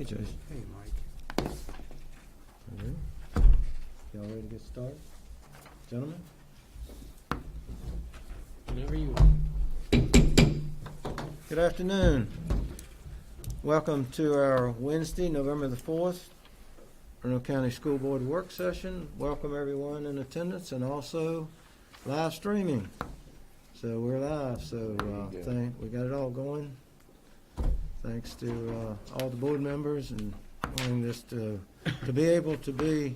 Hey, Jason. Hey, Mike. All right. Y'all ready to get started? Gentlemen? Whenever you Good afternoon. Welcome to our Wednesday, November the 4th, Roanoke County School Board Work Session. Welcome everyone in attendance and also live streaming. So we're live, so we got it all going. Thanks to all the board members and wanting this to be able to be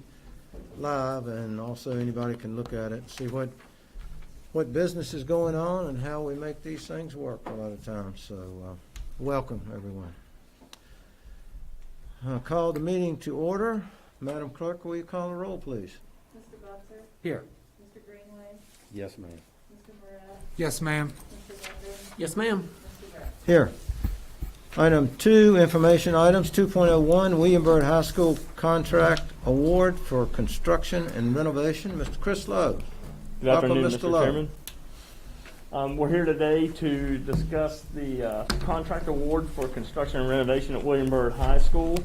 live, and also anybody can look at it and see what business is going on and how we make these things work a lot of times. So welcome everyone. Call the meeting to order. Madam Clerk, will you call the roll, please? Mr. Butler? here. Mr. Greenway? Yes, ma'am. Mr. Morrell? Yes, ma'am. Mr. Becker? Yes, ma'am. Mr. Brown? Here. Item 2, information items. 2.01, William Byrd High School Contract Award for Construction and Renovation. Mr. Chris Lowe. Good afternoon, Welcome, Mr. Lowe. Chairman. We're here today to discuss the contract award for construction and renovation at William Byrd High School.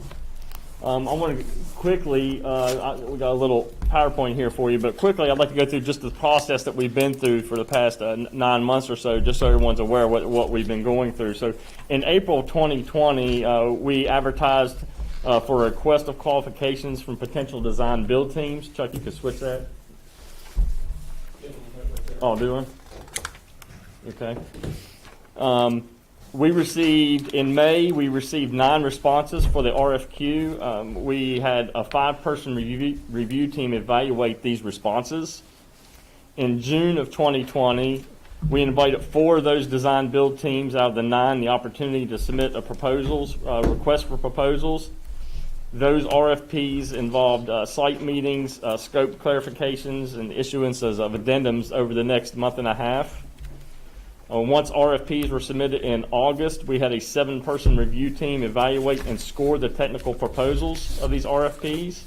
I want to quickly, we got a little PowerPoint here for you, but quickly I'd like to go through just the process that we've been through for the past 9 months or so, just so everyone's aware of what we've been going through. So in April 2020, we advertised for a request of qualifications from potential design build teams. Chuck, you could switch that. Oh, doing? Okay. In May, we received 9 responses for the RFQ. We had a 5-person review team evaluate these responses. In June of 2020, we invited 4 of those design build teams out of the 9 the opportunity to submit a request for proposals. Those RFPs involved site meetings, scope clarifications, and issuances of addendums over the next month and a half. Once RFPs were submitted in August, we had a 7-person review team evaluate and score the technical proposals of these RFPs.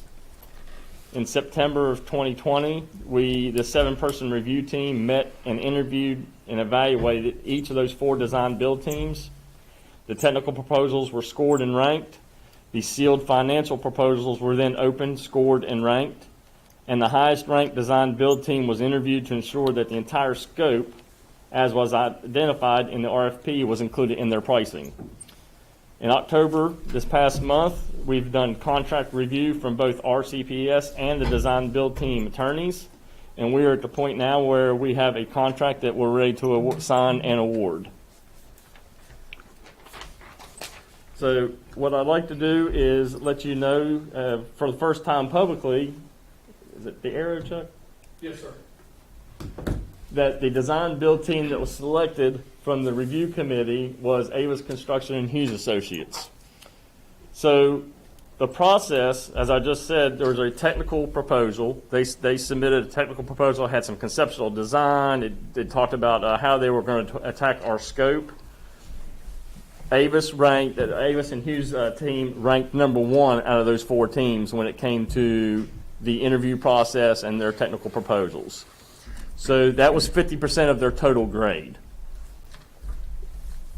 In September of 2020, the 7-person review team met and interviewed and evaluated each of those 4 design build teams. The technical proposals were scored and ranked. The sealed financial proposals were then opened, scored, and ranked. And the highest ranked design build team was interviewed to ensure that the entire scope, as was identified in the RFP, was included in their pricing. In October this past month, we've done contract review from both RCPS and the design build team attorneys, and we are at the point now where we have a contract that we're ready to sign and award. So what I'd like to do is let you know for the first time publicly, is it the arrow, Chuck? Yes, sir. That the design build team that was selected from the review committee was Avis Construction and Hughes Associates. So the process, as I just said, there was a technical proposal. They submitted a technical proposal, had some conceptual design. It talked about how they were going to attack our scope. Avis and Hughes team ranked number 1 out of those 4 teams when it came to the interview process and their technical proposals. So that was 50% of their total grade.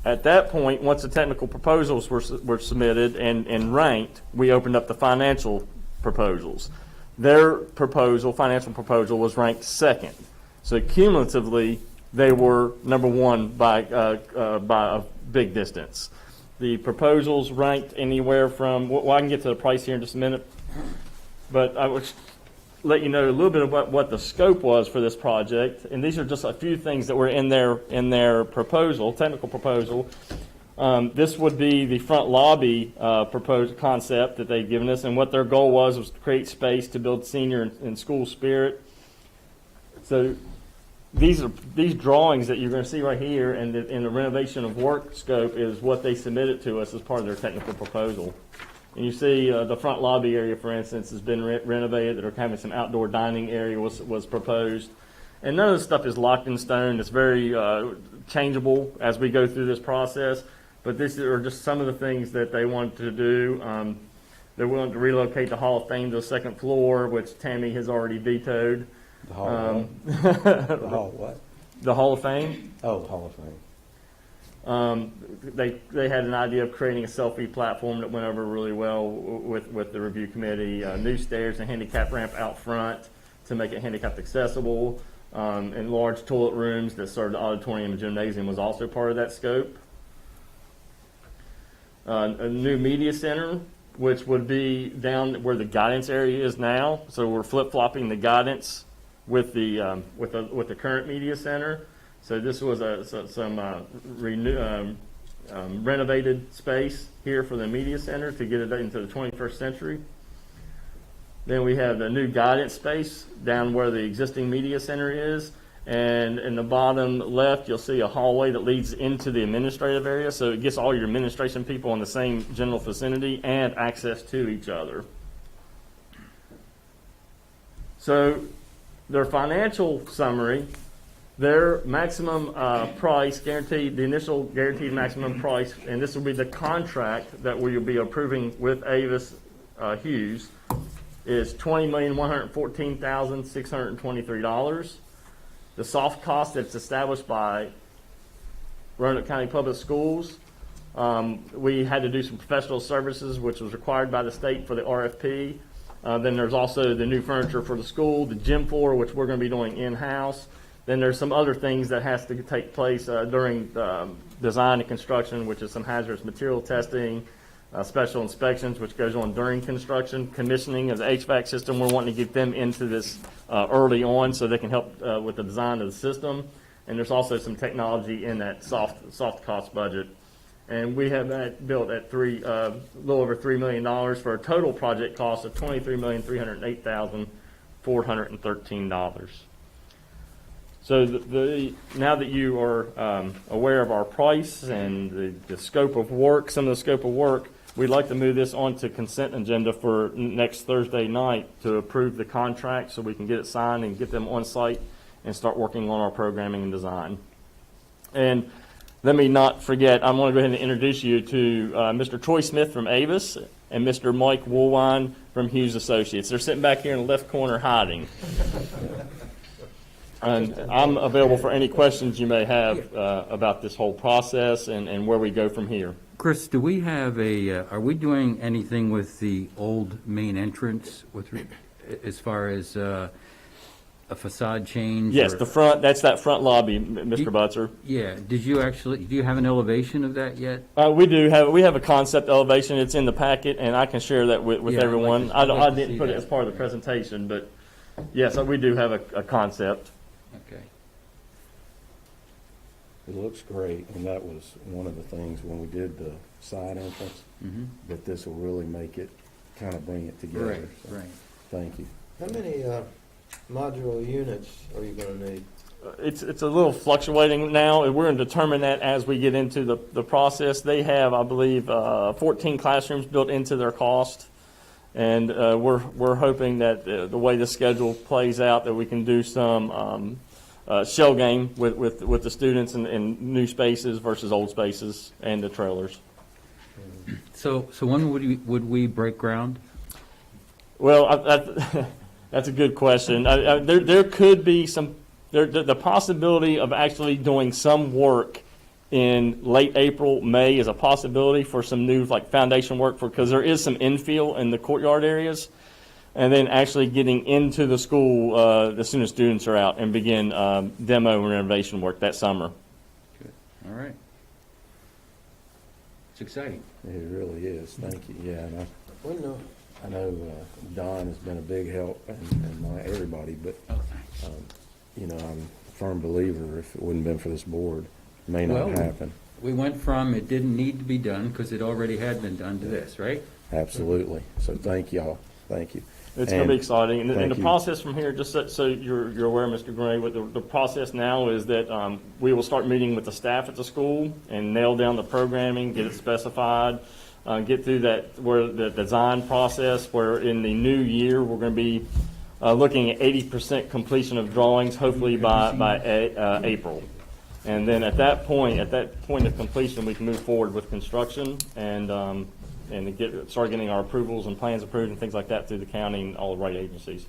At that point, once the technical proposals were submitted and ranked, we opened up the financial proposals. Their financial proposal, was ranked 2nd. So cumulatively, they were number 1 by a big distance. The proposals ranked anywhere from, well, I can get to the price here in just a minute, but I would let you know a little bit about what the scope was for this project, and these are just a few things that were in their proposal, technical proposal. This would be the front lobby proposed concept that they'd given us, and what their goal was to create space to build senior and school spirit. So these drawings that you're going to see right here, and in the renovation of work scope is what they submitted to us as part of their technical proposal. And you see the front lobby area, for instance, has been renovated. They're having some outdoor dining area was proposed. And none of this stuff is locked in stone. It's very changeable as we go through this process. But these are just some of the things that they want to do. They're willing to relocate the Hall of Fame to the 2nd floor, which Tammy has already vetoed. The Hall of what? The Hall of Fame. Oh, Hall of Fame. They had an idea of creating a selfie platform that went over really well with the review committee. New stairs and handicap ramp out front to make it handicap accessible. And large toilet rooms that served the auditorium and gymnasium was also part of that scope. A new media center, which would be down where the guidance area is now. So we're flip-flopping the guidance with the current media center. So this was some renovated space here for the media center to get it into the 21st century. Then we have the new guidance space down where the existing media center is. And in the bottom left, you'll see a hallway that leads into the administrative area. So it gets all your administration people in the same general vicinity and access to each other. So their financial summary, their maximum price guaranteed, the initial guaranteed maximum price, and this will be the contract that we will be approving with Avis Hughes, is $20,114,623. The soft cost that's established by Roanoke County Public Schools, we had to do some professional services, which was required by the state for the RFP. Then there's also the new furniture for the school, the gym floor, which we're going to be doing in-house. Then there's some other things that has to take place during design and construction, which is some hazardous material testing, special inspections, which goes on during construction, commissioning of the HVAC system. We're wanting to get them into this early on so they can help with the design of the system. And there's also some technology in that soft cost budget. And we have that built at a little over $3 million for a total project cost of $23,308,413. So now that you are aware of our price and the scope of work, some of the scope of work, we'd like to move this on to consent agenda for next Thursday night to approve the contract so we can get it signed and get them on site and start working on our programming and design. And let me not forget, I want to go ahead and introduce you to Mr. Troy Smith from Avis and Mr. Mike Woolwine from Hughes Associates. They're sitting back here in the left corner hiding. And I'm available for any questions you may have about this whole process and where we go from here. Chris, do we have are we doing anything with the old main entrance as far as a facade change? Yes, the front, that's that front lobby, Mr. Butzer. Yeah, do you have an elevation of that yet? We have a concept elevation. It's in the packet, and I can share that with Yeah, everyone. I'd like I to didn't see put it that. as part of the presentation, but yes, we do have a concept. Okay. It looks great, and that was one of the things when we did the side entrance, that this will really make it, kind of bring it together. Right, So, right. Thank you. How many modular units are you going to need? It's a little fluctuating now, and we're going to determine that as we get into the process. They have, I believe, 14 classrooms built into their cost, and we're hoping that the way the schedule plays out, that we can do some shell game with the students in new spaces versus old spaces and the trailers. So when would we break ground? Well, that's a good question. There could be the possibility of actually doing some work in late April, May is a possibility for some new foundation work because there is some infill in the courtyard areas, and then actually getting into the school as soon as students are out and begin demo and renovation work that summer. Good. All right. It's exciting. It really is. Thank you. Yeah, and When the I know Don has been a big help and everybody, but Oh, thanks. I'm a firm believer if it wouldn't have been for this board, it may not Well, happen. We went from it didn't need to be done because it already had been done to this, right? Absolutely. So thank y'all. Thank you. It's going to be exciting. And thank the you. process from here, just so you're aware, Mr. Gray, what the process now is that we will start meeting with the staff at the school and nail down the programming, get it specified, get through the design process, where in the new year we're going to be looking at 80% completion of drawings, hopefully by April. And then at that point of completion, we can move forward with construction and start getting our approvals and plans approved and things like that through the county and all the right agencies.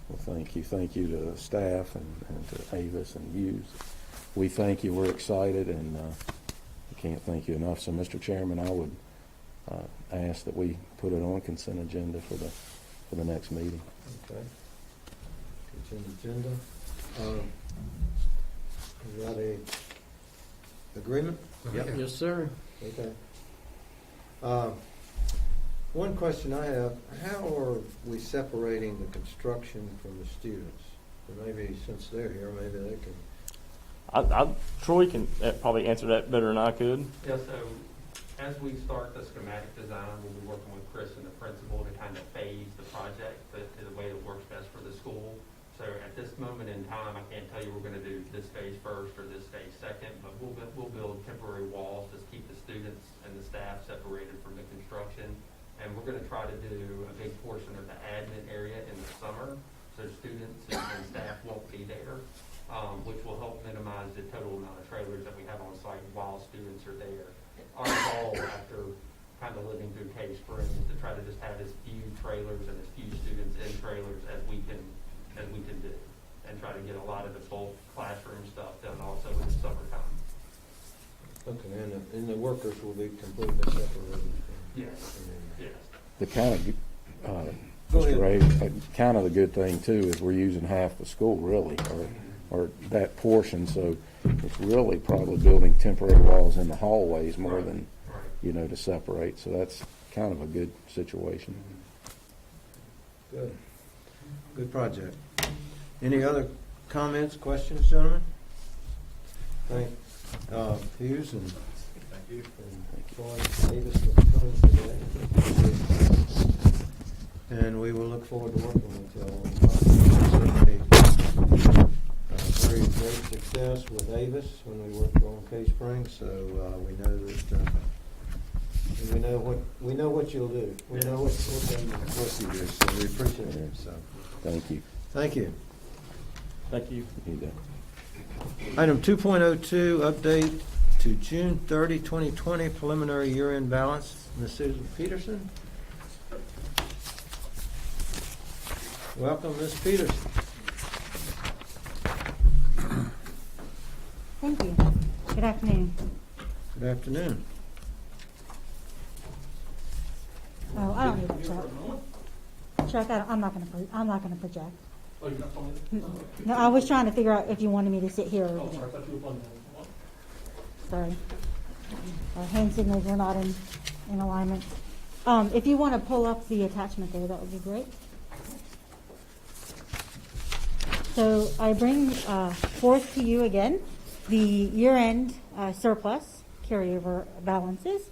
Well, thank you. Thank you to the staff and to Avis and Hughes. We thank you. We're excited, and can't thank you enough. So, Mr. Chairman, I would ask that we put it on consent agenda for the next meeting. Okay. Consent agenda. Is that a agreement? Yes, sir. Okay. One question I have, how are we separating the construction from the students? And maybe since they're here, maybe they can. Troy can probably answer that better than I could. Yeah, so as we start the schematic design, we'll be working with Chris and the principal to kind of phase the project to the way that works best for the school. So at this moment in time, I can't tell you we're going to do this phase first or this phase second, but we'll build temporary walls to keep the students and the staff separated from the construction. And we're going to try to do a big portion of the admin area in the summer, so students and staff won't be there, which will help minimize the total amount of trailers that we have on site while students are there. Our goal after kind of living through Cave Spring is to try to just have as few trailers and as few students in trailers as we can do, and try to get a lot of the bulk classroom stuff done also in the summertime. Okay, and the workers will be completely separated. Yes. Yes. The kind of, Go Mr. ahead. Ray, kind of the good thing too is we're using half the school really, or that portion, so it's really probably building temporary walls in the hallways more Right. than, Right. to separate, so that's kind of a good situation. Good. Good project. Any other comments, questions, gentlemen? Thank Hughes and Troy Davis for coming today. And we will look forward to working with you all. Certainly, very great success with Avis when we worked on Cave Spring, so we know that we know what you'll do. We know what you do, so we appreciate it. So Thank you. thank you. Thank you. You bet. Item 2.02, update to June 30, 2020 preliminary year-end balance. Ms. Susan Peterson. Welcome, Ms. Peterson. Thank you. Good afternoon. Good afternoon. Oh, I don't need that chart. Chuck, I'm not gonna project. Oh, you're not following it? No, I was trying to figure out if you wanted me to sit here or Oh, over sorry, I there. thought you were following that. Sorry. Our hand signals were not in alignment. If you want to pull up the attachment there, that would be great. So I bring forth to you again the year-end surplus carryover balances.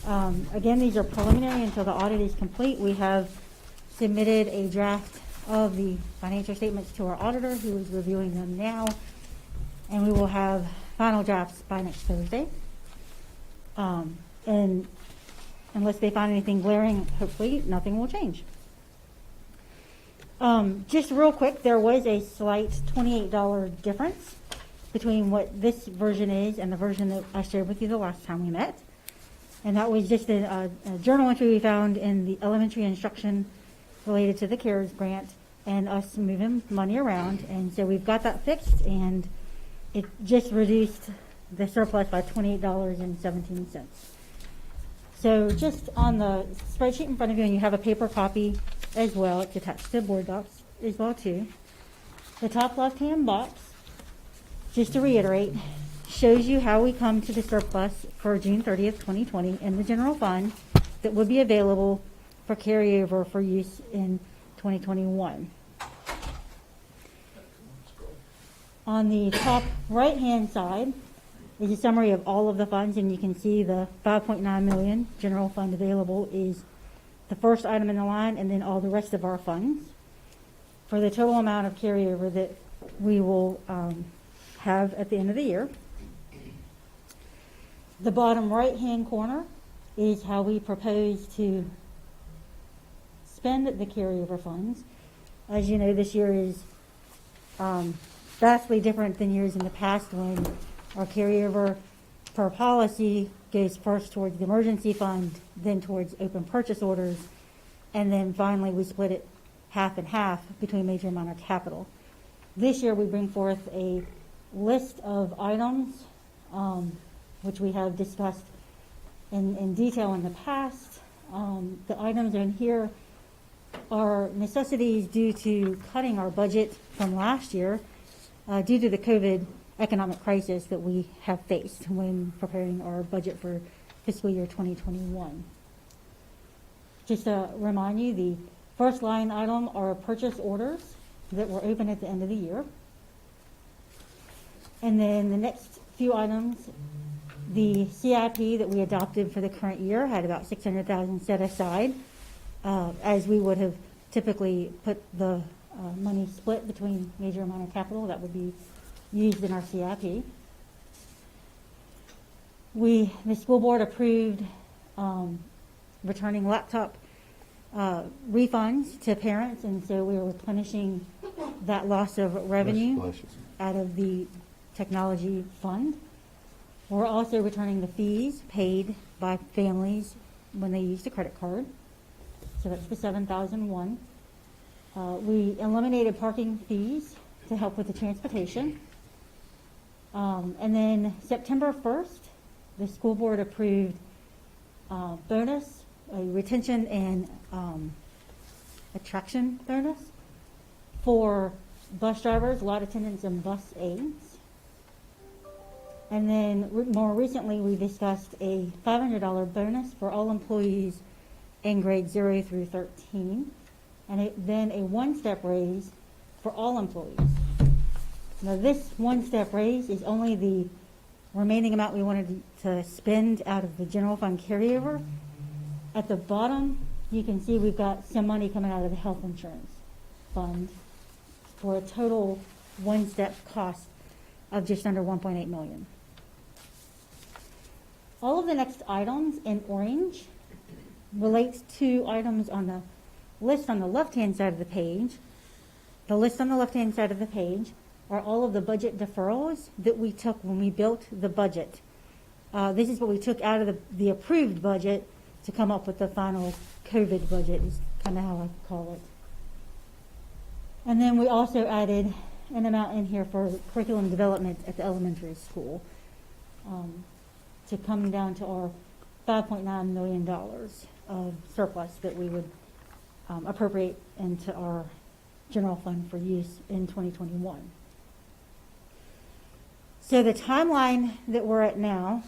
Again, these are preliminary until the audit is complete. We have submitted a draft of the financial statements to our auditor, who is reviewing them now, and we will have final drafts by next Thursday. And unless they find anything glaring, hopefully nothing will change. Just real quick, there was a slight $28 difference between what this version is and the version that I shared with you the last time we met. And that was just a journal entry we found in the elementary instruction related to the CARES grant and us moving money around. And so we've got that fixed, and it just reduced the surplus by $28.17. So just on the spreadsheet in front of you, and you have a paper copy as well, it's attached to board docs as well too. The top left-hand box, just to reiterate, shows you how we come to the surplus for June 30th, 2020 in the general fund that would be available for carryover for use in 2021. On the top right-hand side is a summary of all of the funds, and you can see the $5.9 million general fund available is the first item in the line, and then all the rest of our funds for the total amount of carryover that we will have at the end of the year. The bottom right-hand corner is how we propose to spend the carryover funds. As you know, this year is vastly different than years in the past when our carryover per policy goes first towards the emergency fund, then towards open purchase orders, and then finally we split it half and half between major and minor capital. This year we bring forth a list of items which we have discussed in detail in the past. The items in here are necessities due to cutting our budget from last year due to the COVID economic crisis that we have faced when preparing our budget for fiscal year 2021. Just to remind you, the first line item are purchase orders that were open at the end of the year. And then the next few items, the CIP that we adopted for the current year had about $600,000 set aside, as we would have typically put the money split between major and minor capital that would be used in our CIP. The school board approved returning laptop refunds to parents, and so we are replenishing that loss of revenue Bless you. out of the technology fund. We're also returning the fees paid by families when they used a credit card. So that's the $7,001. We eliminated parking fees to help with the transportation. And then September 1st, the school board approved bonus, a retention and attraction bonus for bus drivers, lot attendants, and bus aides. And then more recently, we discussed a $500 bonus for all employees in grades 0 through 13, and then a one-step raise for all employees. Now, this one-step raise is only the remaining amount we wanted to spend out of the general fund carryover. At the bottom, you can see we've got some money coming out of the health insurance fund for a total one-step cost of just under $1.8 million. All of the next items in orange relates to items on the list on the left-hand side of the page. The list on the left-hand side of the page are all of the budget deferrals that we took when we built the budget. This is what we took out of the approved budget to come up with the final COVID budget, is kind of how I call it. And then we also added an amount in here for curriculum development at the elementary school, to come down to our $5.9 million of surplus that we would appropriate into our general fund for use in 2021. So the timeline that we're at now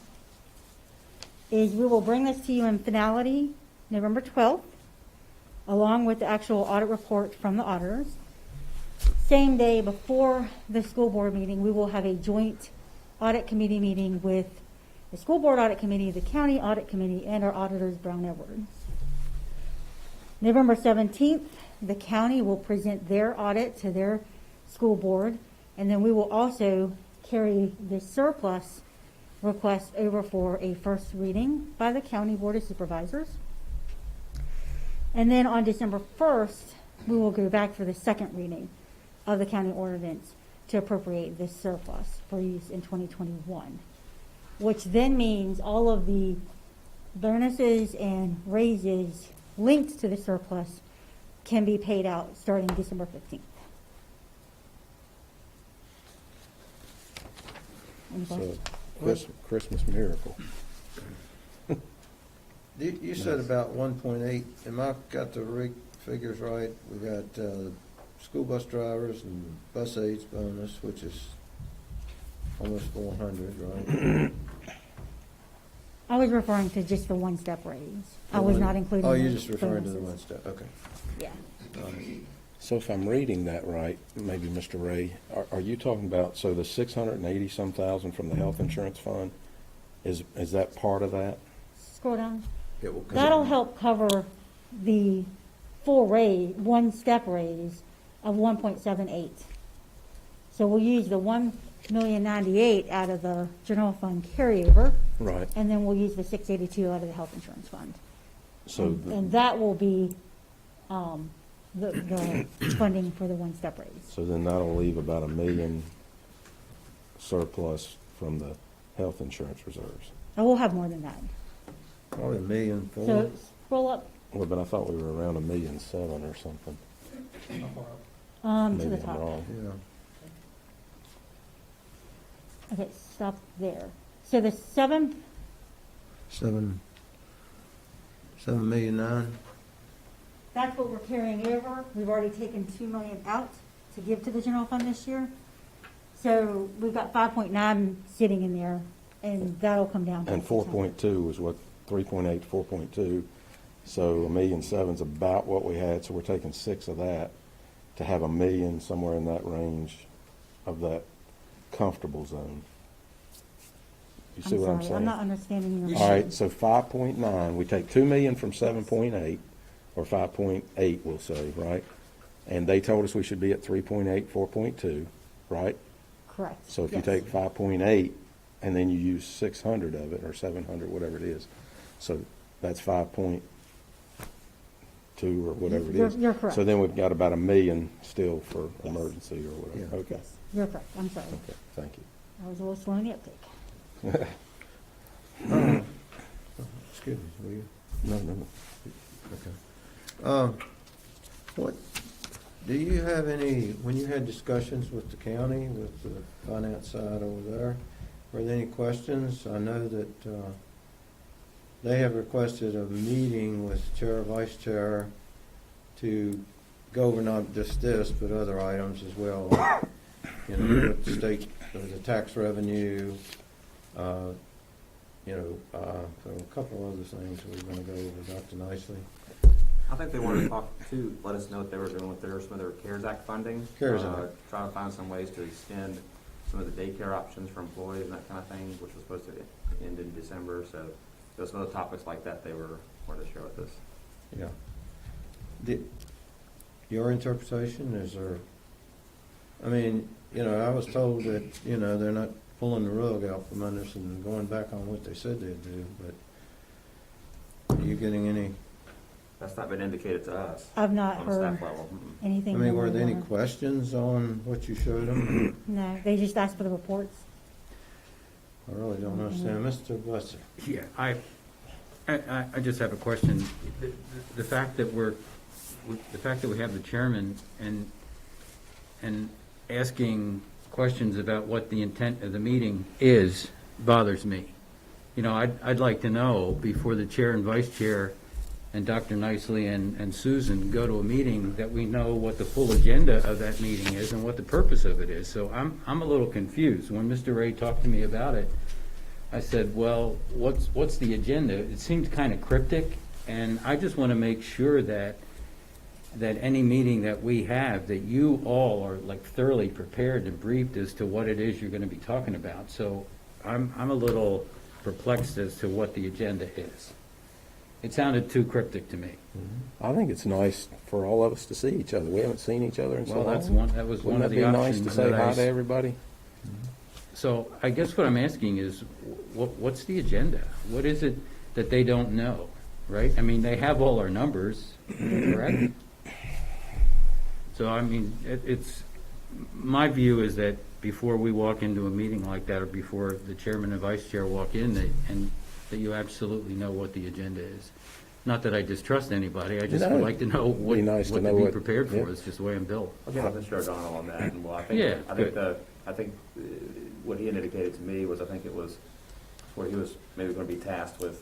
is we will bring this to you in finality November 12th, along with the actual audit report from the auditors. Same day before the school board meeting, we will have a joint audit committee meeting with the school board audit committee, the county audit committee, and our auditors, Brown Edwards. November 17th, the county will present their audit to their school board, and then we will also carry the surplus request over for a first reading by the county board of supervisors. And then on December 1st, we will go back for the second reading of the county ordinance to appropriate this surplus for use in 2021, which then means all of the bonuses and raises linked to the surplus can be paid out starting December 15th. Any So, questions? Christmas miracle. You said about 1.8, am I got the figures right? We got school bus drivers and bus aides bonus, which is almost 400, right? I was referring to just the one-step raise. I was not including. Oh, you're the just referring to the bonuses. one step, okay. Yeah. So if I'm reading that right, maybe Mr. Ray, are you talking about, so the 680-some thousand from the health insurance fund, is that part of that? Scroll down. It will come- That'll help cover the full raise, one-step raise of 1.78. So we'll use the 1,098,000 out of the general fund carryover, Right. and then we'll use the 682 out of the health insurance fund. So, And that will be the funding for the one-step raise. so then that'll leave about $1 million surplus from the health insurance reserves. And we'll have more than that. Probably $1.4 million. So scroll up Well, but I thought we were around $1.7 million or something. to Maybe the I'm top. wrong. Yeah. Okay, stop there. So the 7,000,009. that's what we're carrying over. We've already taken 2 million out to give to the general fund this year. So we've got 5.9 sitting in there, and that'll come down. to And 4.2 was what, 3.8 to 4.2. So 1,000,007's about what we had, so we're taking 6 of that to have 1,000,000 somewhere in that range of that comfortable zone. You see what I'm saying? I'm not understanding your. All right, so 5.9, we take 2 million from 7.8, or 5.8, we'll say, right? And they told us we should be at 3.8, 4.2, right? Correct. So if you Yes. take 5.8, and then you use 600 of it, or 700, whatever it is, so that's 5.2 or whatever it is. You're correct. So then we've got about 1,000,000 still for Yes. emergency or whatever. Yeah. Okay, Yes, you're correct. I'm sorry. okay, thank you. I was a little slow in the uptake. Excuse me, will you? No, no, no. Okay. What, do you have any, when you had discussions with the county, with the finance side over there, were there any questions? I know that they have requested a meeting with chair, vice chair to go over not just this, but other items as well. Like, you know, what the state, the tax revenue, so a couple other things we're gonna go over, Dr. Nicely. I think they wanted to talk to, let us know what they were doing with some of their CARES Act funding. CARES Act. Try to find some ways to extend some of the daycare options for employees and that kind of thing, which was supposed to end in December. So those other topics like that they wanted to share with us. Yeah. Your interpretation, is there, I mean, I was told that, they're not pulling the rug out from under us and going back on what they said they'd do, but are you getting any, That's not been indicated to us I've not on the heard staff level. anything. I mean, were more there any than- questions on what you showed them? No, they just asked for the reports. I really don't understand. Mr. Blesser? Yeah, I just have a question. The fact that we have the chairman and asking questions about what the intent of the meeting is bothers me. I'd like to know before the chair and vice chair and Dr. Nicely and Susan go to a meeting that we know what the full agenda of that meeting is and what the purpose of it is. So I'm a little confused. When Mr. Ray talked to me about it, I said, well, what's the agenda? It seemed kind of cryptic, and I just want to make sure that any meeting that we have, that you all are like thoroughly prepared and briefed as to what it is you're going to be talking about. So I'm a little perplexed as to what the agenda is. It sounded too cryptic to me. I think it's nice for all of us to see each other. We haven't seen each other in so Well, long. that was Wouldn't one of that the be nice options to say that hi I to everybody? So I guess what I'm asking is, what's the agenda? What is it that they don't know, right? I mean, they have all our numbers, correct? So, I mean, my view is that before we walk into a meeting like that, or before the chairman and vice chair walk in, that you absolutely know what the agenda is. Not that I distrust anybody, I just No. would like to know what Be nice to to know be what- prepared for. yeah. It's just the way I'm built. I'll get with Mr. O'Donnell on that, and well, I think, Yeah, I think what he indicated to me was, I think it was where he was maybe going to be tasked with,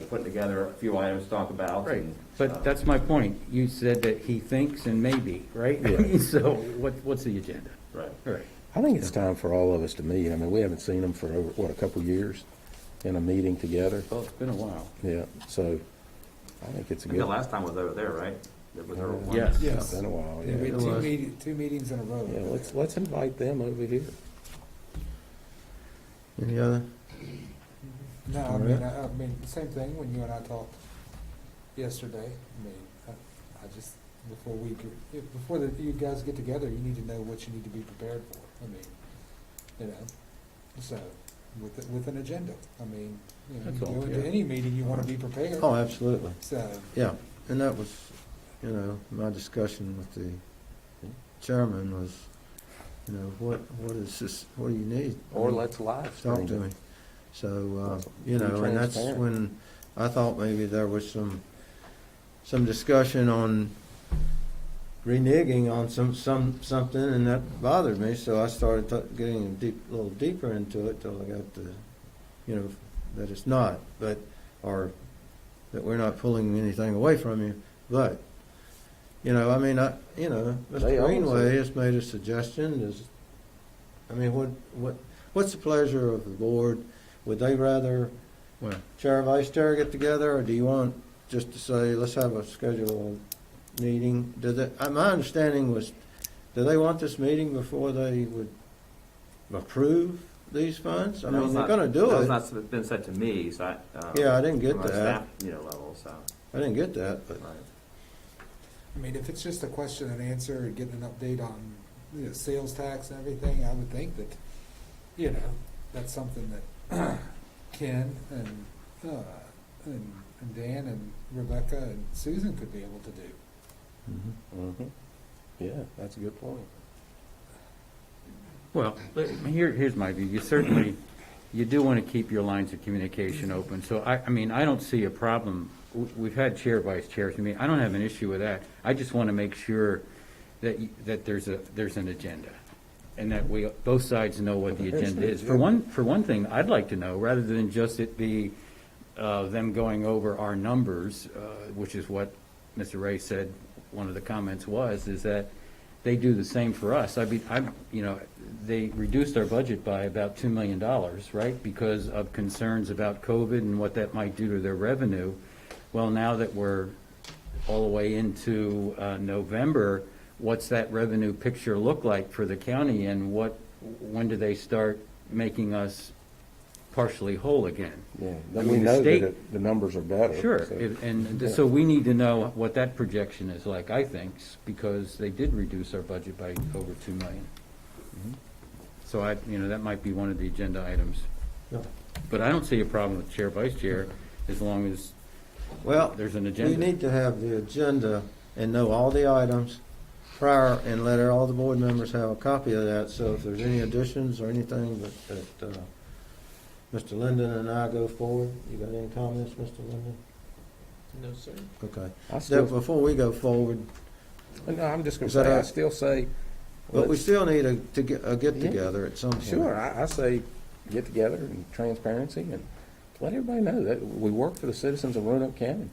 putting together a few items to talk about. Right, and, but that's my point. You said that he thinks and maybe, right? Yeah. So what's the agenda? Right. Right. I think it's time for all of us to meet. I mean, we haven't seen them for over, a couple years in a meeting together. Well, it's been a while. Yeah, so I think it's a I think the good. last time was over there, right? It was over one. Yes. It's been a while, Yeah, we yeah. had two meetings in a row. Yeah, let's invite them over here. Any other? No, All I mean, right. I mean, the same thing when you and I talked yesterday. I mean, I just, before you guys get together, you need to know what you need to be prepared for. I mean, so, with an agenda. I mean, That's you all, go into yeah. any meeting, you want to be prepared. Oh, absolutely. So, Yeah, and that was, my discussion with the chairman was, what is this, what do you need? Or let's live stream Talk to it. me. So, Be and that's transparent. when I thought maybe there was some discussion on reneging on something, and that bothered me, so I started getting a little deeper into it till I got the, that it's not, or that we're not pulling anything away from you, but, They Mr. always Greenway do. has made a suggestion, what's the pleasure of the board? Would they rather Well, chair, vice chair get together, or do you want just to say, let's have a scheduled meeting? My understanding was, do they want this meeting before they would approve these funds? That was They're not- gonna do That was it. not been said to me, so Yeah, I didn't get from a that. staff, level, so. I didn't get that, but, Right. I mean, if it's just a question and answer and getting an update on, sales tax and everything, I would think that, that's something that Ken and Dan and Rebecca and Susan could be able to do. Mm-hmm. Yeah, that's a good point. well, here's my view. You do want to keep your lines of communication open. So I don't see a problem. We've had chair, vice chairs. I don't have an issue with that. I just want to make sure that there's an agenda, and that both sides know what the agenda is. For one thing, I'd like to know, rather than just it be them going over our numbers, which is what Mr. Ray said. One of the comments is that they do the same for us. They reduced our budget by about $2 million, right, because of concerns about COVID and what that might do to their revenue. Well, now that we're all the way into November, what's that revenue picture look like for the county, and when do they start making us partially whole again? Yeah, I we mean, the know state- that the numbers are better. Sure, so- so we need to know what that projection is like, I think, because they did reduce our budget by over $2 million. Mhm. So that might be one of the agenda items. Yeah. But I don't see a problem with chair, vice chair, as long as well, there's an we agenda. need to have the agenda and know all the items prior, and let all the board members have a copy of that, so if there's any additions or anything that Mr. Linden and I go forward, you got any comments, Mr. Linden? No, sir. Okay. I still, Before we go forward, no, I'm just gonna Is that say, I a- still say. but we let's- still need a get Yeah. together at some point. Sure, I say get together and transparency and let everybody know that we work for the citizens of Roanoke County.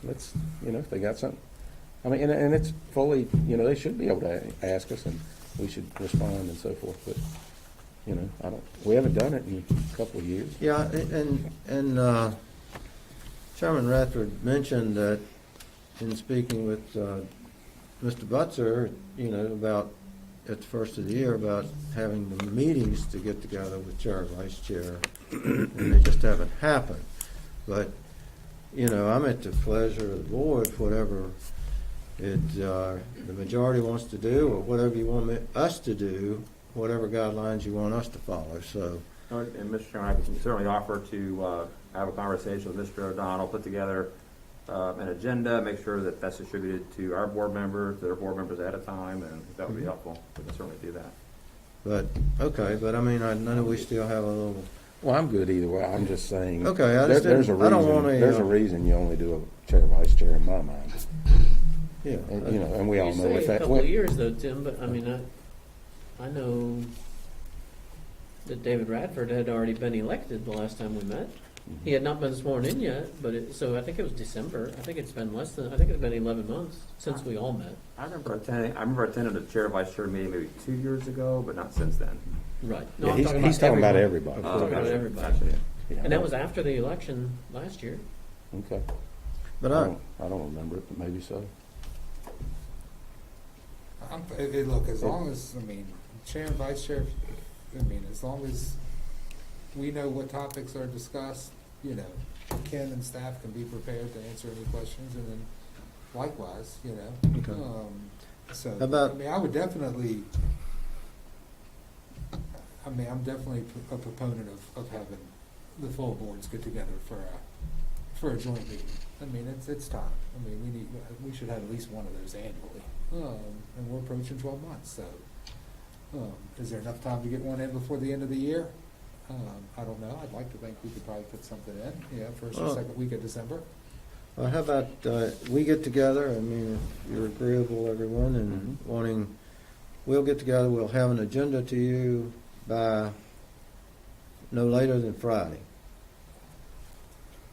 Let's, if they got something, and it's fully, they should be able to ask us and we should respond and so forth, but, we haven't done it in a couple of years. Yeah, and Chairman Radford mentioned that in speaking with Mr. Butzer, about at the first of the year, about having the meetings to get together with chair, vice chair, and they just haven't happened. But, I'm at the pleasure of the board, whatever the majority wants to do, or whatever you want us to do, whatever guidelines you want us to follow, so. And Mr. Chairman, I can certainly offer to have a conversation with Mr. O'Donnell, put together an agenda, make sure that that's distributed to our board members, their board members at a time, and that would be helpful. We can certainly do that. But, okay, but I know we still have a little, Well, I'm good either way, I'm just saying. Okay, I just there's a didn't- I don't reason- wanna, There's a reason you only do a chair, vice chair in my mind, yeah. and, and we all You know say with a that. couple of years though, Tim, but I know that David Radford had already been elected the last time we met. He had not been sworn in yet, so I think it was December. I think it's been it's been 11 months since we all met. I remember attending a chair, vice chair meeting maybe 2 years ago, but not since then. Right. Yeah, he's talking about everybody. I'm talking about Gotcha, everybody. gotcha. Yeah, And that was after the election last year. Okay. But I don't remember it, but maybe so. Look, as long as, chair and vice chair, as long as we know what topics are discussed, Ken and staff can be prepared to answer any questions, and then likewise, Okay. So, How about- I would definitely, I'm definitely a proponent of having the full boards get together for a joint meeting. It's time. We should have at least one of those annually. And we're approaching 12 months, so, is there enough time to get one in before the end of the year? I don't know. I'd like to think we could probably put something in, first or Well- second week of December. Well, how about, we get together, I mean, if you're agreeable, everyone, and wanting, we'll get together, we'll have an agenda to you by no later than Friday.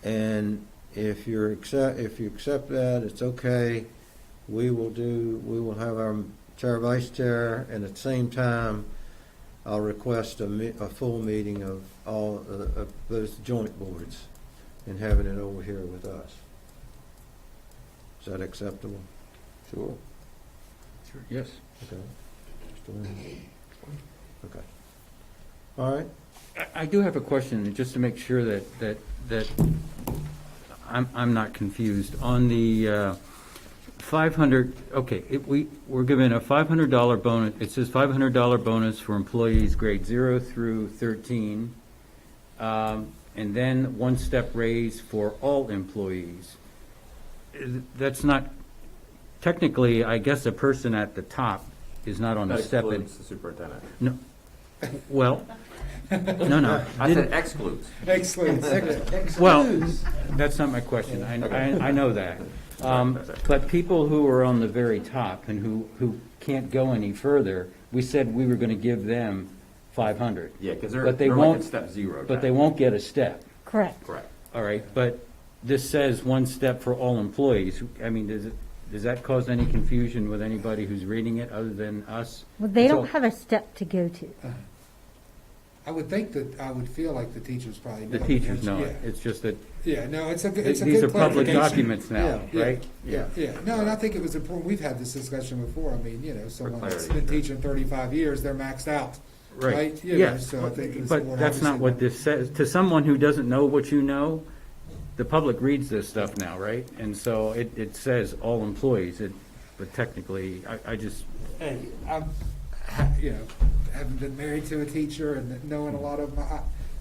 And if you accept that, it's okay, we will have our chair, vice chair, and at the same time, I'll request a full meeting of all, of those joint boards and having it over here with us. Is that acceptable? Sure. Yes. Okay. Okay. All right. I do have a question, just to make sure that I'm not confused. On the 500, okay, we're given a $500 bonus, it says $500 bonus for employees grade 0 through 13, and then one-step raise for all employees. That's not, technically, I guess the person at the top is not on a That step. excludes the superintendent. No, well, no. I said excludes. Well, that's not my question. I know that. But people who are on the very top and who can't go any further, we said we were going to give them 500. Yeah, because But they they're like won't- at step 0. But they won't get a step. Correct. Correct. All right, but this says one step for all employees. I mean, does that cause any confusion with anybody who's reading it other than us? Well, they It's don't all- have a step to go to. I would think that, I would feel like the teachers probably know. The teachers know Yeah. it. It's just that Yeah, no, it's a good these are public clarification. documents now, Yeah. right? Yeah. Yeah, no, and I think it was important, we've had this discussion before, I mean, someone that's clarity, been sure. teaching 35 years, they're maxed out, Right, right? yes, So I think it's but important, that's not what obviously, this says. To someone who doesn't know what you know, the public reads this stuff now, right? And so it says all employees, but technically, I just, Hey, I'm, haven't been married to a teacher and knowing a lot of them,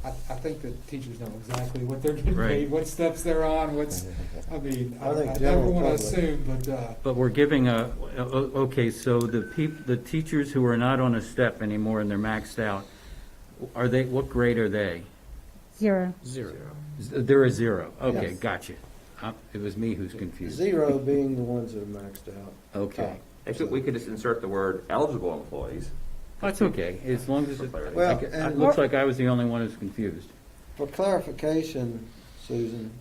I think that teachers know exactly what they're getting Right. paid, what steps they're on, I mean, I think I never general want to public- assume, but, but we're giving okay, so the teachers who are not on a step anymore and they're maxed out, what grade are they? 0. 0. They're a 0. Okay, Yes. gotcha. It was me who's confused. 0 being the ones that are maxed out. Okay. Actually, we could just insert the word eligible employees. That's okay, as long as For clarity. Well, it and- looks like I was the only one who's confused. For clarification, Susan,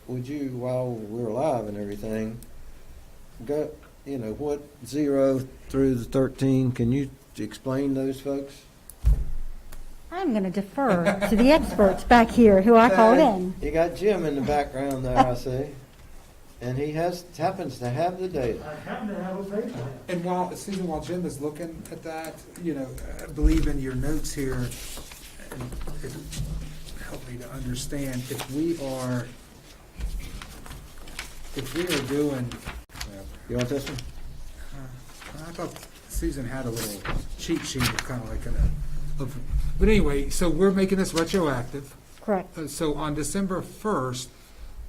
would you, while we're alive and everything, go, what 0 through the 13, can you explain those folks? I'm going to defer to the experts back here who I called in. You got Jim in the background there, I see, and he happens to have the data. and while Jim is looking at that, I believe in your notes here, and it help me to understand, if we are doing, You want this one? I thought Susan had a little cheat sheet, kind of like but anyway, so we're making this retroactive. Correct. So on December 1st,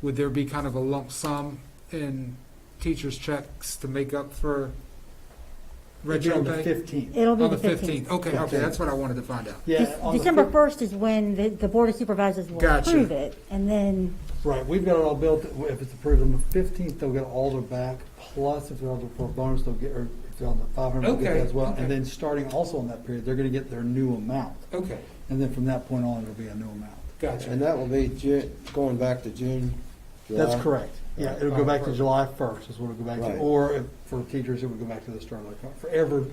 would there be kind of a lump sum in teachers' checks to make up for retro pay? 15th. It'll be On the the 15th. 15th, okay, that's what I wanted to find out. Yeah, on the December fif- 1st is when the Board of Supervisors will Gotcha. approve it, and then, Right, we've got it all built, if it's approved on the 15th, they'll get all their back, plus if they're eligible for a bonus, they'll get, or if they're on the 500, they'll get Okay, that as well. okay. And then starting also in that period, they're gonna get their new amount. Okay, And then from that point on, it'll be a new amount. gotcha. And that will be going back to June, July? That's correct. Yeah, it'll go back to July 1st is what it'll go back Right. to. Or if, for teachers, it would go back to the start of the contract. For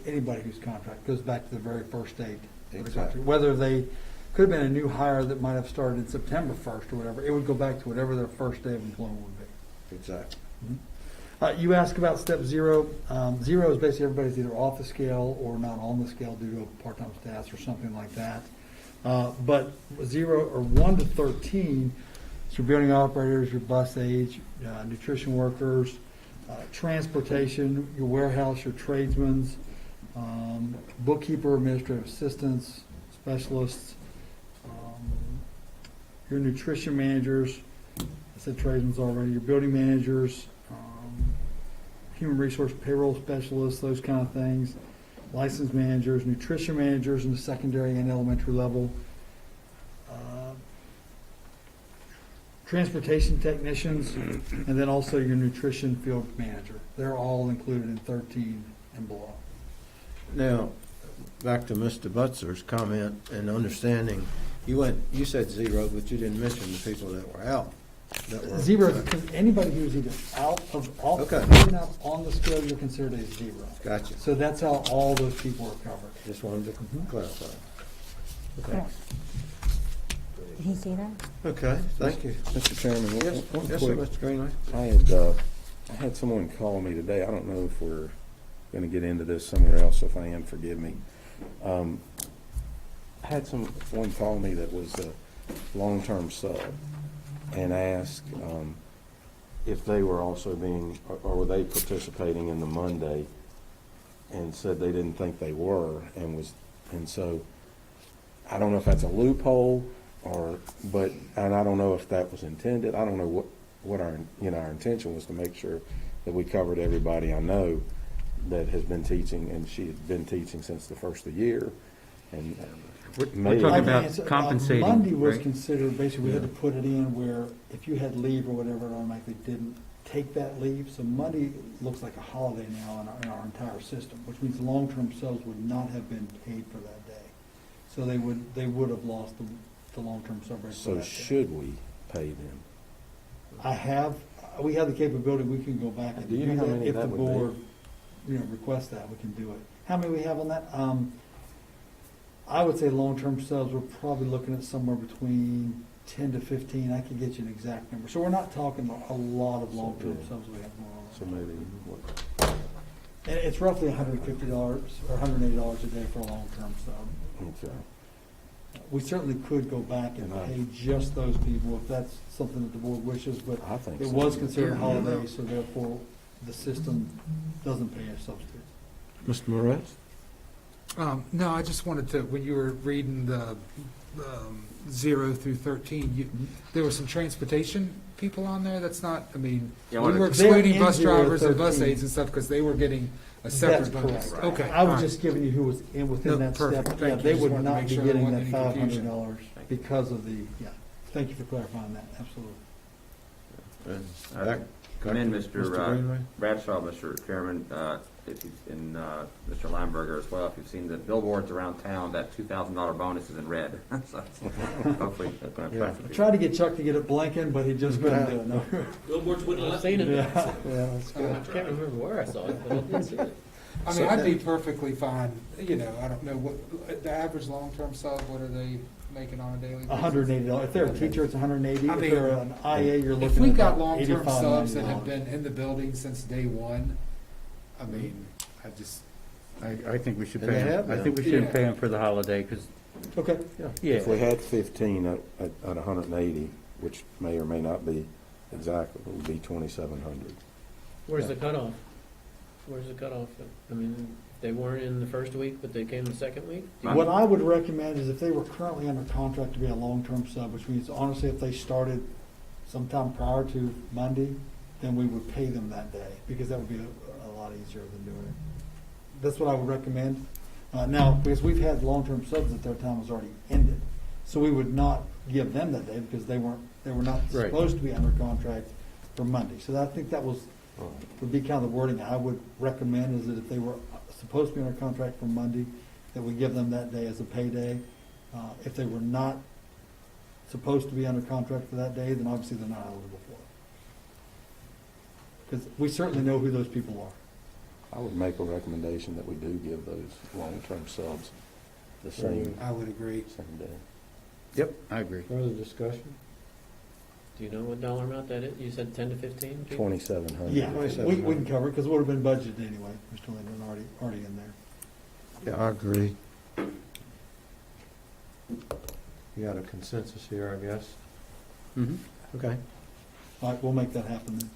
anybody whose contract goes back to the very first date of the Exactly. contract. Whether they, could have been a new hire that might have started in September 1st or whatever, it would go back to whatever their first day of employment would be. Exactly. You asked about step 0. 0 is basically everybody's either off the scale or not on the scale due to a part-time status or something like that. But 0 or 1 to 13, is your building operators, your bus aides, nutrition workers, transportation, your warehouse, your tradesmen, bookkeeper, administrative assistants, specialists, your nutrition managers, I said tradesmen already, your building managers, human resource payroll specialists, those kind of things, licensed managers, nutrition managers in the secondary and elementary level, transportation technicians, and then also your nutrition field manager. They're all included in 13 and below. Now, back to Mr. Butzer's comment and understanding, you said zero, but you didn't mention the people that were out. Zero, because anybody who's either out of, Okay. in and out on the scale, you're considered a zero. Gotcha. So that's how all those people are covered. Just wanted to clarify. Okay. Correct. Did he say that? Okay, thank you. Mr. Chairman, Yes, one yes, sir, quick, Mr. Greenway. I had someone call me today. I don't know if we're gonna get into this somewhere else. If I am, forgive me. I had someone call me that was a long-term sub and asked, if they were also or were they participating in the Monday, and said they didn't think they were, and so I don't know if that's a loophole and I don't know if that was intended. I don't know what our intention was to make sure that we covered everybody I know that has been teaching, and she had been teaching since the first of the year. And We're maybe- talking I about can answer. compensating, Monday was right? considered, basically, we had to put it in where if you had leave or whatever, it automatically didn't take that leave. So Monday looks like a holiday now in our entire system, which means long-term subs would not have been paid for that day. So they would have lost the long-term sub rate for So that day. should we pay them? We have the capability, we can go back and Do do you know how that many if the that would be? board, requests that, we can do it. How many we have on that? I would say long-term subs, we're probably looking at somewhere between 10 to 15. I can get you an exact number. So we're not talking a lot of long-term yeah. subs we have going on. So maybe what? And it's roughly $150 or $180 a day for a long-term sub. Okay. We certainly could go back and pay just those people if that's something that the board wishes, but I think it so. was considered a holiday, so therefore the system doesn't pay a substitute. Mr. Moretz? No, I just wanted to, when you were reading the 0 through 13, there were some transportation people on there. That's not, we Yeah, were well, excluding They're bus in 0 to drivers and bus 13. aides and stuff because they were getting a That's separate bonus. correct. Okay. I was all right. just giving you who was within No, that perfect. step. Thank Yeah, you. they Just would wanted to not make be sure there getting that wasn't any confusion. $500 because of the, thank you for clarifying that, absolutely. Back- Commend Mr. Greenway? Bradshaw, Mr. Chairman, if you've, and Mr. Lineberger as well, if you've seen the billboards around town, that $2,000 bonus is in red. So hopefully that's going to Yeah. attract I people. tried to get Chuck to get it blinking, but he just couldn't do it, no. Billboards wouldn't let me. Yeah. Yeah, that's I good. can't remember where I saw it, but I didn't see it. I'd be perfectly fine, I don't know, what, the average long-term sub, what are they making on a daily basis? $180. If they're a teacher, it's $180. I If mean, they're an IA, you're If looking we've at got about long-term $85, subs that have $90. been in the building since day one, I just, I think we should And pay they them. have I think we should Yeah. pay them for the holiday, because, Okay. yeah. If we had 15 at 180, which may or may not be exactly, it would be 2,700. Where's the cutoff? Where's the cutoff? They weren't in the first week, but they came the second week? What I would recommend is if they were currently under contract to be a long-term sub, which means honestly, if they started sometime prior to Monday, then we would pay them that day, because that would be a lot easier than doing it. That's what I would recommend. Now, because we've had long-term subs that their time was already ended, so we would not give them that day because they were not Right. supposed to be under contract for Monday. So I think that would be kind of the wording I would recommend, is that if they were supposed to be under contract for Monday, that we give them that day as a payday. If they were not supposed to be under contract for that day, then obviously they're not eligible for it. Because we certainly know who those people are. I would make a recommendation that we do give those long-term subs the same I would agree. day. Yep, I agree. Further discussion? Do you know what dollar amount that is? You said 10 to 15? people? 2,700. Yeah, we 2700. can cover it, because it would have been budgeted anyway. Mr. Linden already in there. Yeah, I agree. You got a consensus here, I guess? Mhm. Okay, All right, we'll make that happen then.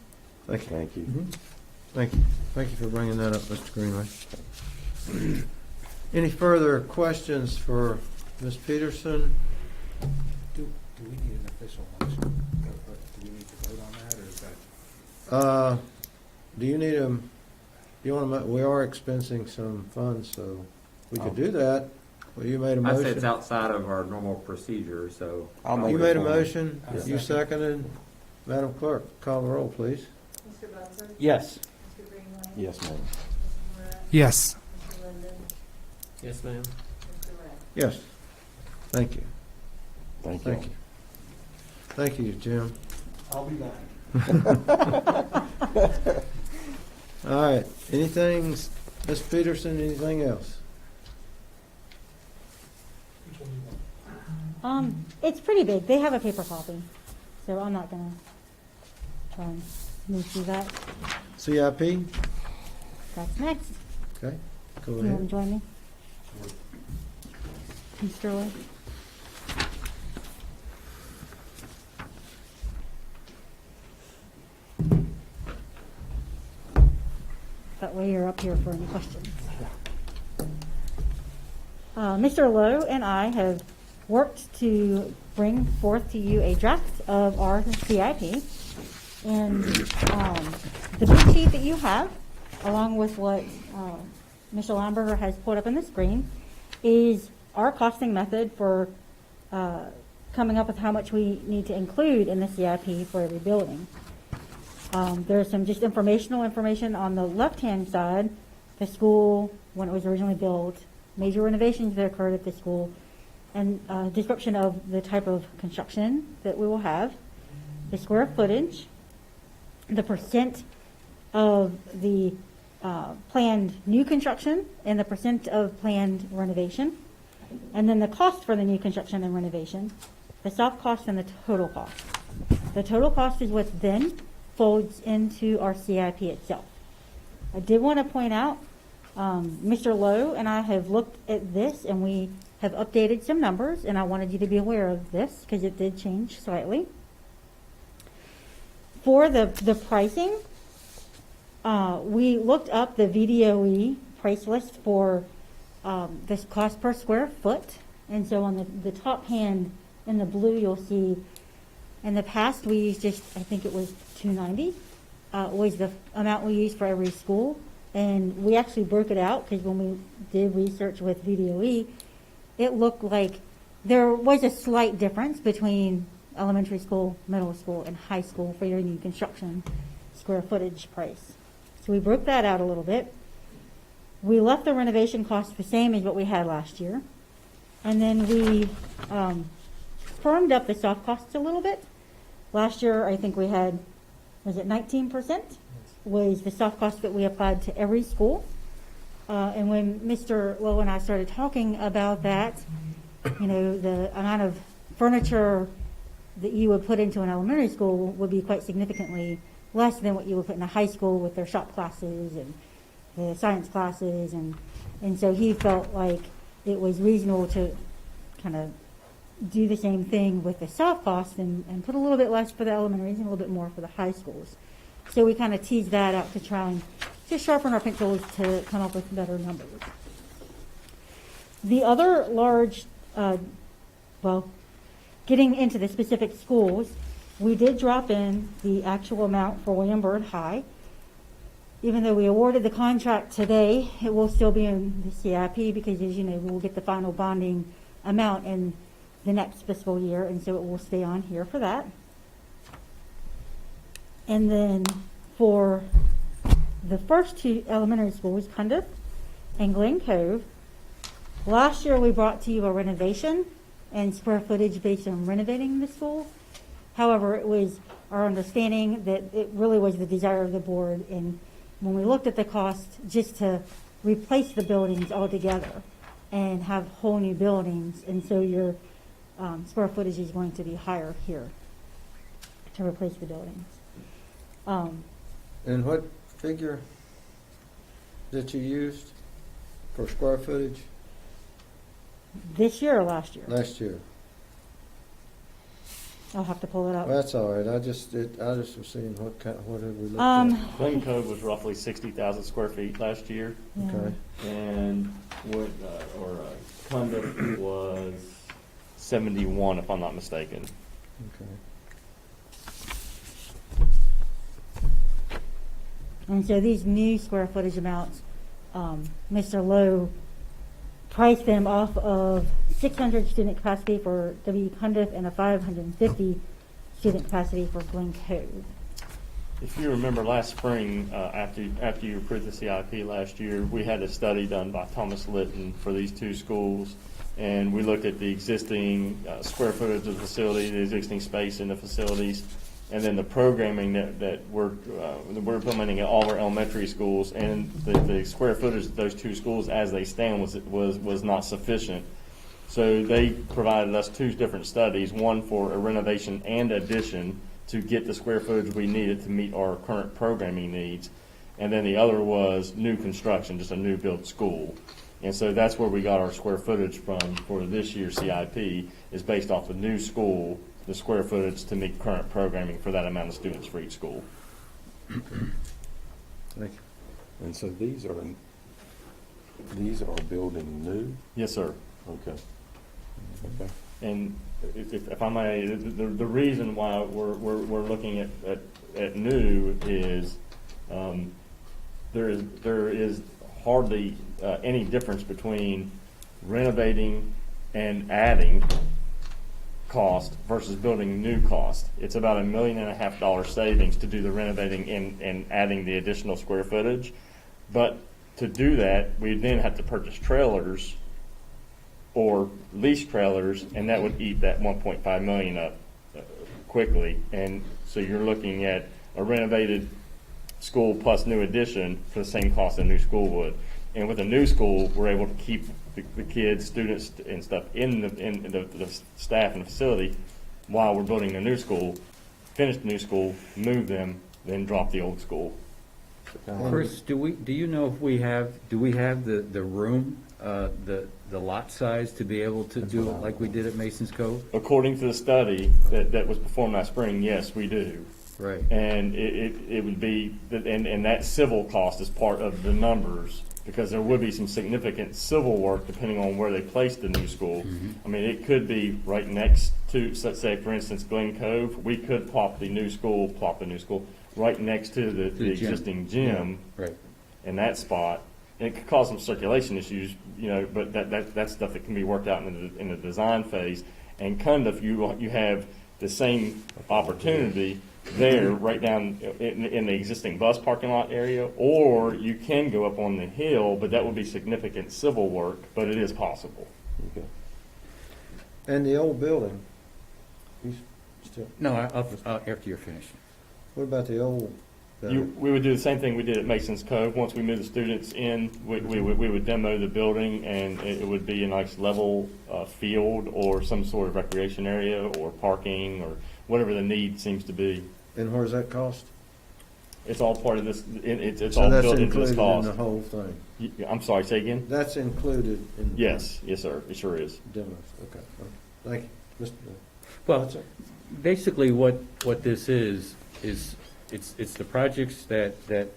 thank you. Thank you. Thank you. Thank you for bringing that up, Mr. Greenway. Any further questions for Ms. Peterson? Do we need an official motion? Or do we need to vote on that, or is that? Do you need we are expensing some funds, so we could do that. Well, you made a I say it's motion. outside of our normal procedure, so. I'll make You it made a formal. motion, Yeah. you seconded. Madam Clerk, call the roll, please. Mr. Butler? Yes. Mr. Greenway? Yes, ma'am. Mrs. Moran? Yes. Mr. Linden? Yes, ma'am. Mr. Rath? Yes. Thank you. Thank you. Thank you. Thank you, Jim. I'll be back. All right, anything, Ms. Peterson, anything else? It's pretty big. They have a paper copy, so I'm not gonna try and move through that. CIP? That's next. Okay, go You want to ahead. join me? Mr. Lee? That way you're up here for any questions. Mr. Lowe and I have worked to bring forth to you a draft of our CIP. And the big sheet that you have, along with what Mr. Lamberger has put up on the screen, is our costing method for coming up with how much we need to include in the CIP for every building. There's some just information on the left-hand side, the school, when it was originally built, major renovations that occurred at the school, and a description of the type of construction that we will have, the square footage, the percent of the planned new construction, and the percent of planned renovation, and then the cost for the new construction and renovation, the soft cost and the total cost. The total cost is what then folds into our CIP itself. I did want to point out, Mr. Lowe and I have looked at this and we have updated some numbers, and I wanted you to be aware of this because it did change slightly. For the pricing, we looked up the VDOE price list for this cost per square foot, and so on the top hand in the blue you'll see in the past we used just, I think it was $290 was the amount we used for every school, and we actually broke it out because when we did research with VDOE it looked like there was a slight difference between elementary school, middle school, and high school for your new construction square footage price. So we broke that out a little bit. We left the renovation cost the same as what we had last year. And then we firmed up the soft costs a little bit. Last year, I think we had, was it 19%? Was the soft cost that we applied to every school. And when Mr. Lowe and I started talking about that, you know, the amount of furniture that you would put into an elementary school would be quite significantly less than what you would put in a high school with their shop classes and the science classes. And so he felt like it was reasonable to kind of do the same thing with the soft cost and put a little bit less for the elementaries and a little bit more for the high schools. So we kind of teased that out to try and just sharpen our pencils to come up with better numbers. The other large, getting into the specific schools, we did drop in the actual amount for William Byrd High. Even though we awarded the contract today, it will still be in the CIP because, as you know, we will get the final bonding amount in the next fiscal year, and so it will stay on here for that. And then for the first two elementary schools, Cundiff and Glen Cove, last year we brought to you a renovation and square footage based on renovating the school. However, it was our understanding that it really was the desire of the board, and when we looked at the cost, just to replace the buildings altogether and have whole new buildings, and so your square footage is going to be higher here to replace the buildings. And what figure that you used for square footage This year or last year? last year? I'll have to pull it up. Well, that's all right. I just was seeing what have we looked at. Glen Cove was roughly 60,000 square feet last year, Yeah. Okay. and Cundiff was 71, if I'm not mistaken. Okay. And so these new square footage amounts, Mr. Lowe price them off of 600 student capacity for W. Cundiff and a 550 student capacity for Glen Cove. If you remember last spring, after you approved the CIP last year, we had a study done by Thomas Litton for these two schools, and we looked at the existing square footage of the facility, the existing space in the facilities, and then the programming that we're implementing at all our elementary schools, and the square footage of those two schools as they stand was not sufficient. So they provided us two different studies, one for a renovation and addition to get the square footage we needed to meet our current programming needs. And then the other was new construction, just a new built school. And so that's where we got our square footage from for this year's CIP, is based off the new school, the square footage to meet current programming for that amount of students for each school. Thank you. And so these are building new? Yes, sir. Okay. Okay. And if I may, the reason why we're looking at new is there is hardly any difference between renovating and adding cost versus building new cost. It's about $1.5 million savings to do the renovating and adding the additional square footage. But to do that, we then have to purchase trailers or lease trailers, and that would eat that 1.5 million up quickly. And so you're looking at a renovated school plus new addition for the same cost a new school would. And with a new school, we're able to keep the kids, students, and stuff in the staff and the facility while we're building a new school, finish the new school, move them, then drop the old school. Chris, do you know if we have the room, the lot size to be able to do it like we did at Mason's Cove? According to the study that was performed last spring, yes, we do. Right. And it would be, and that civil cost is part of the numbers, because there would be some significant civil work depending on where they place the new school. Mhm. I mean, it could be right next to, let's say, for instance, Glen Cove. We could plop the new school right next to the gym. existing gym Right. in that spot. And it could cause some circulation issues, but that's stuff that can be worked out in the design phase. And Cundiff, you have the same opportunity there, right down in the existing bus parking lot area, or you can go up on the hill, but that would be significant civil work, but it is possible. Okay. And the old building, you still, No, after you're finished. what about the old building? We would do the same thing we did at Mason's Cove. Once we moved the students in, we would demo the building, and it would be a nice level field or some sort of recreation area or parking or whatever the need seems to be. And where's that cost? It's all part of this, it's So all that's built into this included in cost. the whole thing? I'm sorry, say again? That's included in? Yes, sir, it sure is. Demos, okay. Thank you. Well, That's it. basically what this is it's the projects that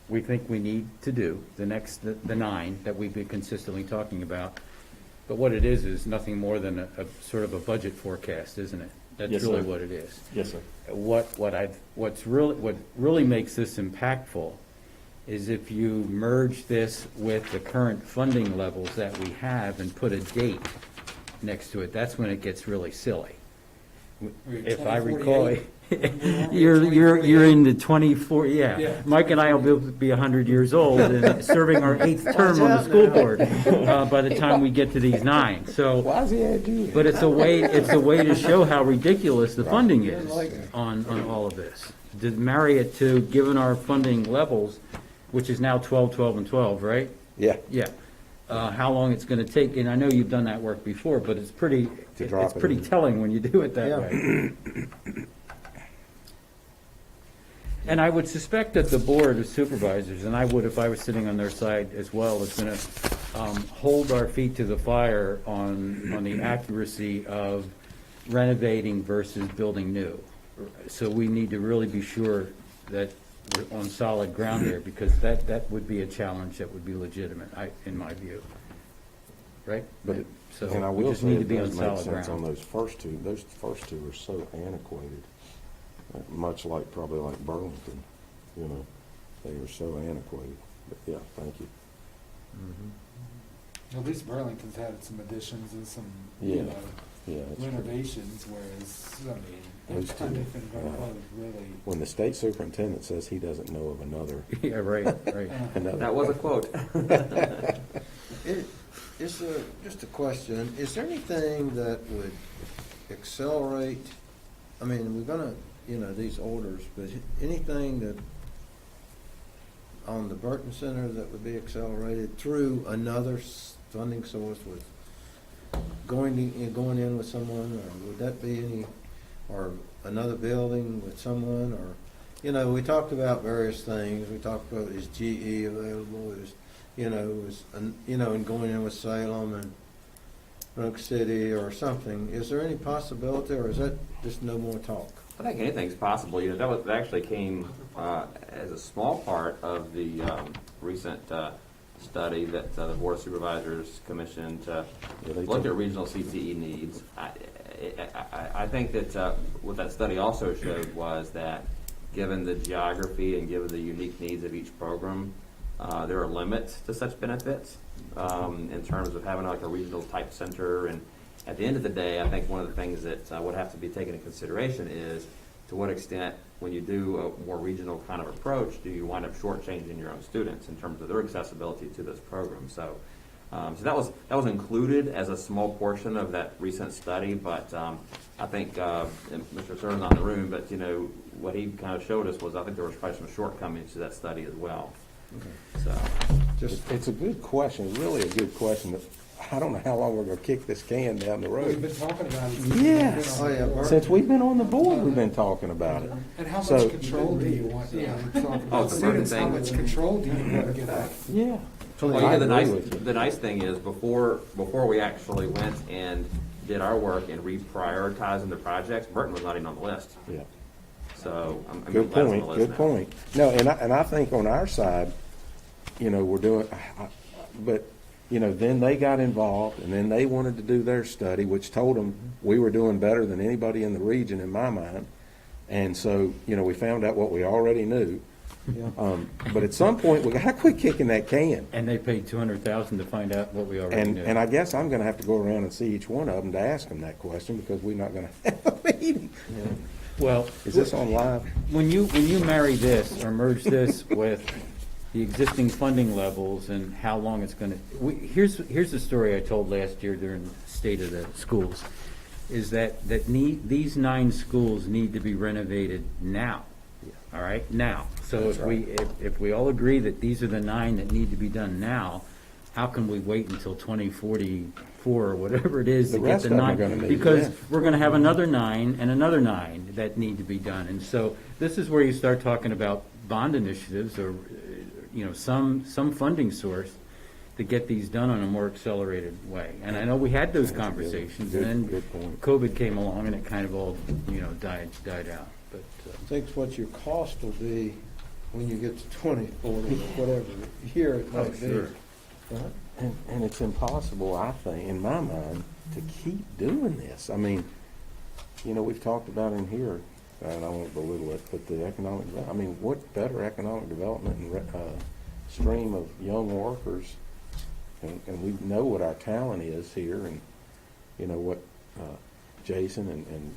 we think we need to do, the 9 that we've been consistently talking about. But what it is nothing more than a sort of a budget forecast, isn't it? That's Yes, really sir. what it is. Yes, sir. What really makes this impactful is if you merge this with the current funding levels that we have and put a date next to it. That's when it gets really silly. If I recall, you're in the 24. Yeah. Mike and I will be 100 years old and serving our 8th term on the school board by the time we get to these 9. So, Why is he at you? but it's a way to show how ridiculous the funding is on all of this. To marry it to, given our funding levels, which is now 12, 12, and 12, right? Yeah. Yeah. How long it's going to take, and I know you've done that work before, but it's pretty telling when you do it that way. And I would suspect that the board of supervisors, and I would if I was sitting on their side as well, is going to hold our feet to the fire on the accuracy of renovating versus building new. So we need to really be sure that we're on solid ground there, because that would be a challenge that would be legitimate, in my view. Right? But So and I we will just say need to it be on does make solid sense ground. on those first two. Those first two are so antiquated, much like probably like Burlington. They are so antiquated. But yeah, thank you. At least Burlington's had some additions and some, Yeah. you know, Yeah, that's true. renovations, whereas, I mean, Those it's kind two, of been really. When the state superintendent says he doesn't know of another, Yeah, right, right. another. That was a quote. It's just a question, is there anything that would accelerate, I mean, we're gonna, these orders, but anything that on the Burton Center that would be accelerated through another funding source with going in with someone, or would that be any, or another building with someone, or, we talked about various things, we talked about is GE available, and going in with Salem and Roanoke City or something. Is there any possibility, or is that just no more talk? I think anything's possible. That actually came as a small part of the recent study that the Board of Supervisors commissioned to look at regional CTE needs. I think that what that study also showed was that given the geography and given the unique needs of each program, there are limits to such benefits in terms of having like a regional type center. And at the end of the day, I think one of the things that would have to be taken into consideration is to what extent, when you do a more regional kind of approach, do you wind up shortchanging your own students in terms of their accessibility to this program? So that was included as a small portion of that recent study, but I think Mr. Cern's not in the room, but what he kind of showed us was I think there was probably some shortcomings to that study as well. Okay. So It's a good question, it's really a good question, but I don't know how long we're gonna kick this can down the We've road. been talking about it. Yes. Oh, yeah, Since we've been on the board, we've been talking about it. And how So- much control do you want, we're talking Oh, about the students, how Burton much thing. control do you want to get back? Yeah. Well, I the agree with you. nice thing is before we actually went and did our work in reprioritizing the projects, Burton was not even on the list. Yeah. So I'm Good glad it's on point, the list good now. point. No, and I think on our side, we're doing, but, then they got involved, and then they wanted to do their study, which told them we were doing better than anybody in the region, in my mind. And so, we found out what we already knew. Yeah. But at some point, we gotta quit kicking that can. And they paid $200,000 to find out what we already knew. And I guess I'm gonna have to go around and see each one of them to ask them that question, because we're not gonna have a meeting. Well, Is this on live? when you marry this or merge this with the existing funding levels and how long it's going to, here's the story I told last year during the State of the Schools, is that these 9 schools need to be renovated now. All right, now. So if we all agree that these are the 9 that need to be done now, how can we wait until 2044 or whatever it is The to get rest the of them are 9? gonna need, Because yeah. we're going to have another 9 and another 9 that need to be done. And so this is where you start talking about bond initiatives or some funding source to get these done on a more accelerated way. And I know we had those conversations, and good then point. COVID came along and it kind of all died out. But Thinks what your cost will be when you get to 2040, whatever year it might be. sure. Right? And it's impossible, I think, in my mind, to keep doing this. I mean, we've talked about in here, and I won't belittle it, but the economic, what better economic development and stream of young workers, and we know what our talent is here, and what Jason and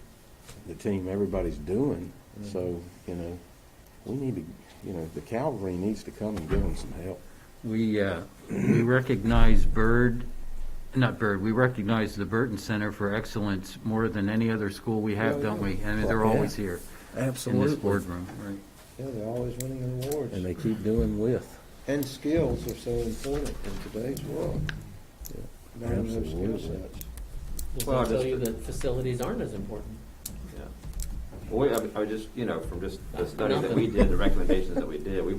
the team, everybody's doing. Mm-hmm. So, we need to, the cavalry needs to come and give them some help. we recognize we recognize the Burton Center for Excellence more than any other school we have, Yeah, don't we? yeah. I mean, they're Yeah. always here in Absolutely. this boardroom, right? Yeah, they're always winning awards. And they keep doing with. And skills are so important in today's world. Learning those skill Absolutely. sets. Does Well, that tell just- you that facilities aren't as important? Yeah. Well, I just, from just the study that we did, the recommendations that we did, we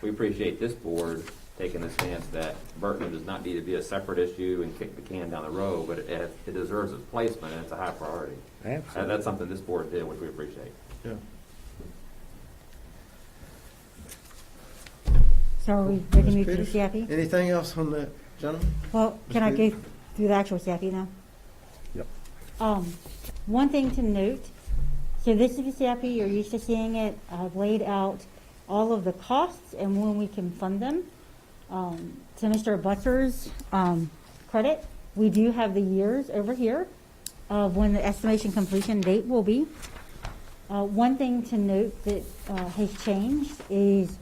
appreciate this board taking the stance that Burton does not need to be a separate issue and kick the can down the road, but it deserves its placement and it's a high priority. Absolutely. That's something this board did, which we appreciate. Yeah. So are we ready to Ms. move to the Peters? CIP? Anything else on that, gentlemen? Well, can I go through the actual CIP now? Yep. One thing to note, so this is the CIP, you're used to seeing it. I've laid out all of the costs and when we can fund them. To Mr. Butler's credit, we do have the years over here of when the estimation completion date will be. One thing to note that has changed is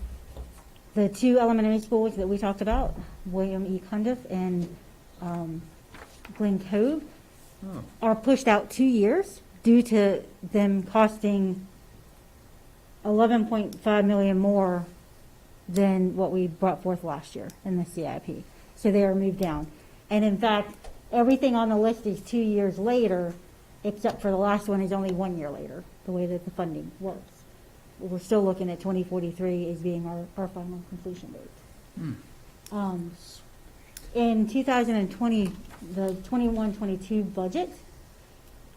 the two elementary schools that we talked about, William E. Cundiff and Glen Cove, are pushed out 2 years due to them costing $11.5 million more than what we brought forth last year in the CIP. So they are moved down. And in fact, everything on the list is 2 years later, except for the last one is only 1 year later, the way that the funding works. We're still looking at 2043 as being our final completion date. In 2020, the 21-22 budget,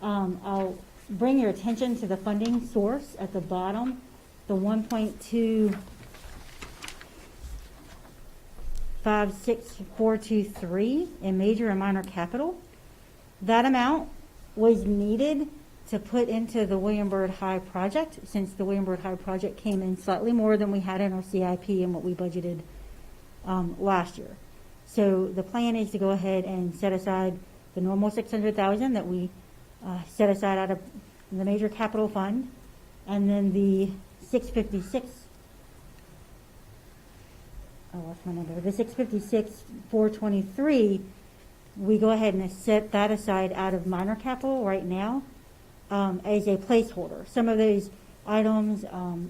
I'll bring your attention to the funding source at the bottom, the 1.256423 in major and minor capital. That amount was needed to put into the William Byrd High project, since the William Byrd High project came in slightly more than we had in our CIP and what we budgeted last year. So the plan is to go ahead and set aside the normal $600,000 that we set aside out of the major capital fund, and then the 656. I lost my number. The 656,423. We go ahead and set that aside out of minor capital right now as a placeholder. Some of those items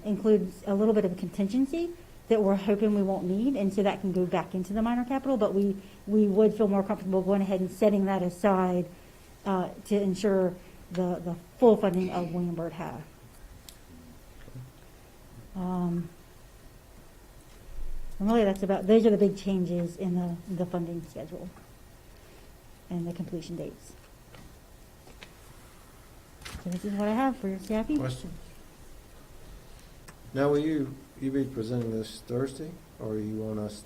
include a little bit of a contingency that we're hoping we won't need, and so that can go back into the minor capital, but we would feel more comfortable going ahead and setting that aside to ensure the full funding of William Byrd High. And really those are the big changes in the funding schedule and the completion dates. So this is what I have for your CIP. Questions? Now, will you be presenting this Thursday, or you want us?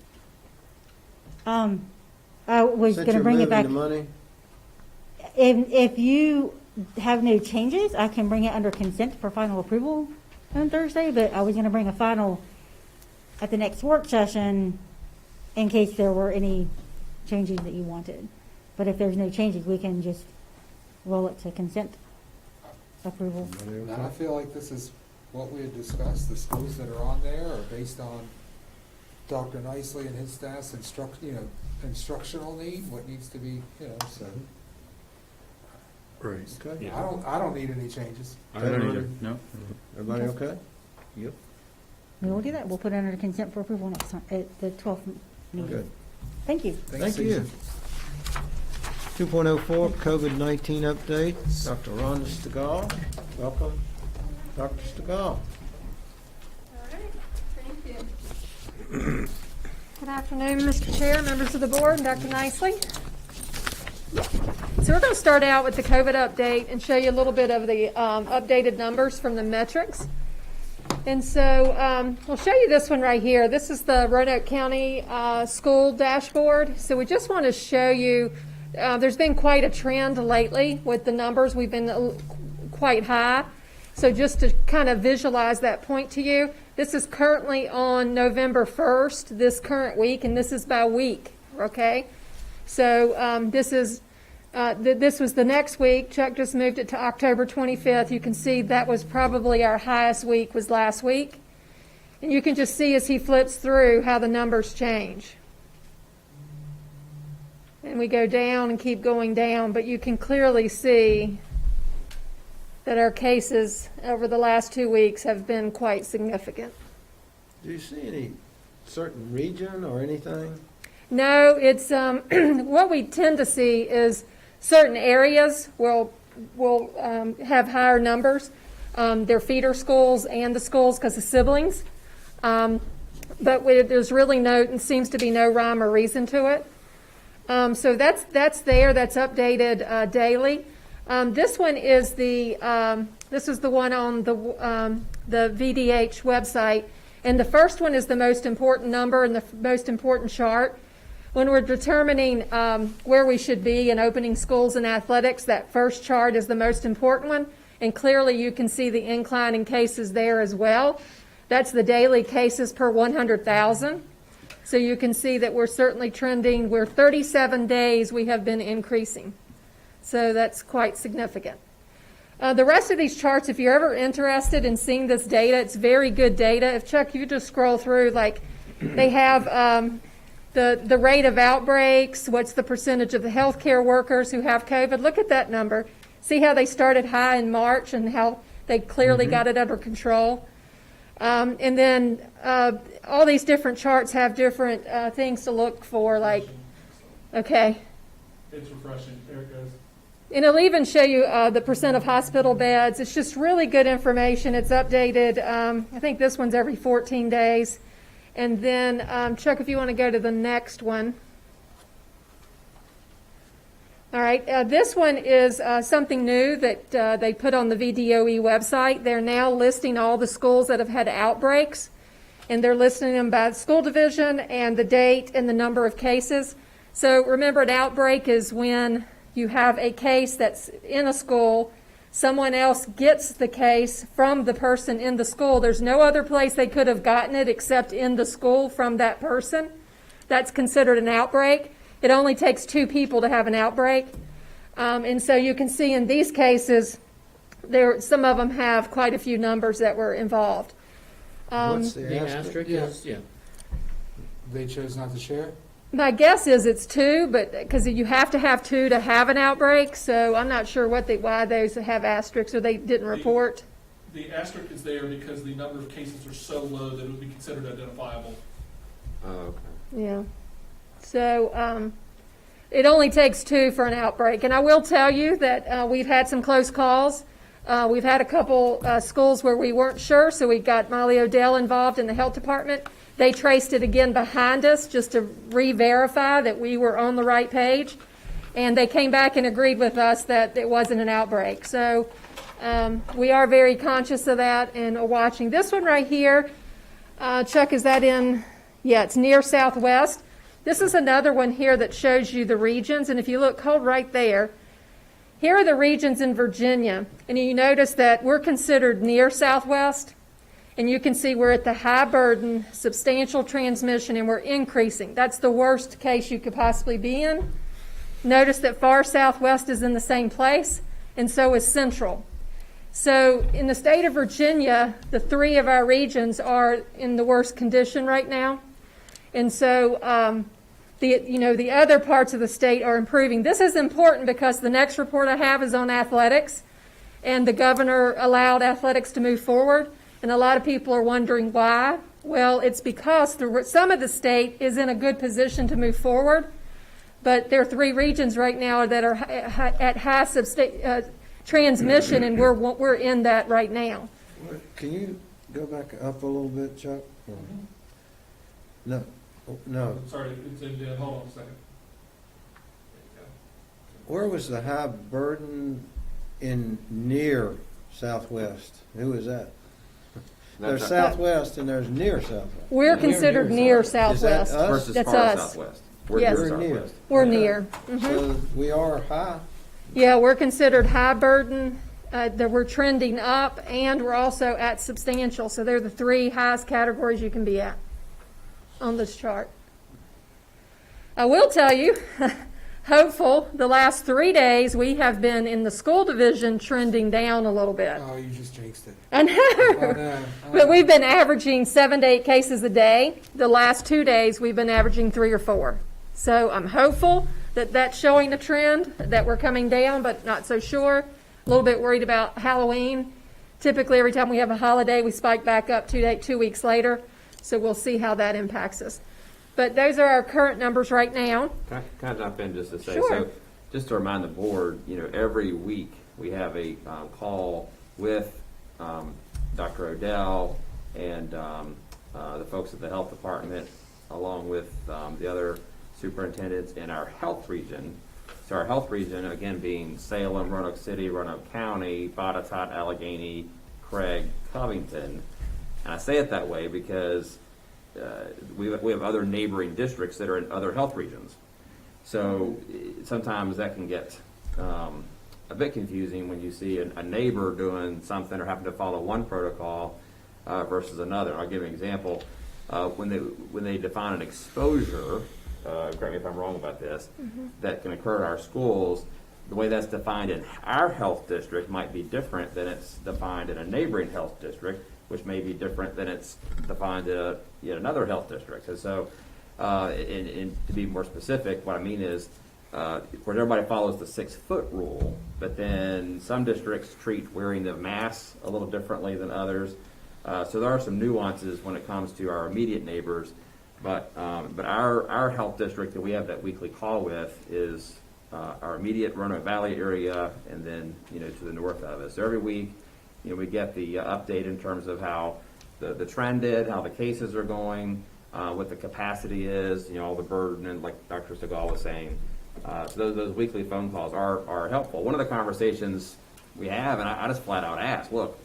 I was Since going to you're bring it back. moving the money, If you have no changes, I can bring it under consent for final approval on Thursday, but I was going to bring a final at the next work session in case there were any changes that you wanted. But if there's no changes, we can just roll it to consent approval. everybody And I okay? feel like this is what we had discussed, the schools that are on there are based on Dr. Nicely and his staff's instructional need, what needs to be, so. Right. Okay. I don't need any changes. I don't Everybody- either, no. Everybody okay? Yep. We will do that. We'll put it under consent for approval next time, at the 12th meeting. Good. Thank you. Thank you. 2.04 COVID-19 update. Dr. Rhonda Stegall. Welcome, Dr. Stegall. All right, thank you. Good afternoon, Mr. Chair, members of the board, and Dr. Nicely. So we're going to start out with the COVID update and show you a little bit of the updated numbers from the metrics. And so we'll show you this one right here. This is the Roanoke County school dashboard. So we just want to show you, there's been quite a trend lately with the numbers. We've been quite high. So just to kind of visualize that point to you, this is currently on November 1st, this current week, and this is by week, okay? So this was the next week. Chuck just moved it to October 25th. You can see that was probably our highest week was last week. And you can just see as he flips through how the numbers change. And we go down and keep going down, but you can clearly see that our cases over the last 2 weeks have been quite significant. Do you see any certain region or anything? No, it's what we tend to see is certain areas will have higher numbers. Their feeder schools and the schools because of siblings. But there's really and seems to be no rhyme or reason to it. So that's there. That's updated daily. This one is this is the one on the VDH website, and the first one is the most important number and the most important chart. When we're determining where we should be in opening schools and athletics, that first chart is the most important one, and clearly you can see the incline in cases there as well. That's the daily cases per 100,000. So you can see that we're certainly trending. We're 37 days we have been increasing. So that's quite significant. The rest of these charts, if you're ever interested in seeing this data, it's very good data. If Chuck, you just scroll through, like they have the rate of outbreaks, what's the percentage of the healthcare workers who have COVID. Look at that number. See how they started high in March and how they clearly got it under control. And then all these different charts have different things to look for, like, okay. It's refreshing. There it goes. And it'll even show you the percent of hospital beds. It's just really good information. It's updated. I think this one's every 14 days. And then, Chuck, if you want to go to the next one. All right. This one is something new that they put on the VDOE website. They're now listing all the schools that have had outbreaks. And they're listing them by school division and the date and the number of cases. So remember, an outbreak is when you have a case that's in a school, someone else gets the case from the person in the school. There's no other place they could have gotten it except in the school from that person. That's considered an outbreak. It only takes 2 people to have an outbreak. And so you can see in these cases, some of them have quite a few numbers that were involved. What's The the asterisk? asterisk is, yeah. They chose not to share? My guess is it's 2, but because you have to have 2 to have an outbreak, so I'm not sure why those have asterisks or they didn't report. The asterisk is there because the number of cases are so low that it would be considered identifiable. Oh, okay. Yeah. So it only takes 2 for an outbreak. And I will tell you that we've had some close calls. We've had a couple schools where we weren't sure, so we got Molly Odell involved in the health department. They traced it again behind us just to re-verify that we were on the right page. And they came back and agreed with us that it wasn't an outbreak. So we are very conscious of that and are watching. This one right here, Chuck, is that in? Yeah, it's near Southwest. This is another one here that shows you the regions. And if you look, hold right there. Here are the regions in Virginia. And you notice that we're considered near Southwest. And you can see we're at the high burden, substantial transmission, and we're increasing. That's the worst case you could possibly be in. Notice that far Southwest is in the same place, and so is Central. So in the state of Virginia, the 3 of our regions are in the worst condition right now. And so the other parts of the state are improving. This is important because the next report I have is on athletics, and the governor allowed athletics to move forward. And a lot of people are wondering why. Well, it's because some of the state is in a good position to move forward, but there are 3 regions right now that are at high transmission, and we're in that right now. Can you go back up a little bit, Chuck? No. Sorry, it's zoomed in. Hold on a second. There Where was the high burden in near Southwest? Who is that? There's Southwest and there's near Southwest. We're considered near Southwest. Is that us? Versus That's far us. southwest. We're Yes. near We're near. southwest. We're Okay. near. So we are high. Yeah, we're considered high burden. That we're trending up, and we're also at substantial. So they're the 3 highest categories you can be at on this chart. I will tell you, hopeful, the last 3 days we have been in the school division trending down a little bit. Oh, you just jinxed it. I know. Oh, no. But we've been averaging 7 to 8 cases a day. The last 2 days we've been averaging 3 or 4. So I'm hopeful that that's showing a trend, that we're coming down, but not so sure. A little bit worried about Halloween. Typically every time we have a holiday we spike back up 2 weeks later. So we'll see how that impacts us. But those are our current numbers right now. Can I jump in just to say, Sure. so just to remind the board, every week we have a call with Dr. Odell and the folks at the health department, along with the other superintendents in our health region. So our health region, again, being Salem, Roanoke City, Roanoke County, Botetourt, Allegheny, Craig, Covington. And I say it that way because we have other neighboring districts that are in other health regions. So sometimes that can get a bit confusing when you see a neighbor doing something or happen to follow one protocol versus another. I'll give you an example. when they define an exposure, correct me if I'm wrong about this, that can occur at our schools, the way that's defined in our health district might be different than it's defined in a neighboring health district, which may be different than it's defined in yet another health district. And so, and to be more specific, what I mean is, of course, everybody follows the 6-foot rule, but then some districts treat wearing the mask a little differently than others. So there are some nuances when it comes to our immediate neighbors, but our health district that we have that weekly call with is our immediate Roanoke Valley area, and then to the north of us. So every week, we get the update in terms of how the trend did, how the cases are going, what the capacity is, all the burden, and like Dr. Segal was saying. So those weekly phone calls are helpful. One of the conversations we have, and I just flat out ask, look,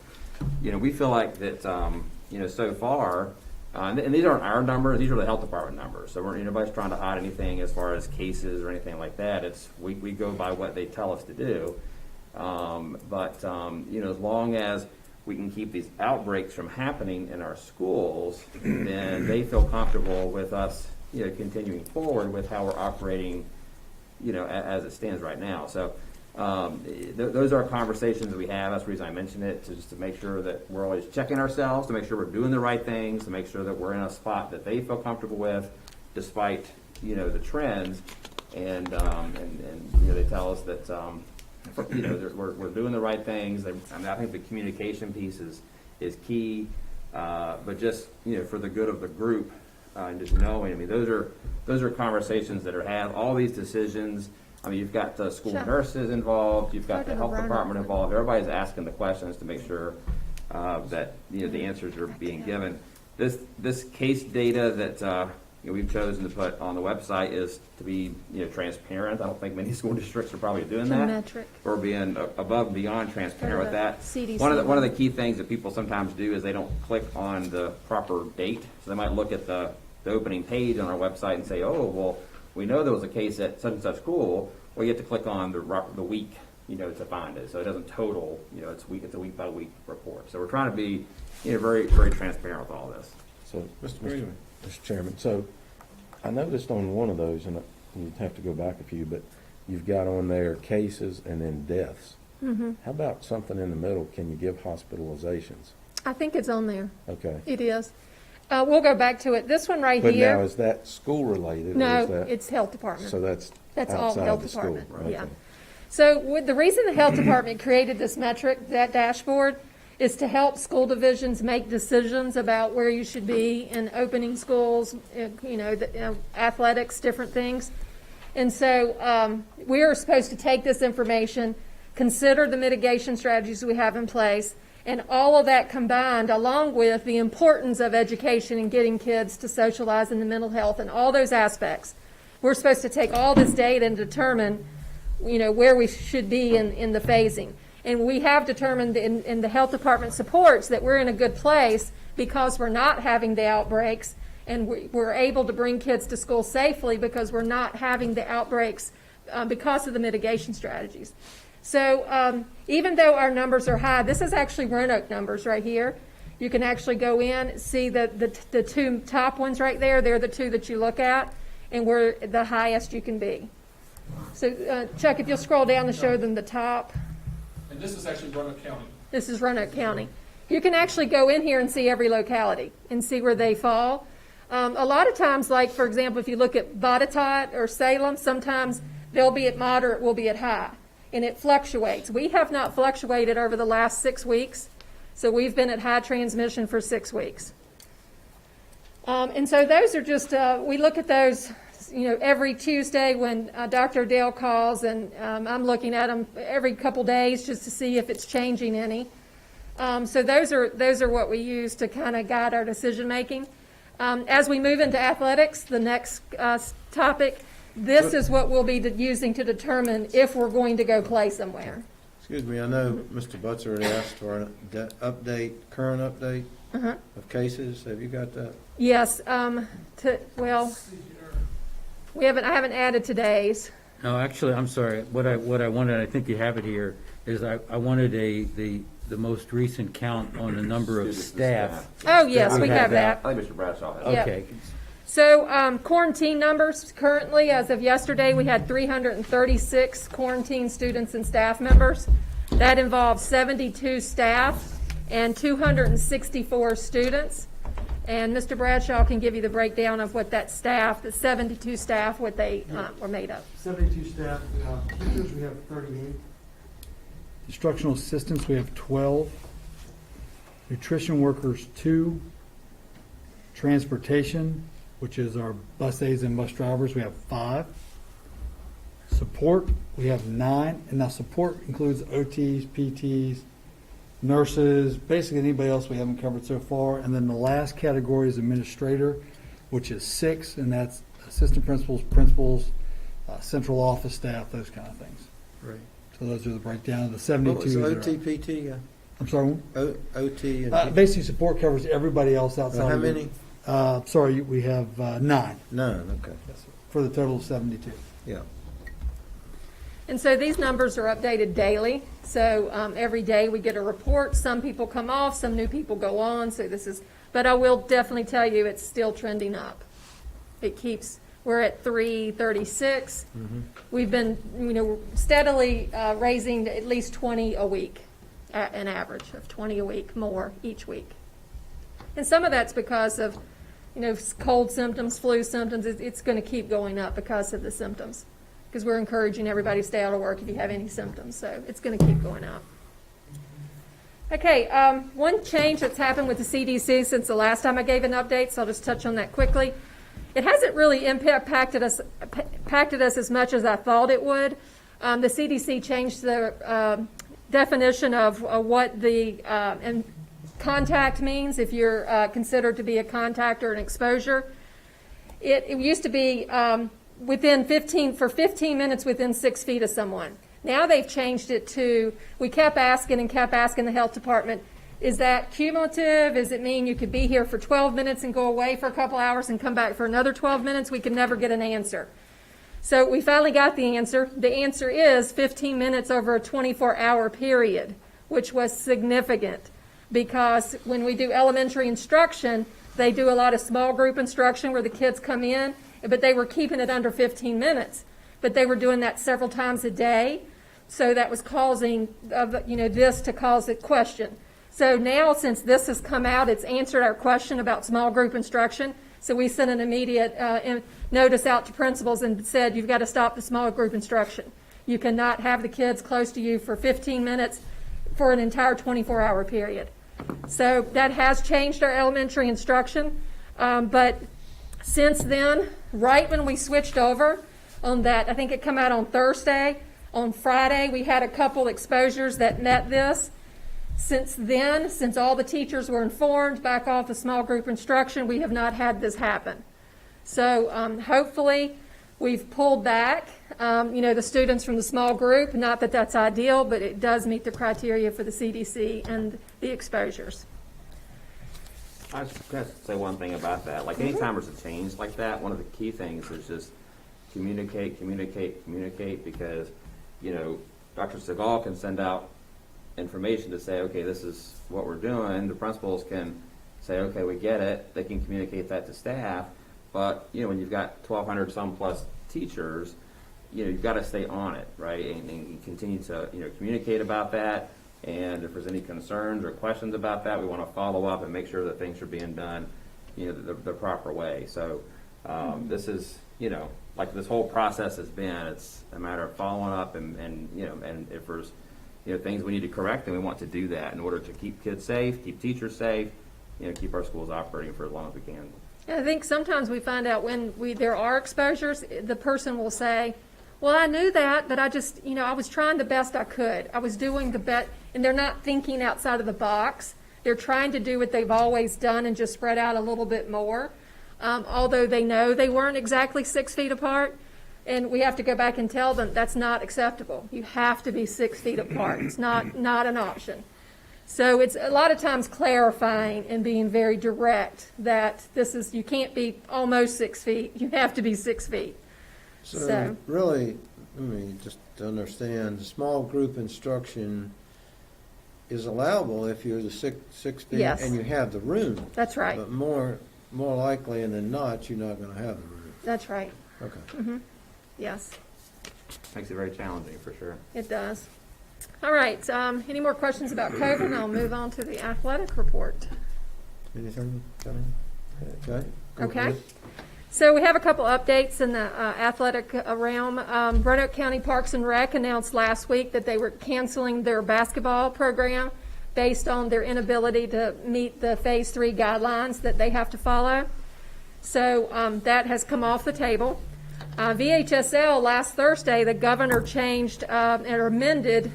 we feel like that, so far, and these aren't our numbers, these are the health department numbers. So nobody's trying to hide anything as far as cases or anything like that. We go by what they tell us to do. But as long as we can keep these outbreaks from happening in our schools, then they feel comfortable with us, continuing forward with how we're operating, as it stands right now. So those are conversations that we have. That's the reason I mentioned it, just to make sure that we're always checking ourselves, to make sure we're doing the right things, to make sure that we're in a spot that they feel comfortable with, despite the trends. And they tell us that we're doing the right things. I think the communication piece is key, but just for the good of the group, and just knowing. Those are conversations that are had. All these decisions. You've got the school nurses involved. You've got the health department involved. Everybody's asking the questions to make sure that the answers are being given. This case data that we've chosen to put on the website is to be transparent. I don't think many school districts are probably doing that. Metric. Or being above and beyond transparent with that. CDC One of the key things that people sometimes do is they don't click on the proper date. So they might look at the opening page on our website and say, oh, well, we know there was a case at such and such school. Well, you have to click on the week, to find it. So it doesn't total, it's a week by week report. So we're trying to be, very, very transparent with all this. So, Mr. Chairman, so I noticed on one of those, and you'd have to go back a few, but you've got on there cases and then deaths. Mm-hmm. How about something in the middle? Can you give hospitalizations? I think it's on there. Okay. It is. We'll go back to it. This one right But here. now, is that school related? No, or is that, it's health department. so that's all outside health the department. school, right? Yeah. So the reason the health department created this metric, that dashboard, is to help school divisions make decisions about where you should be in opening schools, athletics, different things. And so we are supposed to take this information, consider the mitigation strategies we have in place, and all of that combined, along with the importance of education and getting kids to socialize in the mental health and all those aspects. We're supposed to take all this data and determine, where we should be in the phasing. And we have determined in the health department supports that we're in a good place because we're not having the outbreaks, and we're able to bring kids to school safely because we're not having the outbreaks because of the mitigation strategies. So even though our numbers are high, this is actually Roanoke numbers right here. You can actually go in, see the two top ones right there. They're the two that you look at, and we're the highest you can be. So Chuck, if you'll scroll down to show them the top. And this is actually Roanoke County. This is Roanoke County. You can actually go in here and see every locality and see where they fall. A lot of times, like, for example, if you look at Botetourt or Salem, sometimes they'll be at moderate, we'll be at high. And it fluctuates. We have not fluctuated over the last 6 weeks, so we've been at high transmission for 6 weeks. And so those are just, we look at those, every Tuesday when Dr. Dale calls, and I'm looking at them every couple days just to see if it's changing any. So those are what we use to kind of guide our decision making. As we move into athletics, the next topic, this is what we'll be using to determine if we're going to go play somewhere. Excuse me, I know Mr. Butzer had asked for an current update of cases. Have you got that? Yes. I haven't added today's. No, actually, I'm sorry. What I wanted, I think you have it here, is I wanted the most recent count on the number of Students and staff. Oh, yes, We we have have that. I think Mr. Bradshaw has. Yep. Okay. So quarantine numbers, currently, as of yesterday, we had 336 quarantine students and staff members. That involves 72 staff and 264 students. And Mr. Bradshaw can give you the breakdown of what that staff, the 72 staff, what they were made of. 72 staff, teachers, we have 38. Instructional assistants, we have 12. Nutrition workers, 2. Transportation, which is our bus aides and bus drivers, we have 5. Support, we have 9. And now support includes OTs, PTs, nurses, basically anybody else we haven't covered so far. And then the last category is administrator, which is 6, and that's assistant principals, principals, central office staff, those kind of things. Right. So those are the breakdown of the What 72. was that are- OTPT? I'm sorry, OT and basic support covers everybody else outside. how of your- many? Sorry, we have 9 None, okay. for the total of 72. Yeah. And so these numbers are updated daily. So every day we get a report. Some people come off, some new people go on. So but I will definitely tell you it's still trending up. We're at 336. We've been, steadily raising at least 20 a week, an average of 20 a week more each week. And some of that's because of, cold symptoms, flu symptoms. It's going to keep going up because of the symptoms. Because we're encouraging everybody to stay out of work if you have any symptoms. So it's going to keep going up. Okay, one change that's happened with the CDC since the last time I gave an update, so I'll just touch on that quickly. It hasn't really impacted us as much as I thought it would. The CDC changed the definition of what the contact means if you're considered to be a contact or an exposure. It used to be within 15 minutes within 6 feet of someone. Now they've changed it to, we kept asking the health department, is that cumulative? Does it mean you could be here for 12 minutes and go away for a couple hours and come back for another 12 minutes? We could never get an answer. So we finally got the answer. The answer is 15 minutes over a 24-hour period, which was significant because when we do elementary instruction, they do a lot of small group instruction where the kids come in, but they were keeping it under 15 minutes. But they were doing that several times a day, so that was causing, this to cause a question. So now, since this has come out, it's answered our question about small group instruction. So we sent an immediate notice out to principals and said, you've got to stop the small group instruction. You cannot have the kids close to you for 15 minutes for an entire 24-hour period. So that has changed our elementary instruction. But since then, right when we switched over on that, I think it came out on Thursday. On Friday, we had a couple exposures that met this. Since then, since all the teachers were informed, back off the small group instruction, we have not had this happen. So hopefully we've pulled back, the students from the small group. Not that that's ideal, but it does meet the criteria for the CDC and the exposures. I was going to say one thing about that. Like anytime there's a change like that, one of the key things is just communicate, because, Dr. Segal can send out information to say, okay, this is what we're doing. The principals can say, okay, we get it. They can communicate that to staff. But, when you've got 1,200 some plus teachers, you've got to stay on it, right? And continue to, communicate about that. And if there's any concerns or questions about that, we want to follow up and make sure that things are being done, the proper way. So this is, like this whole process has been, it's a matter of following up and if there's, things we need to correct, then we want to do that in order to keep kids safe, keep teachers safe, keep our schools operating for as long as we can. I think sometimes we find out when there are exposures, the person will say, well, I knew that, but I just, I was trying the best I could. I was doing the best, and they're not thinking outside of the box. They're trying to do what they've always done and just spread out a little bit more, although they know they weren't exactly 6 feet apart. And we have to go back and tell them that's not acceptable. You have to be 6 feet apart. It's not an option. So it's a lot of times clarifying and being very direct that you can't be almost 6 feet. You have to be 6 feet. So really, I mean, just to understand, small group instruction is allowable if you're the 16 Yes. and you have the room. That's right. But more likely than not, you're not going to have the room. That's right. Okay. Yes, Makes it very challenging, for sure. it does. All right, any more questions about COVID? I'll move on to the athletic report. Anything, Johnny? Okay. Go Okay. ahead. So we have a couple updates in the athletic realm. Roanoke County Parks and Rec announced last week that they were canceling their basketball program based on their inability to meet the Phase 3 guidelines that they have to follow. So that has come off the table. VHSL, last Thursday, the governor changed or amended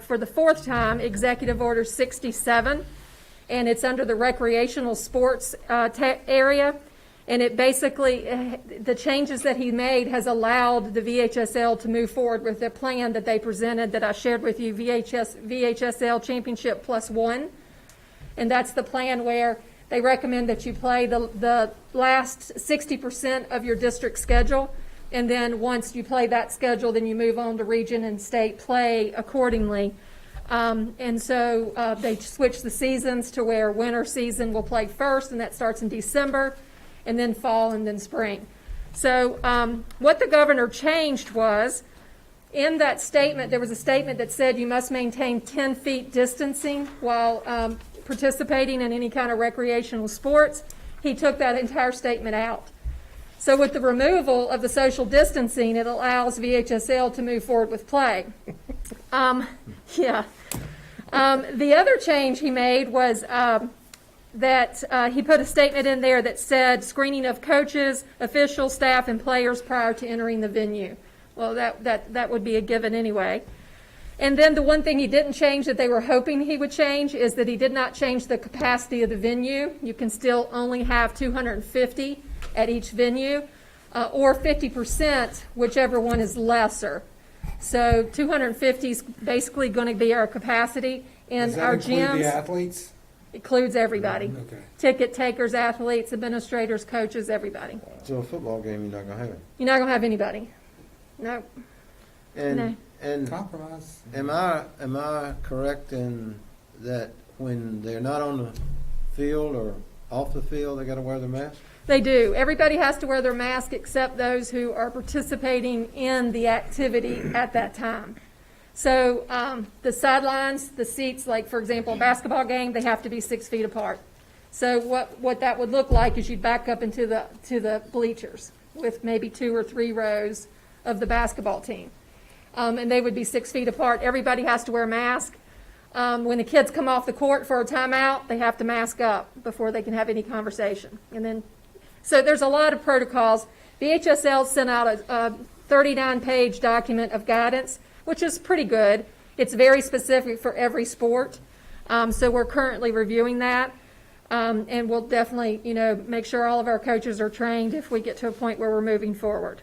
for the fourth time Executive Order 67, and it's under the recreational sports area. And it basically, the changes that he made has allowed the VHSL to move forward with the plan that they presented that I shared with you, VHSL Championship +1. And that's the plan where they recommend that you play the last 60% of your district schedule. And then once you play that schedule, then you move on to region and state play accordingly. And so they switched the seasons to where winter season will play first, and that starts in December, and then fall, and then spring. So what the governor changed was, in that statement, there was a statement that said you must maintain 10 feet distancing while participating in any kind of recreational sports. He took that entire statement out. So with the removal of the social distancing, it allows VHSL to move forward with play. The other change he made was that he put a statement in there that said screening of coaches, officials, staff, and players prior to entering the venue. Well, that would be a given anyway. And then the one thing he didn't change that they were hoping he would change is that he did not change the capacity of the venue. You can still only have 250 at each venue, or 50%, whichever one is lesser. So 250 is basically going to be our capacity in our Does that include gyms. the athletes? Includes everybody. Okay. Ticket takers, athletes, administrators, coaches, everybody. So a football game, you're not going to have it. You're not going to have anybody. No. No. And Compromise. am I correct in that when they're not on the field or off the field, they got to wear their mask? They do. Everybody has to wear their mask except those who are participating in the activity at that time. So the sidelines, the seats, like for example, a basketball game, they have to be 6 feet apart. So what that would look like is you'd back up into the bleachers with maybe 2 or 3 rows of the basketball team. And they would be 6 feet apart. Everybody has to wear a mask. When the kids come off the court for a timeout, they have to mask up before they can have any conversation. And then, so there's a lot of protocols. VHSL sent out a 39-page document of guidance, which is pretty good. It's very specific for every sport. So we're currently reviewing that. And we'll definitely, make sure all of our coaches are trained if we get to a point where we're moving forward.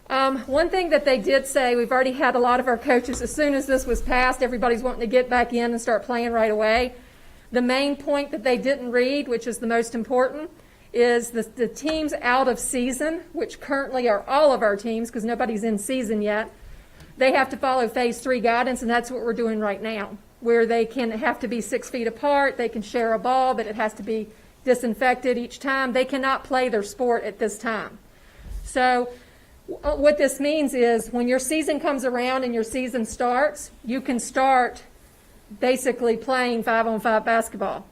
One thing that they did say, we've already had a lot of our coaches, as soon as this was passed, everybody's wanting to get back in and start playing right away. The main point that they didn't read, which is the most important, is the teams out of season, which currently are all of our teams because nobody's in season yet. They have to follow Phase 3 guidance, and that's what we're doing right now, where they have to be 6 feet apart, they can share a ball, but it has to be disinfected each time. They cannot play their sport at this time. So what this means is when your season comes around and your season starts, you can start basically playing 5-on-5 basketball.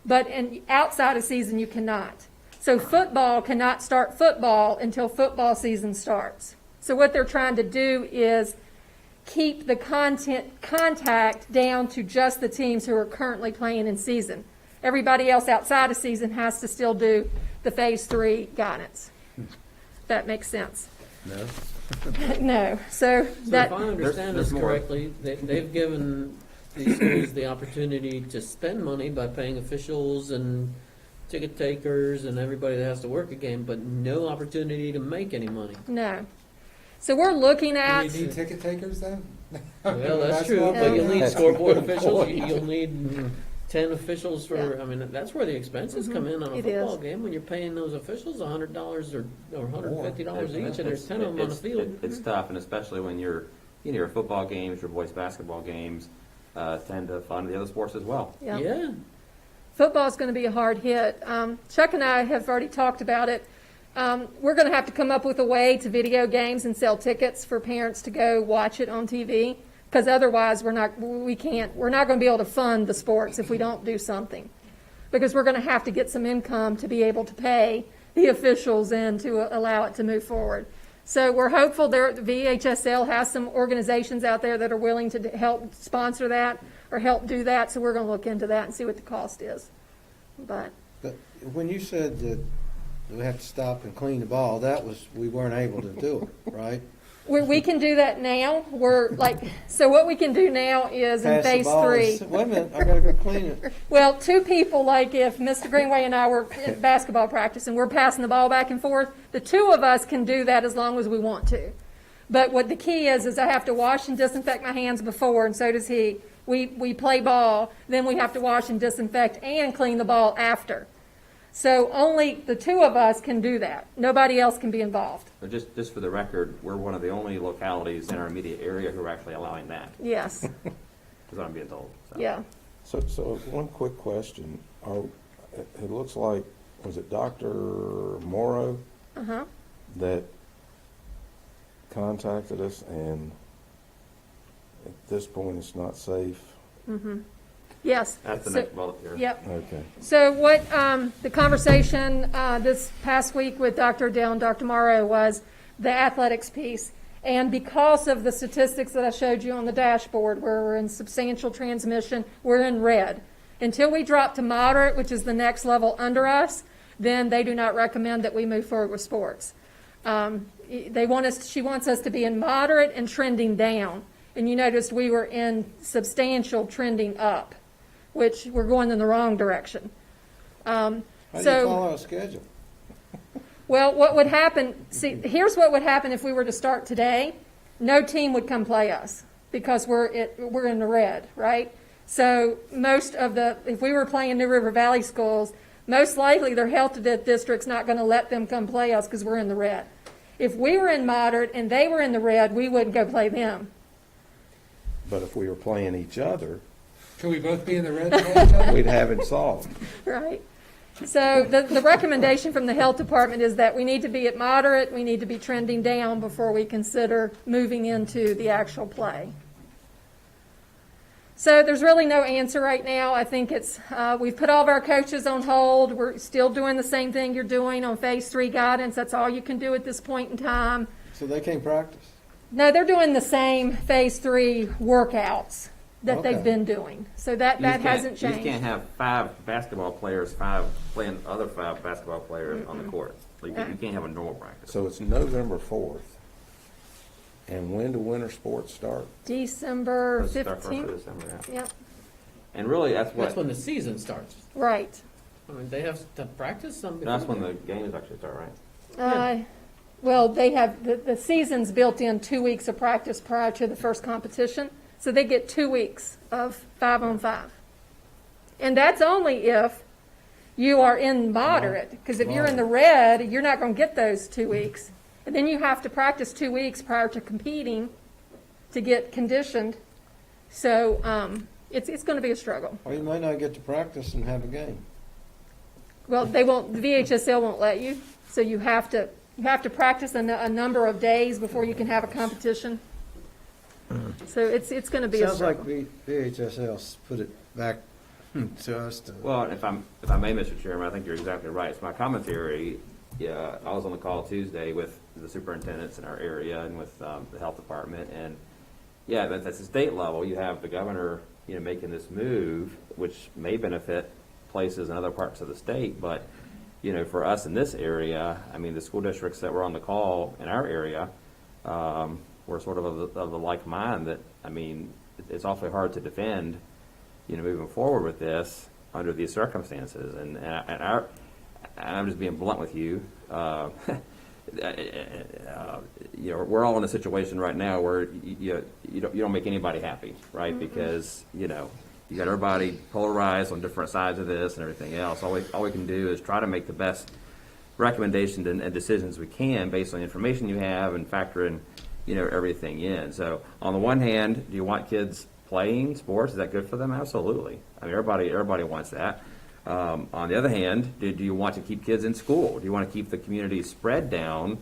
But outside of season, you cannot. So football cannot start football until football season starts. So what they're trying to do is keep the contact down to just the teams who are currently playing in season. Everybody else outside of season has to still do the Phase 3 guidance. That makes sense. No. No. So So if I understand there's this more. correctly, they've given these schools the opportunity to spend money by paying officials and ticket takers and everybody that has to work a game, but no opportunity to make any money. No. So we're looking at. Do you need ticket takers then? Well, that's true, but you'll need scoreboard officials, you'll need 10 officials for, Yeah. I mean, that's where the expenses come in on a It football is. game, when you're paying those officials $100 or $150 each, and there's 10 of them on the It's- field. It's tough, and especially when your football games, your boys' basketball games, tend to fund the other sports as well. Yeah. Yeah. Football's going to be a hard hit. Chuck and I have already talked about it. We're going to have to come up with a way to video games and sell tickets for parents to go watch it on TV, because otherwise we're not going to be able to fund the sports if we don't do something, because we're going to have to get some income to be able to pay the officials and to allow it to move forward. So we're hopeful the VHSL has some organizations out there that are willing to help sponsor that or help do that. So we're going to look into that and see what the cost is. But When you said that we have to stop and clean the ball, that was, we weren't able to do it, right? we can do that now. So what we can do now is in Pass the phase ball and 3. say, wait a minute, I gotta go clean it. Well, 2 people, like if Mr. Greenway and I were at basketball practice and we're passing the ball back and forth, the 2 of us can do that as long as we want to. But what the key is I have to wash and disinfect my hands before, and so does he. We play ball, then we have to wash and disinfect and clean the ball after. So only the 2 of us can do that. Nobody else can be involved. But just for the record, we're one of the only localities in our immediate area who are actually allowing that, Yes, is what I'm being told. So. yeah. So one quick question. It looks like, was it Dr. Morrow Uh-huh. that contacted us, and at this point it's not safe? Yes. That's the So- next bullet here. Yep. Okay. So what the conversation this past week with Dr. Adele and Dr. Morrow was the athletics piece. And because of the statistics that I showed you on the dashboard, where we're in substantial transmission, we're in red. Until we drop to moderate, which is the next level under us, then they do not recommend that we move forward with sports. She wants us to be in moderate and trending down. And you noticed we were in substantial trending up, which we're going in the wrong direction. How do you So- follow a schedule? Well, what would happen, here's what would happen if we were to start today. No team would come play us because we're in the red, right? So if we were playing New River Valley schools, most likely their health district's not going to let them come play us because we're in the red. If we were in moderate and they were in the red, we wouldn't go play them. But if we were playing each other, Can we both be in the red together? we'd have it solved. Right. So the recommendation from the health department is that we need to be at moderate, we need to be trending down before we consider moving into the actual play. So there's really no answer right now. I think we've put all of our coaches on hold. We're still doing the same thing you're doing on phase 3 guidance. That's all you can do at this point in time. So they can't practice? No, they're doing the same phase 3 workouts that they've Okay. been doing. So that hasn't You just changed. can't have 5 basketball players, playing other 5 basketball players on the court. Like, you can't have a normal practice. So it's November 4th. And when do winter sports start? December Let's start first of 15th. December, yeah. Yep, And really, that's That's when what, the season starts. right. I mean, they have to practice some. that's before when the that. games actually start, right? Well, they have, the season's built in 2 weeks of practice prior to the first competition. So they get 2 weeks of 5-on-5. And that's only if you are in moderate, because if you're in the red, you're not going to get those 2 weeks. And then you have to practice 2 weeks prior to competing to get conditioned. So it's going to be a struggle. Or you might not get to practice and have a game. Well, the VHSL won't let you, so you have to practice a number of days before you can have a competition. So it's going to be a Sounds like struggle. VHSL put it back to us to. Well, if I may, Mr. Chairman, I think you're exactly right. So my commentary, I was on the call Tuesday with the superintendents in our area and with the health department, and but that's the state level. You have the governor, making this move, which may benefit places in other parts of the state, but for us in this area, I mean, the school districts that were on the call in our area were sort of the like mind that, I mean, it's awfully hard to defend, moving forward with this under these circumstances. And I'm just being blunt with you. We're all in a situation right now where you don't make anybody happy, right? Because you got everybody polarized on different sides of this and everything else. All we can do is try to make the best recommendations and decisions we can based on the information you have and factor in, everything in. So on the one hand, do you want kids playing sports? Is that good for them? Absolutely. I mean, everybody wants that. On the other hand, do you want to keep kids in school? Do you want to keep the community spread down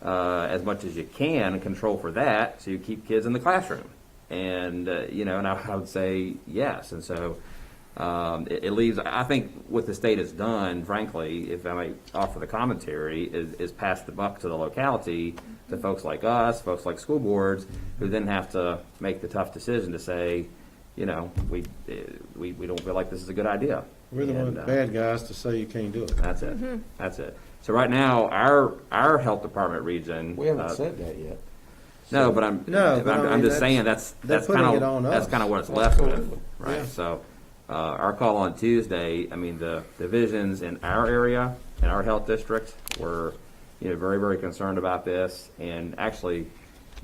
as much as you can and control for that so you keep kids in the classroom? And, and I would say yes. And so it leaves, I think what the state has done, frankly, if I may offer the commentary, is pass the buck to the locality, to folks like us, folks like school boards, who then have to make the tough decision to say, we don't feel like this is a good idea. We're the ones bad guys to say you can't do it. That's it. That's it. So right now, our health department region. We haven't said that yet. No, but I'm just saying that's kind of what it's left with, right? Yeah. So our call on Tuesday, I mean the divisions in our area in our health district were very, very concerned about this, and actually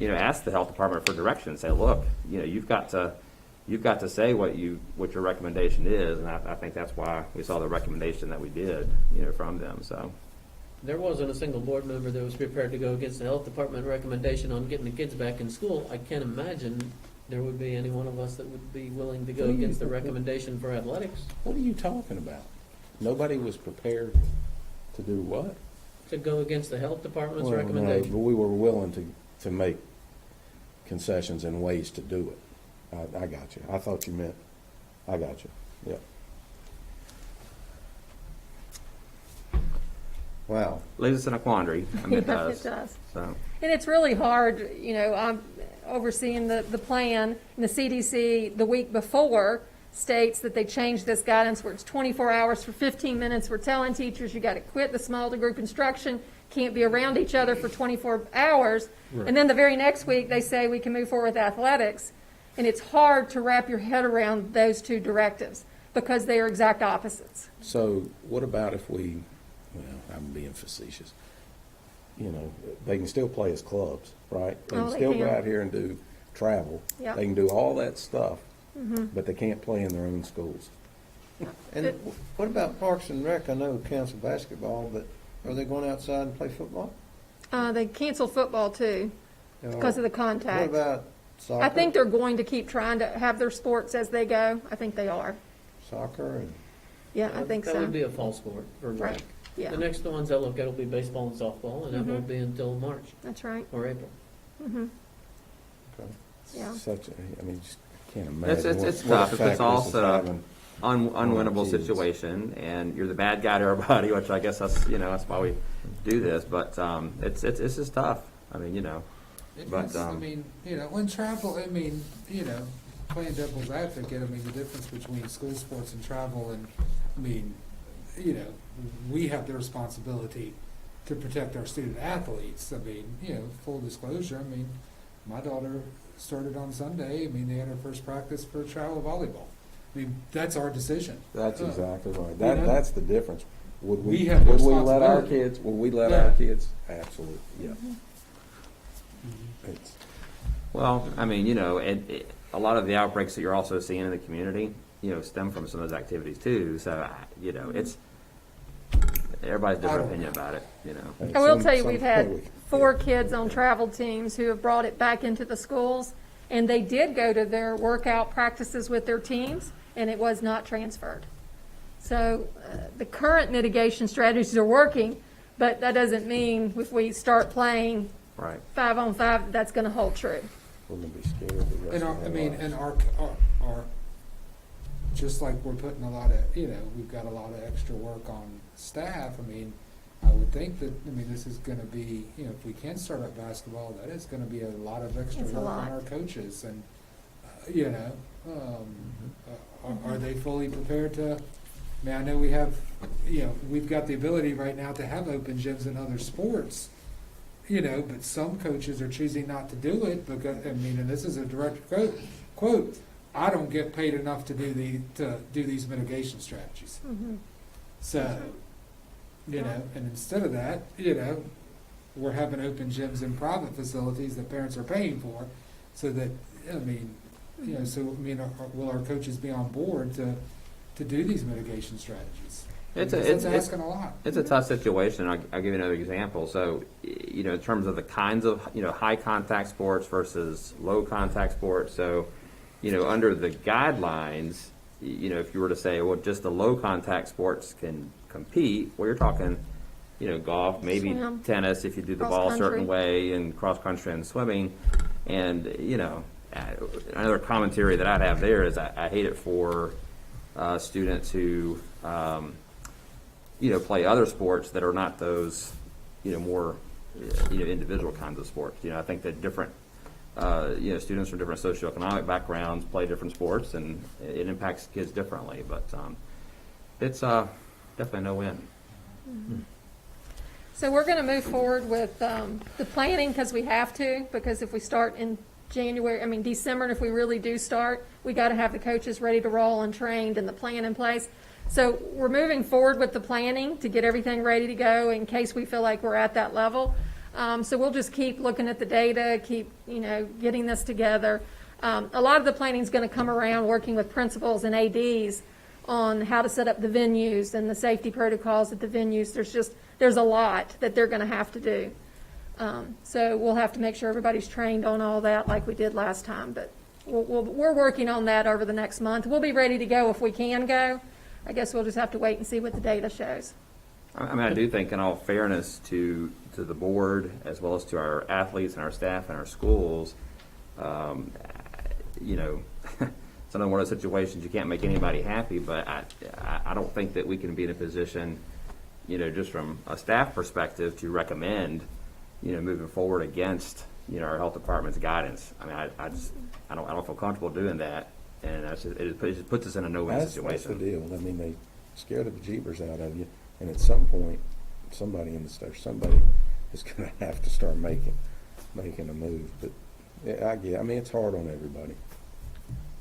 asked the health department for direction. Say, look, you've got to say what your recommendation is, and I think that's why we saw the recommendation that we did from them. So. There wasn't a single board member that was prepared to go against the health department recommendation on getting the kids back in school. I can't imagine there would be any one of us that would be willing to go against the recommendation for athletics. What are you talking about? Nobody was prepared to do what? To go against the health department's Well, recommendation. no, but we were willing to make concessions and ways to do it. I got you. I thought you meant, I got you. Yeah. Wow. Leaves us in a quandary. I mean, it does. It does. So. And it's really hard, I'm overseeing the plan, and the CDC the week before states that they changed this guidance where it's 24 hours for 15 minutes. We're telling teachers you got to quit the small group instruction, can't be around each other for 24 hours. Right. And then the very next week they say we can move forward with athletics. And it's hard to wrap your head around those two directives because they are exact opposites. So what about if we, I'm being facetious, they can still play as clubs, right? They can still go out here and do travel. Yep. They can do all that stuff, but they can't play in their own schools. And what about Parks and Rec? I know cancel basketball, but are they going outside and play football? They canceled football too because of the contact. What about soccer? I think they're going to keep trying to have their sports as they go. I think they are. Soccer and Yeah, I think that so. would be a fall sport for Right. rec. Yeah, The next ones I look at will be baseball and softball, and that won't be until March that's right. or April. Okay. Yeah. Such just can't imagine. It's what tough. effect It's this also is having. unwinnable kids. situation, and you're the bad guy to everybody, which I guess that's why we do this. But it's just tough. I mean, But, when travel, playing devil's advocate, the difference between school sports and travel, and, we have the responsibility to protect our student athletes. Full disclosure, my daughter started on Sunday. They had her first practice for travel volleyball. That's our decision. That's exactly right. That's the difference. Would We have would we let our responsibility. kids? Would we let Yeah. our kids? Absolutely. Yeah. It's, well, a lot of the outbreaks that you're also seeing in the community, stem from some of those activities too. So, it's everybody's different opinion about it. I will tell you, we've had 4 kids on travel teams who have brought it back into the schools, and they did go to their workout practices with their teams, and it was not transferred. So the current mitigation strategies are working, but that doesn't mean if we start playing Right. 5-on-5, that's going to hold true. we're gonna be scared the rest And of our lives. our just like we're putting a lot of, we've got a lot of extra work on staff. I would think that, this is going to be, if we can start up basketball, that is going to be a lot of extra It's a work lot. on our coaches. And, are they fully prepared to? I know we have, we've got the ability right now to have open gyms in other sports. But some coaches are choosing not to do it because, and this is a direct quote, I don't get paid enough to do these mitigation strategies. So, and instead of that, we're having open gyms in private facilities that parents are paying for, so that, you know, so, I mean, will our coaches be on board to do these mitigation strategies? It's Because that's asking a lot. It's a tough situation. I'll give you another example. So, you know, in terms of the kinds of, you know, high contact sports versus low contact sports. So, you know, under the guidelines, you know, if you were to say, well, just the low contact sports can compete, well, you're talking, you know, golf, maybe Swim. tennis if you do the Cross ball a country. certain way, and cross country and swimming. And, you know, another commentary that I'd have there is I hate it for students who, you know, play other sports that are not those, you know, more, you know, individual kinds of sports. You know, I think that different, you know, students from different socioeconomic backgrounds play different sports, and it impacts kids differently. But it's definitely a no-win. So we're going to move forward with the planning because we have to, because if we start in December, and if we really do start, we got to have the coaches ready to roll and trained and the plan in place. So we're moving forward with the planning to get everything ready to go in case we feel like we're at that level. So we'll just keep looking at the data, keep, you know, getting this together. A lot of the planning is going to come around working with principals and ADs on how to set up the venues and the safety protocols at the venues. There's a lot that they're going to have to do. So we'll have to make sure everybody's trained on all that like we did last time. But we're working on that over the next month. We'll be ready to go if we can go. I guess we'll just have to wait and see what the data shows. I mean, I do think, in all fairness to the board, as well as to our athletes and our staff and our schools, you know, it's another one of those situations you can't make anybody happy, but I don't think that we can be in a position, you know, just from a staff perspective, to recommend, you know, moving forward against, you know, our health department's guidance. I mean, I don't feel comfortable doing that, and it just puts us in a no-win situation. That's the deal. I mean, they scare the bejeebers out of you, and at some point, somebody is going to have to start making a move. But yeah, I mean, it's hard on everybody.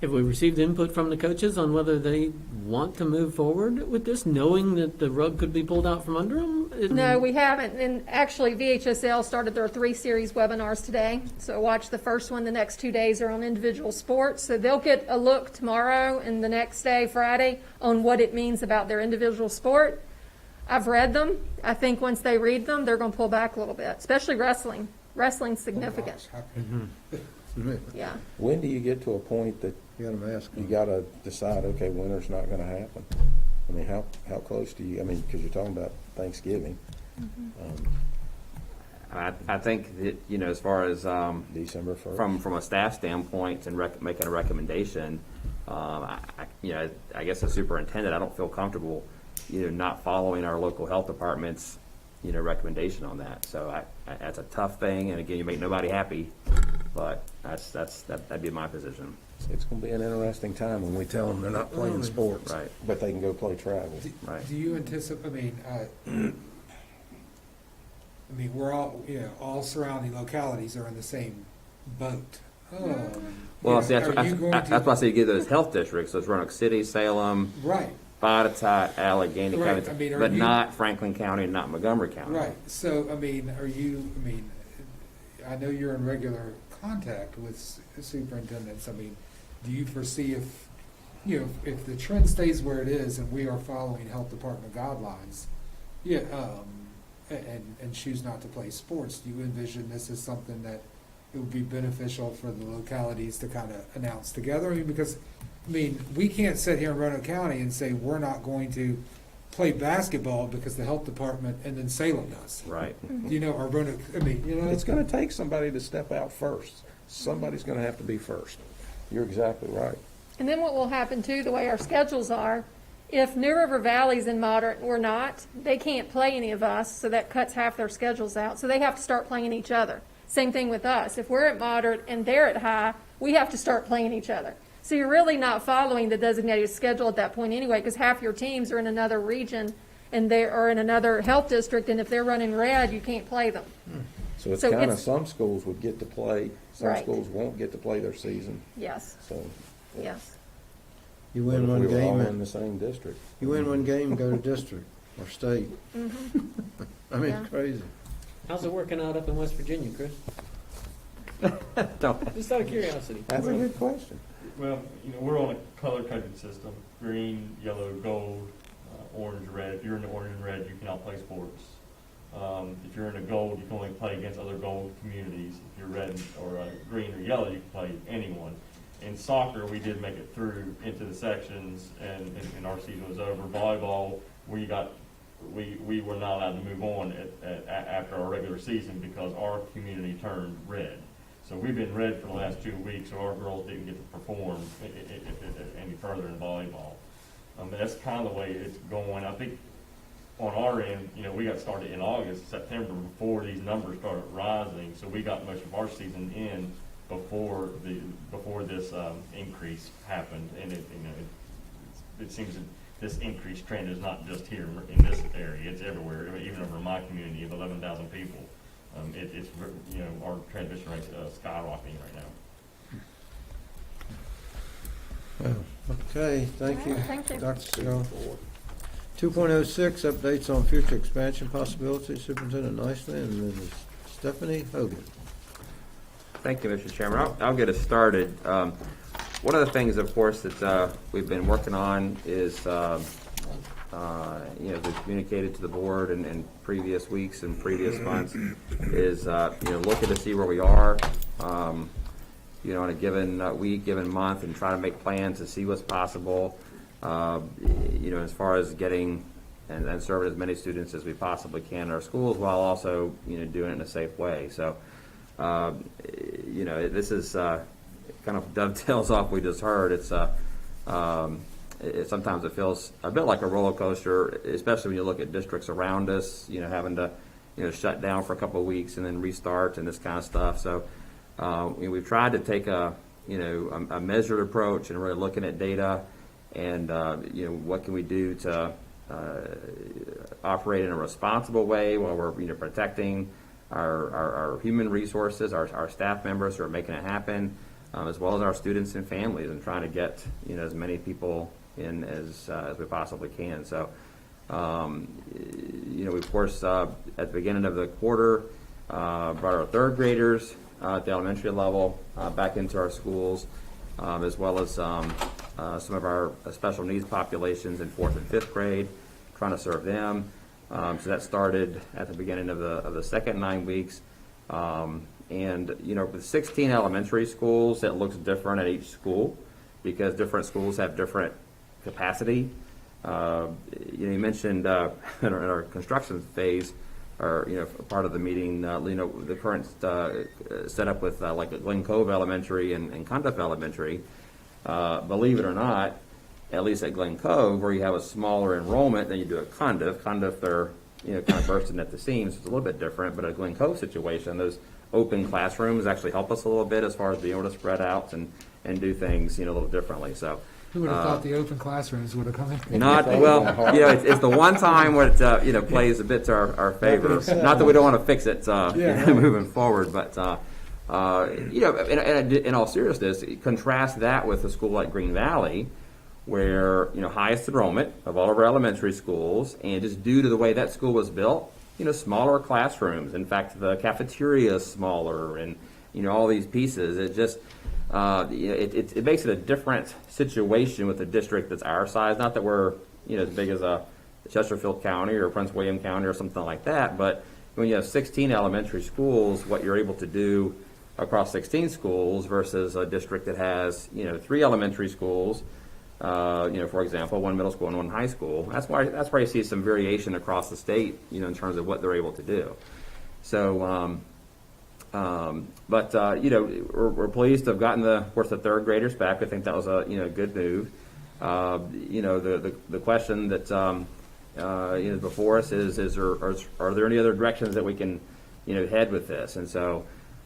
Have we received input from the coaches on whether they want to move forward with this, knowing that the rug could be pulled out from under them? No, we haven't. And actually, VHSL started their 3-series webinars today. So watch the first one. The next 2 days are on individual sports. So they'll get a look tomorrow and the next day, Friday, on what it means about their individual sport. I've read them. I think once they read them, they're going to pull back a little bit, especially wrestling. Wrestling's significant. Yeah. When do you get to a point that You got them asking. you got to decide, okay, winter's not going to happen? I mean, how close do you, I mean, because you're talking about Thanksgiving. I think that, you know, as far as December 1st. from a staff standpoint and making a recommendation, you know, I guess as superintendent, I don't feel comfortable, you know, not following our local health department's, you know, recommendation on that. So that's a tough thing, and again, you make nobody happy, but that'd be my position. It's going to be an interesting time when we tell them they're not playing sports, Right. but they can go play travel. Right. Do you anticipate, I mean, we're all, you know, all surrounding localities are in the same boat. Well, You see, know, are you going to- that's why I say you get those health districts, those Roanoke City, Salem, Right, Botetourt, Allegheny Right, County, I mean, are but you- not Franklin County and not Montgomery County. right. So, I mean, I know you're in regular contact with superintendents. I mean, do you foresee if, you know, if the trend stays where it is and we are following health department guidelines, yeah, and choose not to play sports, do you envision this as something that it would be beneficial for the localities to kind of announce together? I mean, because, I mean, we can't sit here in Roanoke County and say we're not going to play basketball because the health department and then Salem does. Right. You know, or Roanoke, I mean, you know. It's going to take somebody to step out first. Somebody's going to have to be first. You're exactly right. And then what will happen too, the way our schedules are, if New River Valley's in moderate and we're not, they can't play any of us, so that cuts half their schedules out. So they have to start playing each other. Same thing with us. If we're at moderate and they're at high, we have to start playing each other. So you're really not following the designated schedule at that point anyway, because half your teams are in another region and they are in another health district, and if they're running red, you can't play them. So it's So kind of, it's- some schools would get to play, some Right. schools won't get to play their season. Yes, So yes. You but win if one we were all game, in the same district. you win one game, go to district or state. I mean, Yeah. it's crazy. How's it working out up in West Virginia, Chris? Don't- Just out of curiosity. That's a good question. Well, we're on a color-coded system: green, yellow, gold, orange, red. If you're in the orange and red, you cannot play sports. If you're in the gold, you can only play against other gold communities. If you're red or green or yellow, you can play anyone. In soccer, we did make it through into the sections, and our season was over. Volleyball, we were not allowed to move on after our regular season because our community turned red. So we've been red for the last 2 weeks, so our girls didn't get to perform any further in volleyball. But that's kind of the way it's going. I think on our end, we got started in August, September, before these numbers started rising. So we got most of our season in before this increase happened, and it seems that this increased trend is not just here in this area; it's everywhere. Even over my community of 11,000 people, it's our transmission rate's skyrocketing right now. Okay, thank you. Thank you. Dr. Segal. 2.06, updates on future expansion possibilities, Superintendent Nicely and Mrs. Stephanie Hogan. Thank you, Mr. Chairman. I'll get us started. One of the things, of course, that we've been working on is, we've communicated to the board in previous weeks and previous months, is looking to see where we are, on a given week, given month, and try to make plans to see what's possible. As far as getting and serving as many students as we possibly can in our schools, while also doing it in a safe way. So. This is kind of dovetails off we just heard. It's sometimes it feels a bit like a roller coaster, especially when you look at districts around us, having to shut down for a couple of weeks and then restart and this kind of stuff. So we've tried to take a measured approach and really looking at data and what can we do to operate in a responsible way while we're protecting our human resources, our staff members who are making it happen, as well as our students and families, and trying to get as many people in as we possibly can. So, we of course at the beginning of the quarter brought our third graders at the elementary level back into our schools, as well as some of our special needs populations in 4th and 5th grade, trying to serve them. So that started at the beginning of the second 9 weeks. With 16 elementary schools, it looks different at each school because different schools have different capacity. You mentioned in our construction phase, or part of the meeting, the current setup with like Glen Cove Elementary and Conduff Elementary. Believe it or not, at least at Glen Cove, where you have a smaller enrollment than you do at Conduff. Conduff, they're kind of bursting at the seams. It's a little bit different, but at Glen Cove situation, those open classrooms actually help us a little bit as far as being able to spread out and do things a little differently. So Who would have thought the open classrooms would have come in? not well, it's the one time where it plays a bit to our favor. Not that we don't want to fix it moving forward, but in all seriousness, contrast that with a school like Green Valley, where highest enrollment of all of our elementary schools, and just due to the way that school was built, smaller classrooms. In fact, the cafeteria is smaller, and all these pieces. It just it makes it a different situation with a district that's our size. Not that we're as big as a Chesterfield County or Prince William County or something like that, but when you have 16 elementary schools, what you're able to do across 16 schools versus a district that has 3 elementary schools. For example, 1 middle school and 1 high school. That's where you see some variation across the state, in terms of what they're able to do. So, we're pleased to have gotten the 3rd graders back. I think that was a good move. The question that before us is are there any other directions that we can head with this? And so.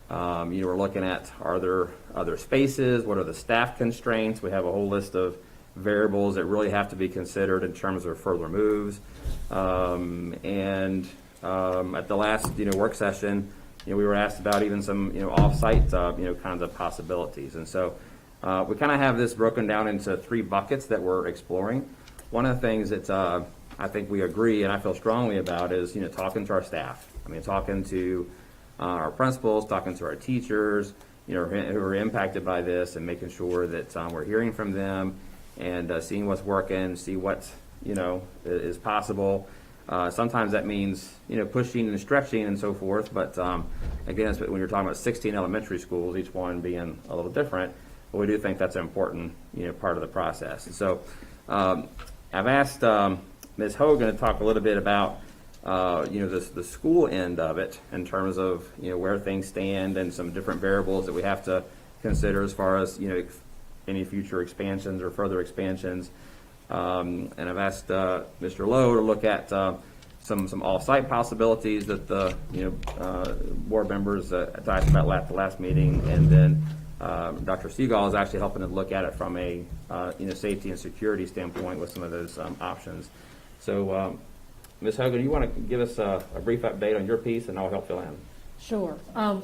We're looking at, are there other spaces? What are the staff constraints? We have a whole list of variables that really have to be considered in terms of further moves. At the last work session, we were asked about even some off-site kinds of possibilities. And so we kind of have this broken down into 3 buckets that we're exploring. One of the things that I think we agree and I feel strongly about is talking to our staff. Talking to our principals, talking to our teachers, who are impacted by this, and making sure that we're hearing from them and seeing what's working, see what is possible. Sometimes that means pushing and stretching and so forth. But again, when you're talking about 16 elementary schools, each one being a little different, but we do think that's an important part of the process. And so I've asked Ms. Hogan to talk a little bit about the school end of it in terms of where things stand and some different variables that we have to consider as far as any future expansions or further expansions. And I've asked Mr. Lowe to look at some off-site possibilities that the board members talked about at the last meeting, and then Dr. Seagal is actually helping to look at it from a safety and security standpoint with some of those options. So, Ms. Hogan, you want to give us a brief update on your piece, and I'll help fill in. Sure.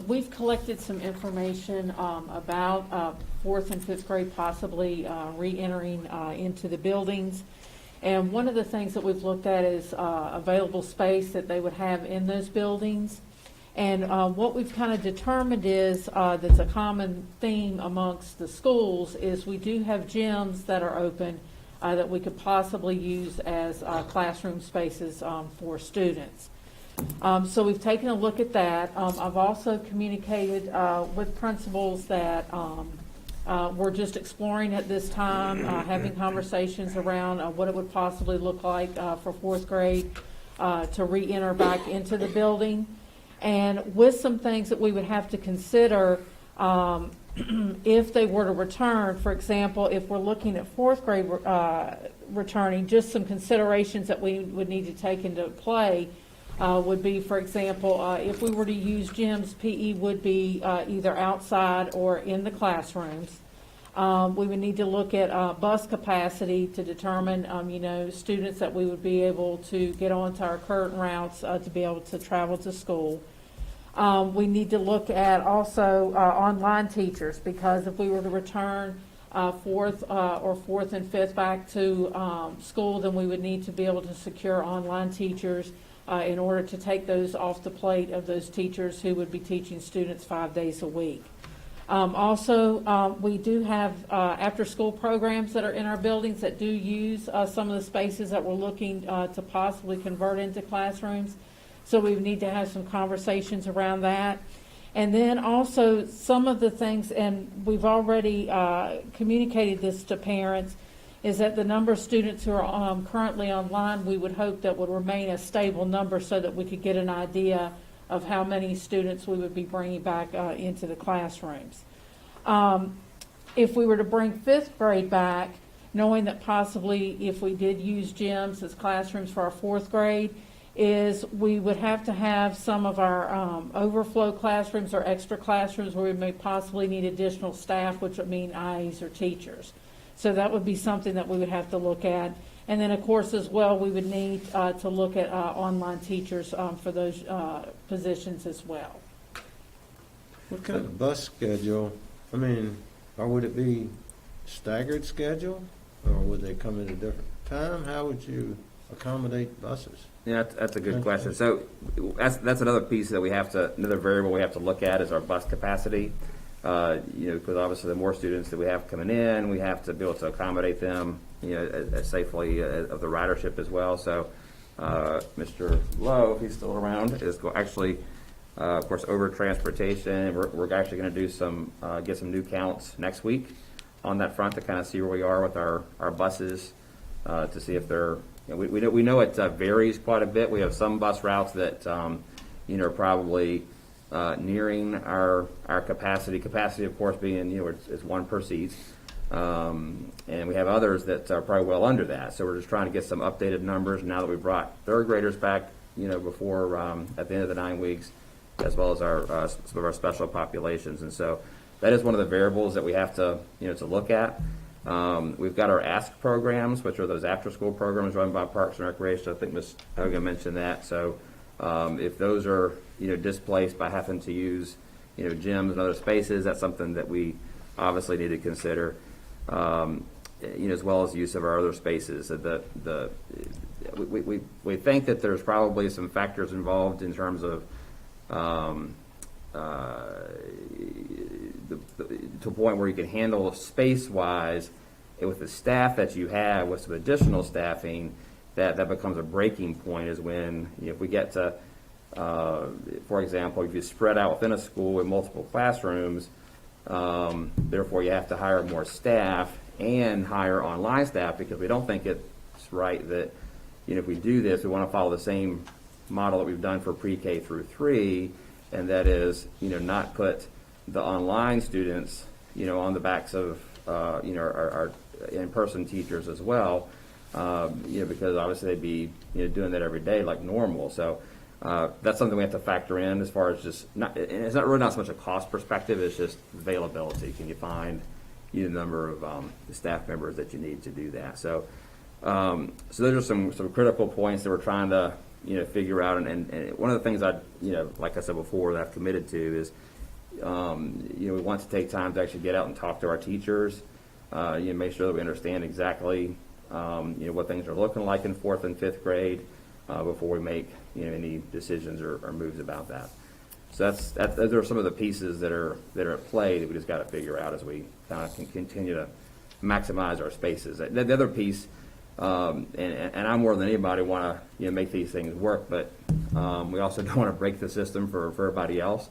We've collected some information about 4th and 5th grade possibly re-entering into the buildings. And one of the things that we've looked at is available space that they would have in those buildings. And what we've kind of determined is that's a common theme amongst the schools is we do have gyms that are open that we could possibly use as classroom spaces for students. So we've taken a look at that. I've also communicated with principals that we're just exploring at this time, having conversations around what it would possibly look like for 4th grade to re-enter back into the building. And with some things that we would have to consider if they were to return, for example, if we're looking at 4th grade returning, just some considerations that we would need to take into play would be, for example, if we were to use gyms, PE would be either outside or in the classrooms. We would need to look at bus capacity to determine, students that we would be able to get onto our current routes to be able to travel to school. We need to look at also online teachers, because if we were to return 4th and 5th back to school, then we would need to be able to secure online teachers in order to take those off the plate of those teachers who would be teaching students 5 days a week. Also, we do have after-school programs that are in our buildings that do use some of the spaces that we're looking to possibly convert into classrooms. So we need to have some conversations around that. And then also some of the things, and we've already communicated this to parents, is that the number of students who are currently online, we would hope that would remain a stable number so that we could get an idea of how many students we would be bringing back into the classrooms. If we were to bring 5th grade back, knowing that possibly if we did use gyms as classrooms for our 4th grade, is we would have to have some of our overflow classrooms or extra classrooms where we may possibly need additional staff, which would mean IAs or teachers. So that would be something that we would have to look at. And then, of course, as well, we would need to look at online teachers for those positions as well. What kind of bus schedule? Or would it be staggered schedule, or would they come at a different time? How would you accommodate buses? Yeah, that's a good question. So that's another piece that another variable we have to look at is our bus capacity. Because obviously the more students that we have coming in, we have to be able to accommodate them, as safely of the ridership as well. So Mr. Lowe, if he's still around, is actually, of course, over transportation. We're actually going to do get some new counts next week on that front to kind of see where we are with our buses to see if they're. We know it varies quite a bit. We have some bus routes that are probably nearing our capacity. Capacity, of course, being it's 1 per seat, and we have others that are probably well under that. So we're just trying to get some updated numbers now that we brought 3rd graders back, before at the end of the 9 weeks, as well as our some of our special populations. And so that is one of the variables that we have to to look at. We've got our ASK programs, which are those after-school programs run by Parks and Recreation. I think Ms. Hogan mentioned that. So if those are displaced by having to use gyms and other spaces, that's something that we obviously need to consider. As well as the use of our other spaces. We think that there's probably some factors involved in terms of to a point where you can handle space-wise with the staff that you have with some additional staffing, that becomes a breaking point is when, if we get to, for example, if you spread out within a school with multiple classrooms, therefore you have to hire more staff and hire online staff, because we don't think it's right that, if we do this, we want to follow the same model that we've done for pre-K through 3, and that is, not put the online students, on the backs of, our in-person teachers as well, because obviously they'd be, doing that every day like normal. So that's something we have to factor in as far as just not, and it's not really not so much a cost perspective, it's just availability. Can you find the number of staff members that you need to do that? So those are some critical points that we're trying to figure out. And one of the things like I said before, that I've committed to is we want to take time to actually get out and talk to our teachers. Make sure that we understand exactly what things are looking like in 4th and 5th grade before we make any decisions or moves about that. So those are some of the pieces that are at play that we just got to figure out as we kind of can continue to maximize our spaces. The other piece, and I more than anybody want to make these things work, but we also don't want to break the system for everybody else.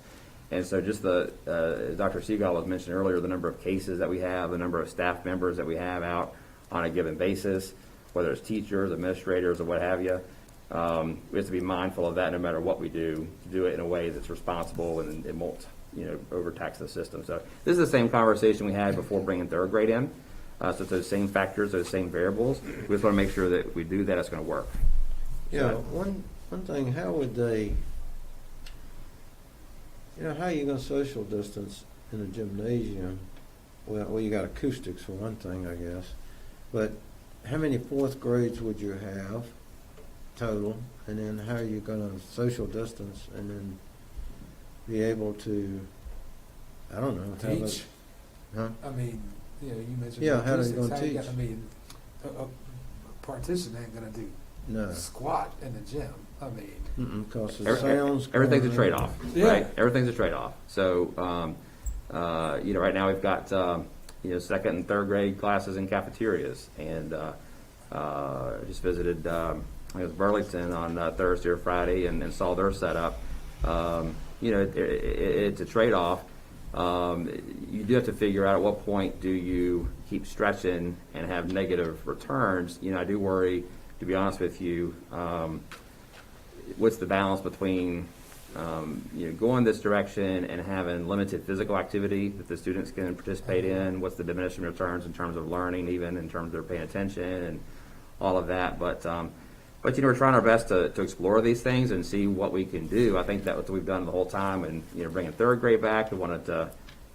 And so just as Dr. Seagal was mentioning earlier, the number of cases that we have, the number of staff members that we have out on a given basis, whether it's teachers, administrators, or what have you, we have to be mindful of that no matter what we do, to do it in a way that's responsible and it won't overtax the system. So this is the same conversation we had before bringing 3rd grade in. So it's those same factors, those same variables. We just want to make sure that if we do that, it's going to work. Yeah, one thing, how would they, how are you going to social distance in a gymnasium? Well, you got acoustics for one thing, I guess. But how many 4th grades would you have total? And then how are you going to social distance and then be able to, I don't know. Teach? Huh? I mean, you mentioned. Yeah, how are you acoustics. gonna How you teach? got- I mean, a partition ain't gonna do No. squat in the gym. I mean. Because the sounds. Everything's a going trade-off, Yeah. right? Everything's a trade-off. So, right now we've got, 2nd and 3rd grade classes in cafeterias. And just visited, I think it was Burlington on Thursday or Friday and saw their setup. It's a trade-off. You do have to figure out at what point do you keep stretching and have negative returns. I do worry, to be honest with you, what's the balance between going this direction and having limited physical activity that the students can participate in? What's the diminishing returns in terms of learning, even in terms of their paying attention and all of that? But we're trying our best to explore these things and see what we can do. I think that's what we've done the whole time. And bringing 3rd grade back, we wanted to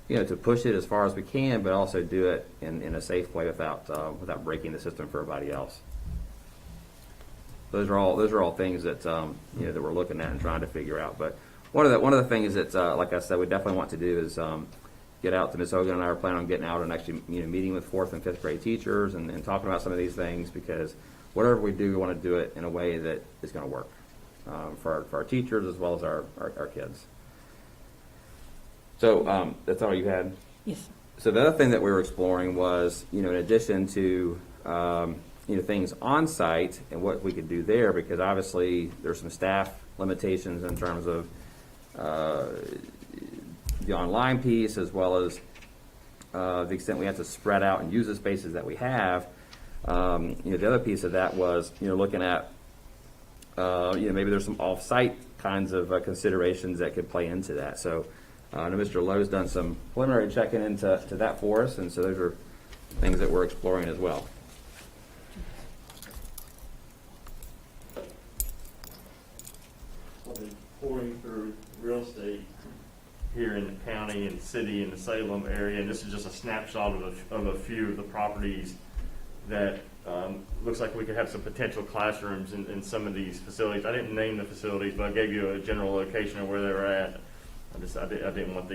to push it as far as we can, but also do it in a safe way without breaking the system for everybody else. Those are all things that that we're looking at and trying to figure out. But one of the things that like I said, we definitely want to do is get out to Ms. Hogan and I are planning on getting out and actually meeting with 4th and 5th grade teachers and talking about some of these things, because whatever we do, we want to do it in a way that is going to work for our teachers as well as our kids. So that's all you had? Yes. So the other thing that we were exploring was, in addition to things on site and what we could do there, because obviously there's some staff limitations in terms of the online piece, as well as the extent we have to spread out and use the spaces that we have. The other piece of that was looking at maybe there's some off-site kinds of considerations that could play into that. So I know Mr. Lowe's done some preliminary checking into that for us, and so those are things that we're exploring as well. I've been pouring through real estate here in the county and city and the Salem area, and this is just a snapshot of a few of the properties that looks like we could have some potential classrooms in some of these facilities. I didn't name the facilities, but I gave you a general location of where they were at. I didn't want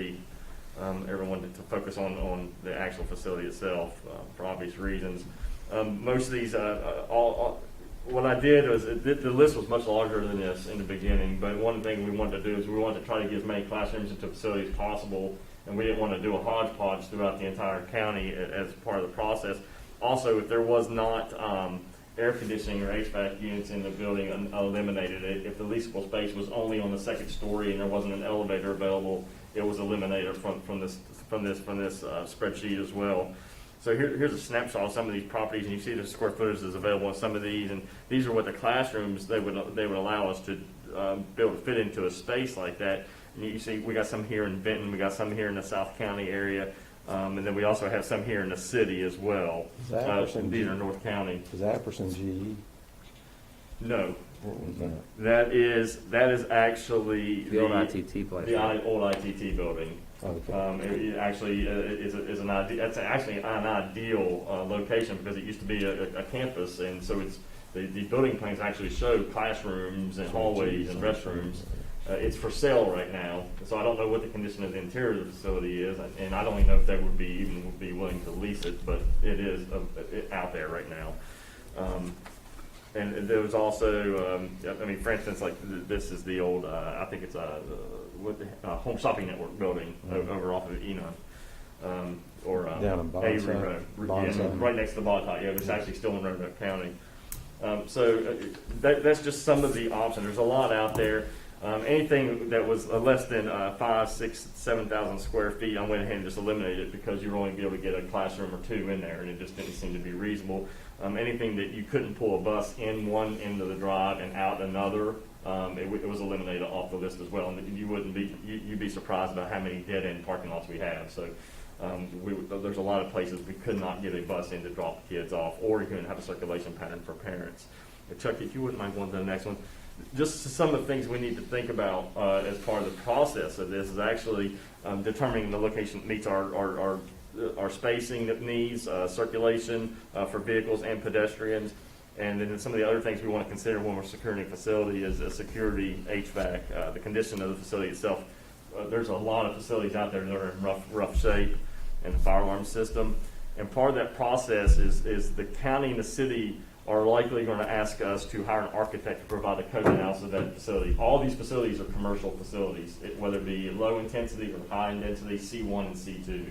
everyone to focus on the actual facility itself for obvious reasons. Most of these, what I did was, the list was much larger than this in the beginning, but one thing we wanted to do is we wanted to try to get as many classrooms into facilities as possible and we didn't want to do a hodgepodge throughout the entire county as part of the process. Also, if there was not air conditioning or HVAC units in the building, eliminated it. If the leasable space was only on the second story and there wasn't an elevator available, it was eliminated from this spreadsheet as well. So here's a snapshot of some of these properties, and you see the square footage is available on some of these, and these are what the classrooms they would allow us to be able to fit into a space like that. And you see we got some here in Benton, we got some here in the South County area, and then we also have some here in the city as well. Is that Apperson these are North County. Is Apperson GE? No. What was that? That is actually The old ITT place. The old ITT building. Okay. It actually is an ideal. That's actually an ideal location because it used to be a campus, and so it's the building plans actually show classrooms and hallways and restrooms. It's for sale right now, so I don't know what the condition of the interior of the facility is, and I don't even know if they would be willing to lease it, but it is out there right now. And there was also, for instance, like this is the old, I think it's Home Shopping Network building over off of Enon, or down in Avery Road, right next to the Bottot. Yeah, it's actually still in Roanoke County. That's just some of the options. There's a lot out there. Anything that was less than 5,000, 6,000, 7,000 square feet, I went ahead and just eliminated it because you're only be able to get a classroom or two in there, and it just didn't seem to be reasonable. Anything that you couldn't pull a bus in one end of the drive and out another, it was eliminated off the list as well. And you'd be surprised about how many dead-end parking lots we have. So there's a lot of places we could not get a bus in to drop the kids off, or you couldn't have a circulation pattern for parents. Chuck, if you wouldn't mind going to the next one. Just some of the things we need to think about as part of the process of this is actually determining the location that meets our spacing needs, circulation for vehicles and pedestrians, and then some of the other things we want to consider when we're securing a facility is security, HVAC, the condition of the facility itself. There's a lot of facilities out there that are in rough shape, and the fire alarm system. And part of that process is the county and the city are likely going to ask us to hire an architect to provide a code analysis of that facility. All these facilities are commercial facilities, whether it be low intensity or high intensity, C1 and C2.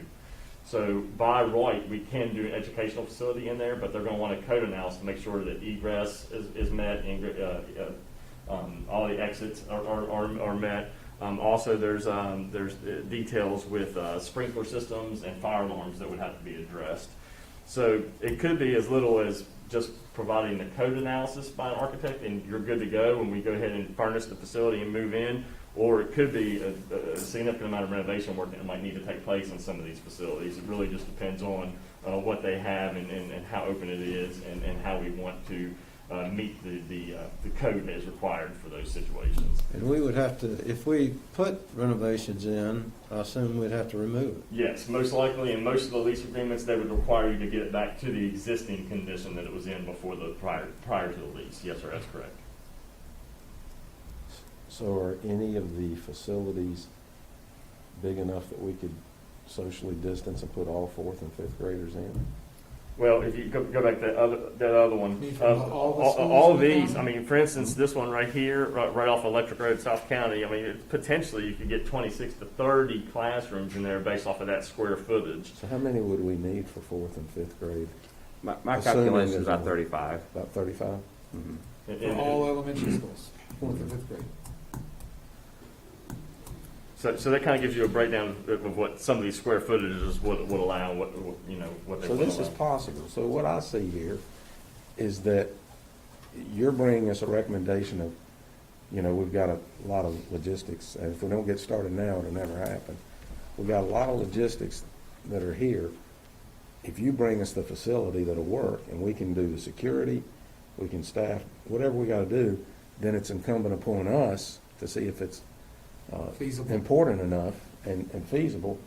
So by right, we can do an educational facility in there, but they're going to want a code analysis to make sure that egress is met, and all the exits are met. Also, there's details with sprinkler systems and fire alarms that would have to be addressed. So it could be as little as just providing the code analysis by an architect and you're good to go when we go ahead and furnish the facility and move in, or it could be a significant amount of renovation work that might need to take place in some of these facilities. It really just depends on what they have and how open it is and how we want to meet the code as required for those situations. And we would have to, if we put renovations in, I assume we'd have to remove it. Yes, most likely, in most of the lease agreements, they would require you to get it back to the existing condition that it was in before the prior to the lease. Yes, sir, that's correct. So are any of the facilities big enough that we could socially distance and put all 4th and 5th graders in? Well, if you go back to that other one, You mean from all the schools all of in the these, county? for instance, this one right here, right off Electric Road, South County, potentially you could get 26 to 30 classrooms in there based off of that square footage. So how many would we need for 4th and 5th grade? My Assuming calculation is there's about a- 35. About 35? And- For and- all elementary schools, 4th and 5th grade. So that kind of gives you a breakdown of what some of these square footages would allow, what they So would this allow. is possible. So what I see here is that you're bringing us a recommendation of, we've got a lot of logistics, and if we don't get started now, it'll never happen. We've got a lot of logistics that are here. If you bring us the facility that'll work, and we can do the security, we can staff, whatever we got to do, then it's incumbent upon us to see if it's Feasible. important enough and feasible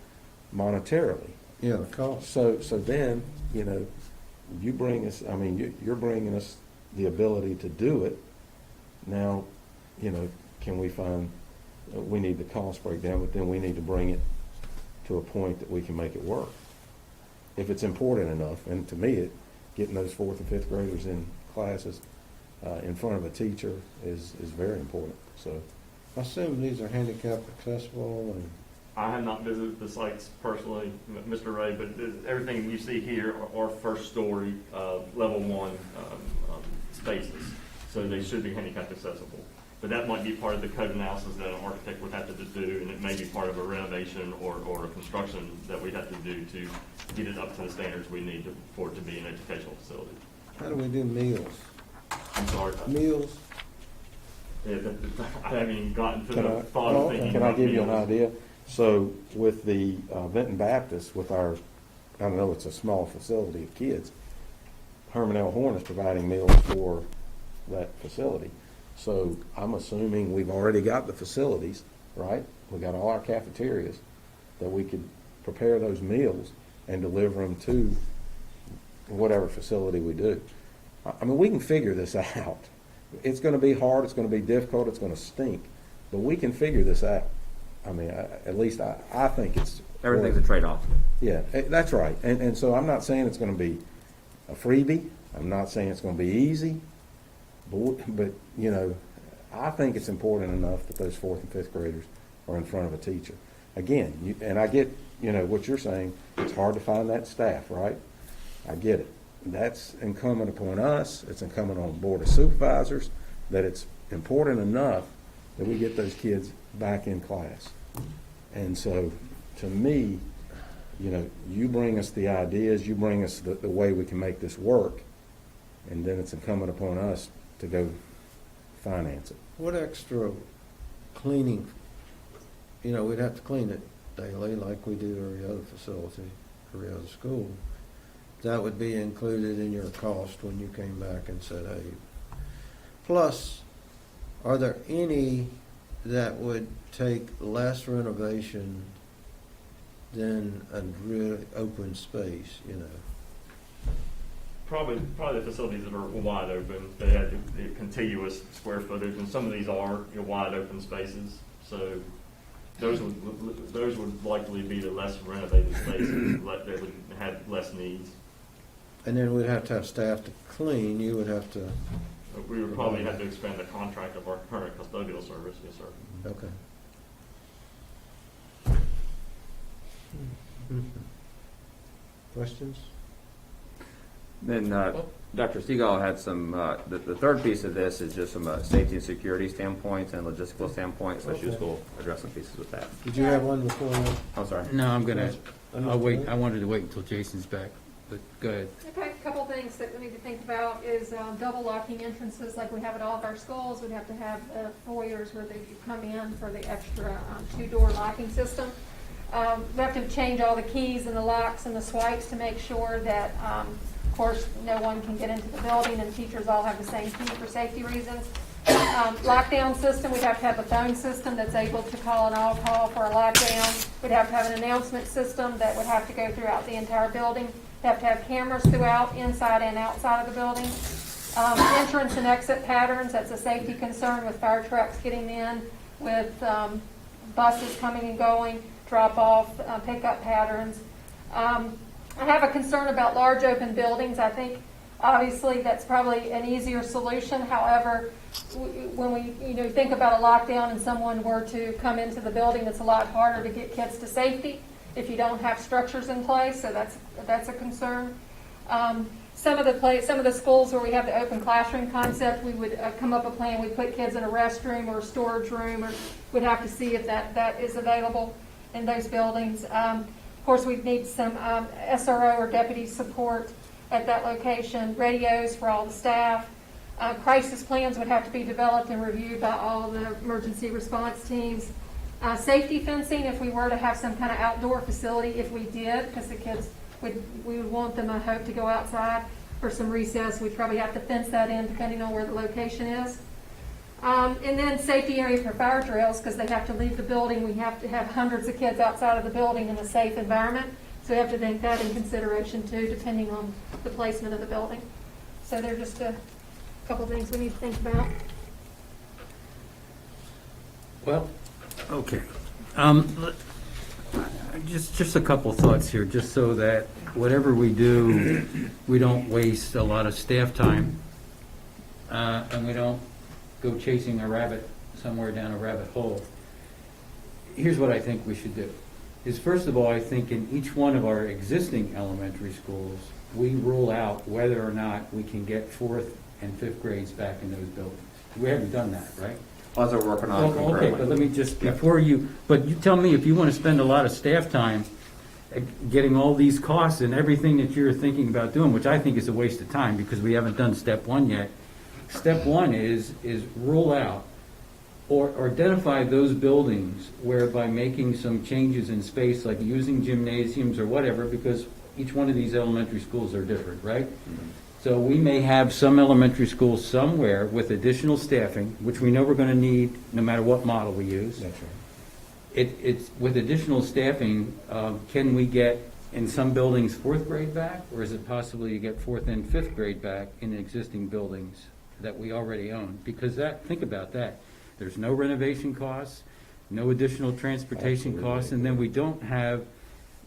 monetarily. Yeah, the cost. So then, you bring us, you're bringing us the ability to do it. Now, can we find, we need the cost breakdown, but then we need to bring it to a point that we can make it work. If it's important enough, and to me, getting those 4th and 5th graders in classes in front of a teacher is very important, so. I assume these are handicap accessible and I have not visited the sites personally, Mr. Ray, but everything you see here are first story, level one spaces. So they should be handicap accessible. But that might be part of the code analysis that an architect would have to do, and it may be part of a renovation or a construction that we'd have to do to get it up to the standards we need for it to be an educational facility. How do we do meals? I'm sorry. Meals? Yeah, I haven't even gotten to Can the thought of thinking can I about give you an meals. idea? So with the Benton Baptist, with our, I don't know, it's a small facility of kids, Herman L. Horn is providing meals for that facility. So I'm assuming we've already got the facilities, right? We got all our cafeterias that we could prepare those meals and deliver them to whatever facility we do. I mean, we can figure this out. It's going to be hard, it's going to be difficult, it's going to stink, but we can figure this out. I mean, at least I think it's... Everything's a trade-off. Yeah, that's right. And so I'm not saying it's going to be a freebie. I'm not saying it's going to be easy. But you know, I think it's important enough that those 4th and 5th graders are in front of a teacher. Again, and I get, you know, what you're saying. It's hard to find that staff, right? I get it. That's incumbent upon us. It's incumbent on the Board of Supervisors that it's important enough that we get those kids back in class. And so, to me, you know, you bring us the ideas, you bring us the way we can make this work, and then it's incumbent upon us to go finance it. What extra cleaning, you know, we'd have to clean it daily like we do every other facility, every other school. That would be included in your cost when you came back and said, hey. Plus, are there any that would take less renovation than a really open space, you know? Probably the facilities that are wide open, they have the contiguous square footage, and some of these are wide open spaces. So those would likely be the less renovated spaces. They would have less needs. And then we'd have to have staff to clean. You would have to. We would probably have to expand the contract of our current custodial service. Yes, sir. Okay. Questions? Then Dr. Seagal had some, the third piece of this is just from a safety and security standpoint and logistical standpoint, so she was going to address some pieces with that. Did you have one before that? I'm sorry. No, I'm gonna, I'll wait, I wanted to wait until Jason's back, but go ahead. Okay, a couple things that we need to think about is double locking entrances like we have at all of our schools. We'd have to have foyers where they come in for the extra 2-door locking system. We have to change all the keys and the locks and the swipes to make sure that, of course, no one can get into the building and teachers all have the same key for safety reasons. Lockdown system, we'd have to have a phone system that's able to call an all-call for a lockdown. We'd have to have an announcement system that would have to go throughout the entire building. We'd have to have cameras throughout, inside and outside of the building. Entrance and exit patterns, that's a safety concern with fire trucks getting in, with buses coming and going, drop-off, pickup patterns. I have a concern about large open buildings. I think obviously that's probably an easier solution. However, when we think about a lockdown and someone were to come into the building, it's a lot harder to get kids to safety if you don't have structures in place. So that's a concern. Some of the schools where we have the open classroom concept, we would come up a plan. We'd put kids in a restroom or a storage room, or we'd have to see if that is available in those buildings. Of course, we'd need some SRO or deputy support at that location, radios for all the staff. Crisis plans would have to be developed and reviewed by all the emergency response teams. Safety fencing, if we were to have some kind of outdoor facility, if we did, because the kids we would want them, I hope, to go outside for some recess. We'd probably have to fence that in depending on where the location is. And then safety area for fire drills, because they have to leave the building. We have to have hundreds of kids outside of the building in a safe environment. So we have to take that in consideration too, depending on the placement of the building. So they're just a couple of things we need to think about. Well, okay. Just a couple thoughts here, just so that whatever we do, we don't waste a lot of staff time, and we don't go chasing a rabbit somewhere down a rabbit hole. Here's what I think we should do. is first of all, I think in each one of our existing elementary schools, we rule out whether or not we can get fourth and fifth grades back in those buildings. We haven't done that, right? Plus, we're working on it Well, okay, but let concurrently. me just, but you tell me if you want to spend a lot of staff time getting all these costs and everything that you're thinking about doing, which I think is a waste of time because we haven't done step one yet. Step one is rule out or identify those buildings where by making some changes in space, like using gymnasiums or whatever, because each one of these elementary schools are different, right? So we may have some elementary schools somewhere with additional staffing, which we know we're going to need no matter what model we use. That's right. It's with additional staffing, can we get in some buildings fourth grade back? Or is it possible you get fourth and fifth grade back in existing buildings that we already own? Because think about that. There's no renovation costs, no additional transportation costs, and then we don't have,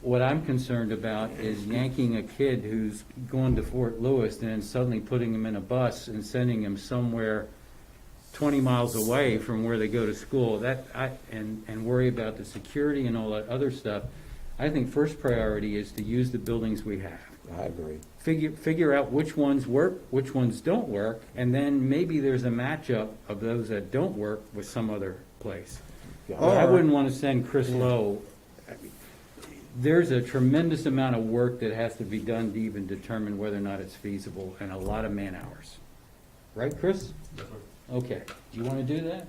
what I'm concerned about is yanking a kid who's going to Fort Lewis and then suddenly putting him in a bus and sending him somewhere 20 miles away from where they go to school, and worry about the security and all that other stuff. I think first priority is to use the buildings we have. I agree. Figure out which ones work, which ones don't work, and then maybe there's a matchup of those that don't work with some other place. Yeah. But I wouldn't want to send Chris Lowe. There's a tremendous amount of work that has to be done to even determine whether or not it's feasible, and a lot of man hours. Right, Chris? Okay. Do you want to do that?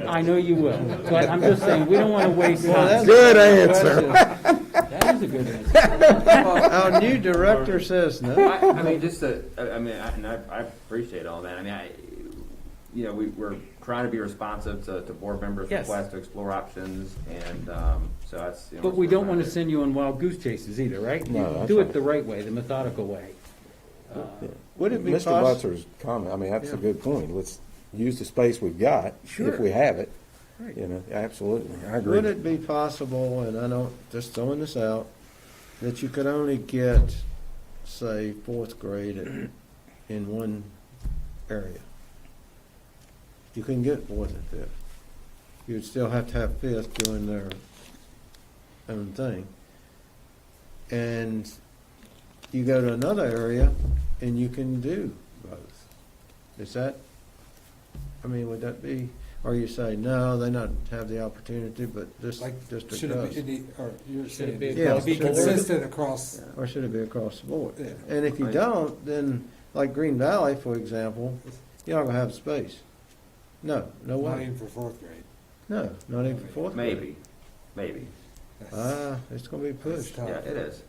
I know you will, but I'm just saying, we don't want to waste time. Good answer. That is a good answer. Our new director says no. I mean, I appreciate all that. I mean, we're trying to be responsive to board members' Yes. requests to explore options, and so that's. But we don't want to send you on wild goose chases either, right? No, that's Do it right. the right way, the methodical way. Would it be Mr. possible? Butzer's comment, I mean, that's a Yeah. good point. Let's use the space we've got, Sure. if we have it. Right. You know, absolutely, I agree. Would it be possible, and I don't, just throwing this out, that you could only get, say, fourth grade in one area? You couldn't get fourth and fifth. You'd still have to have fifth doing their own thing. And you go to another area and you can do both. Is that, I mean, would that be, or you say, no, they not have the opportunity, but this Like, district should it does? be, or you're Should it saying, be Yeah, across be the board? consistent across, Or should it be across the board? Yeah. And if you don't, then, like Green Valley, for example, you're not gonna have space. No not way. even for fourth grade. No, not even for fourth grade. Maybe. That's- It's gonna be that's pushed. tough. Yeah, it is.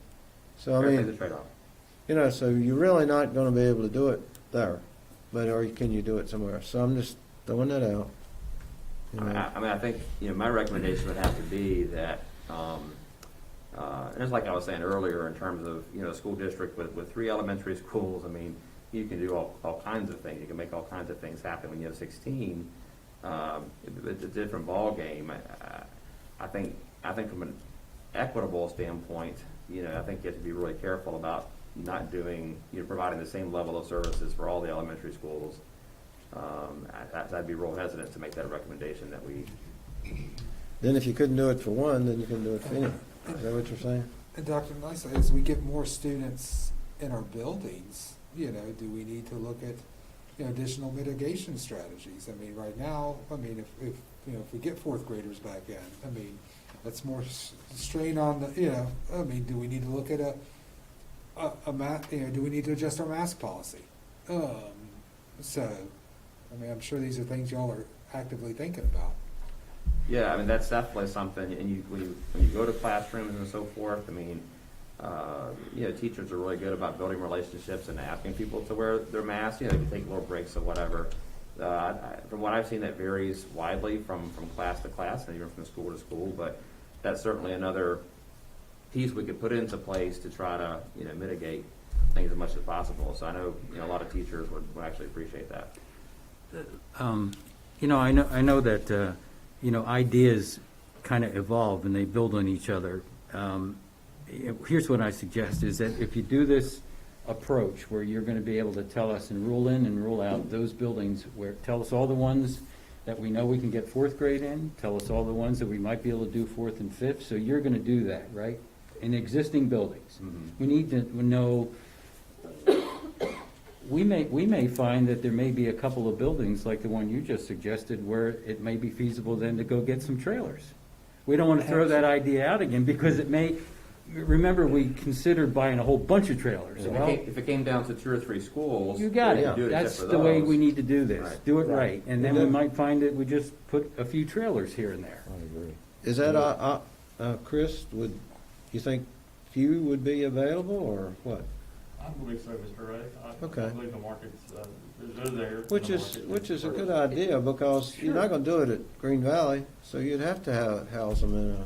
So, I Everything's a mean, trade-off. so you're really not gonna be able to do it there, but, or can you do it somewhere? So I'm just throwing that out. You know. I think, my recommendation would have to be that, and it's like I was saying earlier, in terms of, a school district with 3 elementary schools, I mean, you can do all kinds of things. You can make all kinds of things happen. When you have 16, it's a different ballgame. I think from an equitable standpoint, I think you have to be really careful about not doing, providing the same level of services for all the elementary schools. I'd be real hesitant to make that a recommendation that we. Then if you couldn't do it for one, then you can do it for any. Is that what you're saying? And Dr. Nice, as we get more students in our buildings, do we need to look at, additional mitigation strategies? I mean, right now, if we get fourth graders back in, that's more strain on the, do we need to look at do we need to adjust our mask policy? I'm sure these are things y'all are actively thinking about. Yeah, that's definitely something, and when you go to classrooms and so forth, teachers are really good about building relationships and asking people to wear their masks. They can take little breaks or whatever. From what I've seen, that varies widely from class to class and even from school to school, but that's certainly another piece we could put into place to try to, mitigate things as much as possible. So I know, a lot of teachers would actually appreciate that. I know that, ideas kind of evolve and they build on each other. Here's what I suggest is that if you do this approach where you're going to be able to tell us and rule in and rule out those buildings tell us all the ones that we know we can get fourth grade in, tell us all the ones that we might be able to do fourth and fifth, so you're gonna do that, right? In existing buildings. We need to know, we may find that there may be a couple of buildings, like the one you just suggested, where it may be feasible then to go get some trailers. We don't wanna throw that idea out again, because it may, remember, we considered buying a whole bunch of trailers. Well, If it came down to 2 or 3 schools. you got we it. could do That's except for the way those. we need to do this. Right. Do it right. And then we Right. might find that we just put a few trailers here and there. I agree. Is that, Chris, would, you think few would be available, or what? I believe so, Mr. Ray. Okay. I believe the market's, they're there. Which is a good idea, because you're not gonna do it at Green Valley, so you'd have to house them in a,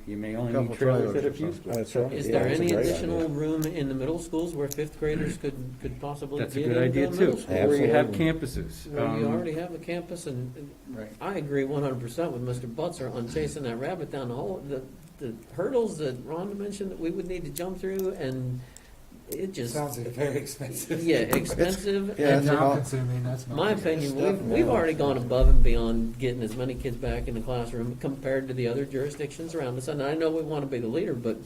You may only Couple need trailers at a trailers or few something. schools. That's right. Is Yeah, there that's a any great additional idea. room in the middle schools where fifth graders could possibly That's a get good into idea a middle too, school? where you have Absolutely. campuses. Where you already have a campus, and Right. I agree 100% with Mr. Butzer on chasing that rabbit down the hole. The hurdles that Rhonda mentioned that we would need to jump through, and it just, Sounds like very expensive. yeah, expensive. Yeah, And it's a lot. time consuming, that's My opinion, It's we've definitely already not. gone above and beyond getting as many kids back in the classroom compared to the other jurisdictions around us. And I know we want to be the leader, but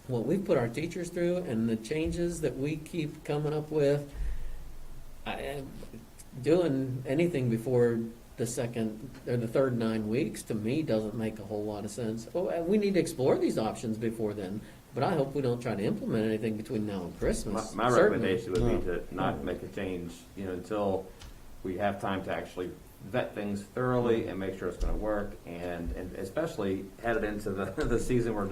what we've put our teachers through and the changes that we keep coming up with, doing anything before the second or the third 9 weeks, to me, doesn't make a whole lot of sense. Oh, we need to explore these options before then, but I hope we don't try to implement anything between now and Christmas. My Certainly. recommendation would be to not make a change, until we have time to actually vet things thoroughly and make sure it's gonna work, and especially headed into the season we're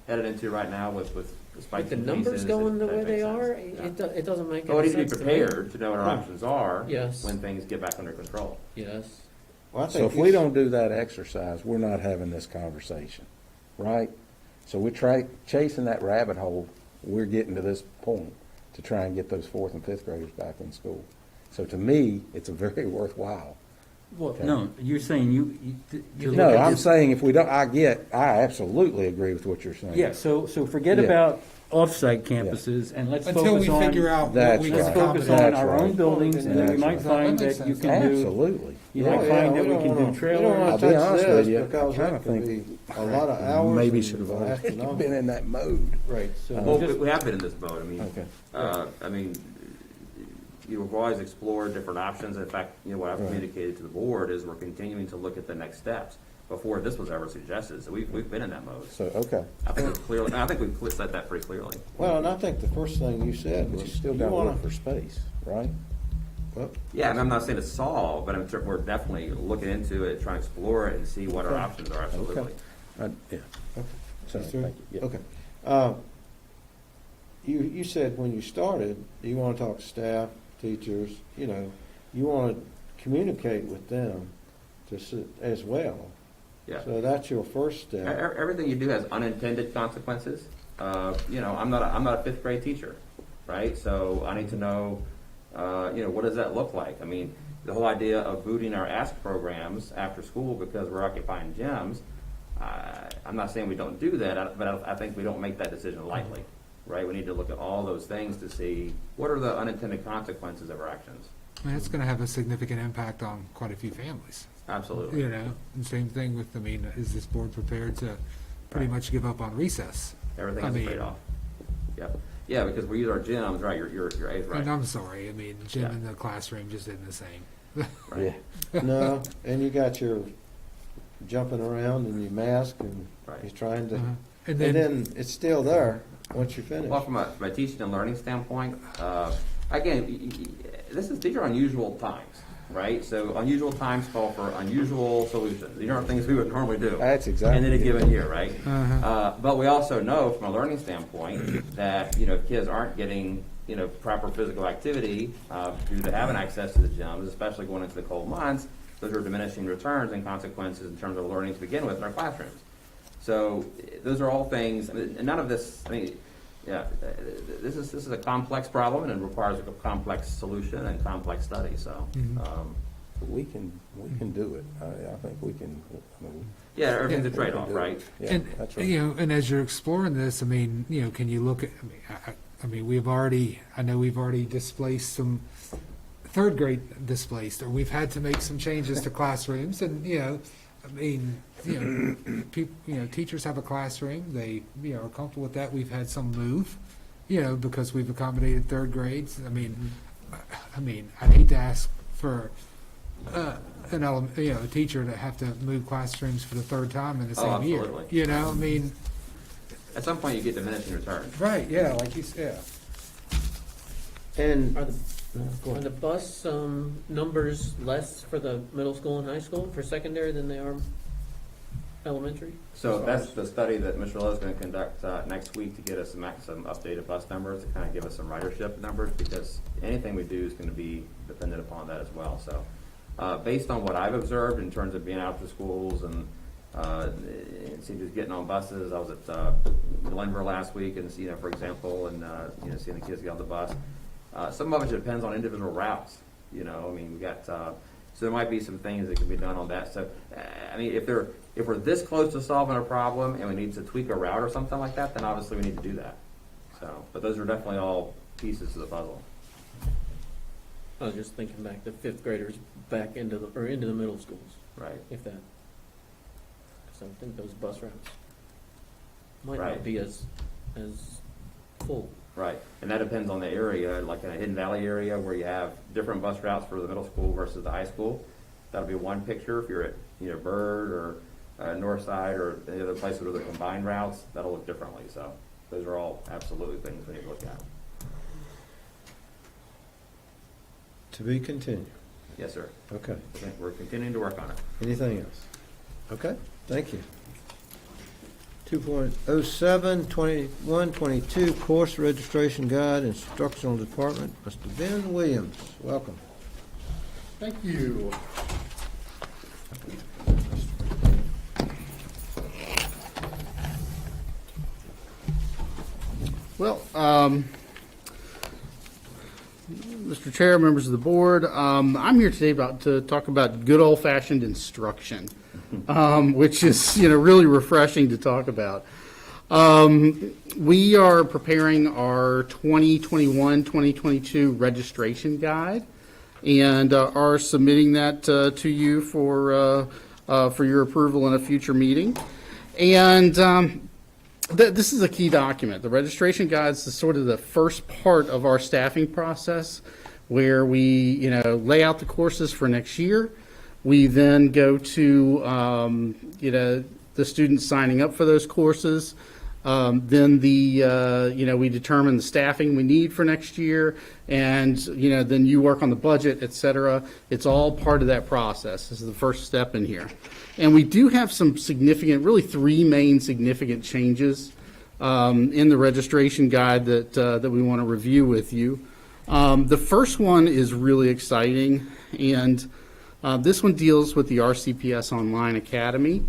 headed into right now with With the spiking numbers cases, going the that way makes they sense. are, Yeah. it doesn't make But we any need to be sense to me. prepared to know what our options are Yes. when things get back under control. Yes. Well, I So think if we don't do that exercise, we're not having this conversation, right? So we're chasing that rabbit hole, we're getting to this point to try and get those fourth and fifth graders back in school. So to me, it's a very worthwhile. Well, Okay. no, you're saying you No, I'm saying if we don't, I absolutely agree with what you're saying. Yeah, so forget Yeah. about off-site campuses, and let's Until we focus figure on, out what That's we right. can let's focus accommodate. on That's our right. own buildings, and then we That's might right. find That makes that you sense. can do, Absolutely. you Oh, might yeah, find that we we don't can wanna- do We trailers. don't wanna I'll be touch honest this, with you, because I that could think be a lot of hours. Maybe and should have already astronomical. been in that mode. Right, so Well, just, we have been in this mode. Okay. I mean, we've always explored different options. In fact, what I've Right. communicated to the board is we're continuing to look at the next steps before this was ever suggested. So we've been in that mode. So, okay. I think we've said that pretty clearly. Well, and I think the first thing you said But was, you still you got to wanna, look for space, right? well, Yeah, and I'm not saying it's solved, but we're definitely looking into it, trying to explore it and see what our Okay. options are, absolutely. Okay. Yeah. Okay. So, You through? thank you. Yeah. Okay. You said when you started, you want to talk to staff, teachers, you want to communicate with them as well. Yeah. So that's your first step. Everything you do has unintended consequences. I'm not a fifth grade teacher, right? So I need to know, what does that look like? I mean, the whole idea of booting our ASK programs after school because we're occupying gyms, I'm not saying we don't do that, but I think we don't make that decision lightly, right? We need to look at all those things to see what are the unintended consequences of our actions. I mean, it's gonna have a significant impact on quite a few families. Absolutely. And same thing with, is this board prepared to pretty much give up on recess? Everything I is a mean- trade-off. Yep. Yeah, because we use our gyms, right? Your A's right. And I'm sorry, gym Yeah. and the classroom just isn't the same. Right. Yeah. No, and you got your jumping around and your mask and Right. you're trying to, Uh-huh. and then it's still there once you finish. Well, from a teaching and learning standpoint, again, these are unusual times, right? So unusual times call for unusual solutions. These aren't things we would normally do That's exactly. in any given year, right? Uh-huh. But we also know from a learning standpoint that, if kids aren't getting, proper physical activity due to having access to the gyms, especially going into the cold months, those are diminishing returns and consequences in terms of learning to begin with in our classrooms. So those are all things, and none of this, this is a complex problem and it requires a complex solution and complex study, so. We can do it. I think we can. Yeah, everything's a we can trade-off, do it. right? Yeah, And, that's right. and as you're exploring this, can you look at, we've already displaced some third grade displaced, or we've had to make some changes to classrooms, and, I mean, teachers have a classroom, they, are comfortable with that. We've had some move, because we've accommodated third grades. I mean, I'd hate to ask for, a teacher to have to move classrooms for the third time in the Oh, same year. absolutely. I mean, At some point, you get diminishing returns. right, yeah, like you said. And Are the bus numbers less for the middle school and high school for secondary than they are elementary? So that's the study that Mr. Lowe is going to conduct next week to get us some updated bus numbers, to kind of give us some ridership numbers, because anything we do is going to be dependent upon that as well. So based on what I've observed in terms of being out to schools and seniors getting on buses, I was at Glenver last week, and for example, and seeing the kids get on the bus. Some of it depends on individual routes. We got so there might be some things that can be done on that. So if we're this close to solving a problem and we need to tweak a route or something like that, then obviously we need to do that. So, but those are definitely all pieces of the puzzle. I was just thinking back to fifth graders back into the middle schools, Right. if that. So I think those bus routes might Right. not be as full. Right, and that depends on the area, like in a Hidden Valley area where you have different bus routes for the middle school versus the high school. That'll be one picture. If you're at Byrd or North Side or any other place where they're combined routes, that'll look differently. So those are all absolutely things we need to look at. to be continued. Yes, sir. Okay. We're continuing to work on it. Anything else? Okay, thank you. 2.07, 21, 22, Course Registration Guide, Instructional Department. Mr. Ben Williams, welcome. Thank you. Well, Mr. Chair, members of the board, I'm here today to talk about good old-fashioned instruction, which is really refreshing to talk about. We are preparing our 2021-2022 registration guide, and are submitting that to you for your approval in a future meeting. And this is a key document. The registration guide is sort of the first part of our staffing process, where we lay out the courses for next year. We then go to the students signing up for those courses. Then we determine the staffing we need for next year, and then you work on the budget, et cetera. It's all part of that process. This is the first step in here, and we do have some significant, really three main significant changes in the registration guide that we want to review with you. The first one is really exciting, and this one deals with the RCPS Online Academy.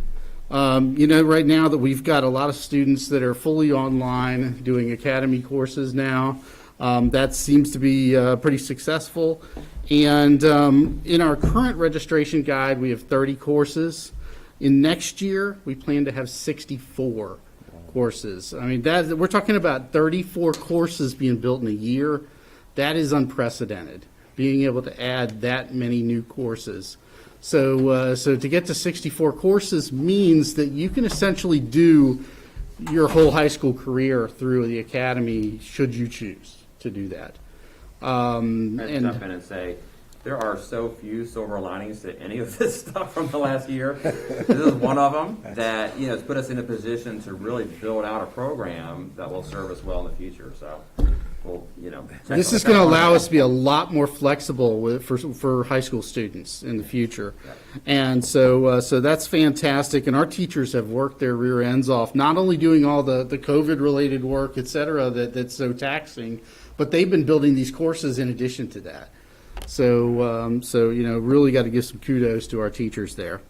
Right now that we've got a lot of students that are fully online doing academy courses now, that seems to be pretty successful. And in our current registration guide, we have 30 courses. In next year, we plan to have 64 courses. I mean, we're talking about 34 courses being built in a year. That is unprecedented, being able to add that many new courses. So to get to 64 courses means that you can essentially do your whole high school career through the academy, should you choose to do that. I'd jump in and say, there are so few silver linings to any of this stuff from the last year. This is one of them that it's put us in a position to really build out a program that will serve us well in the future. So. Well, this is going to allow us to be a lot more flexible for high school students in the future. And so that's fantastic. And our teachers have worked their rear ends off, not only doing all the COVID-related work, et cetera, that's so taxing, but they've been building these courses in addition to that. So really got to give some kudos to our teachers there.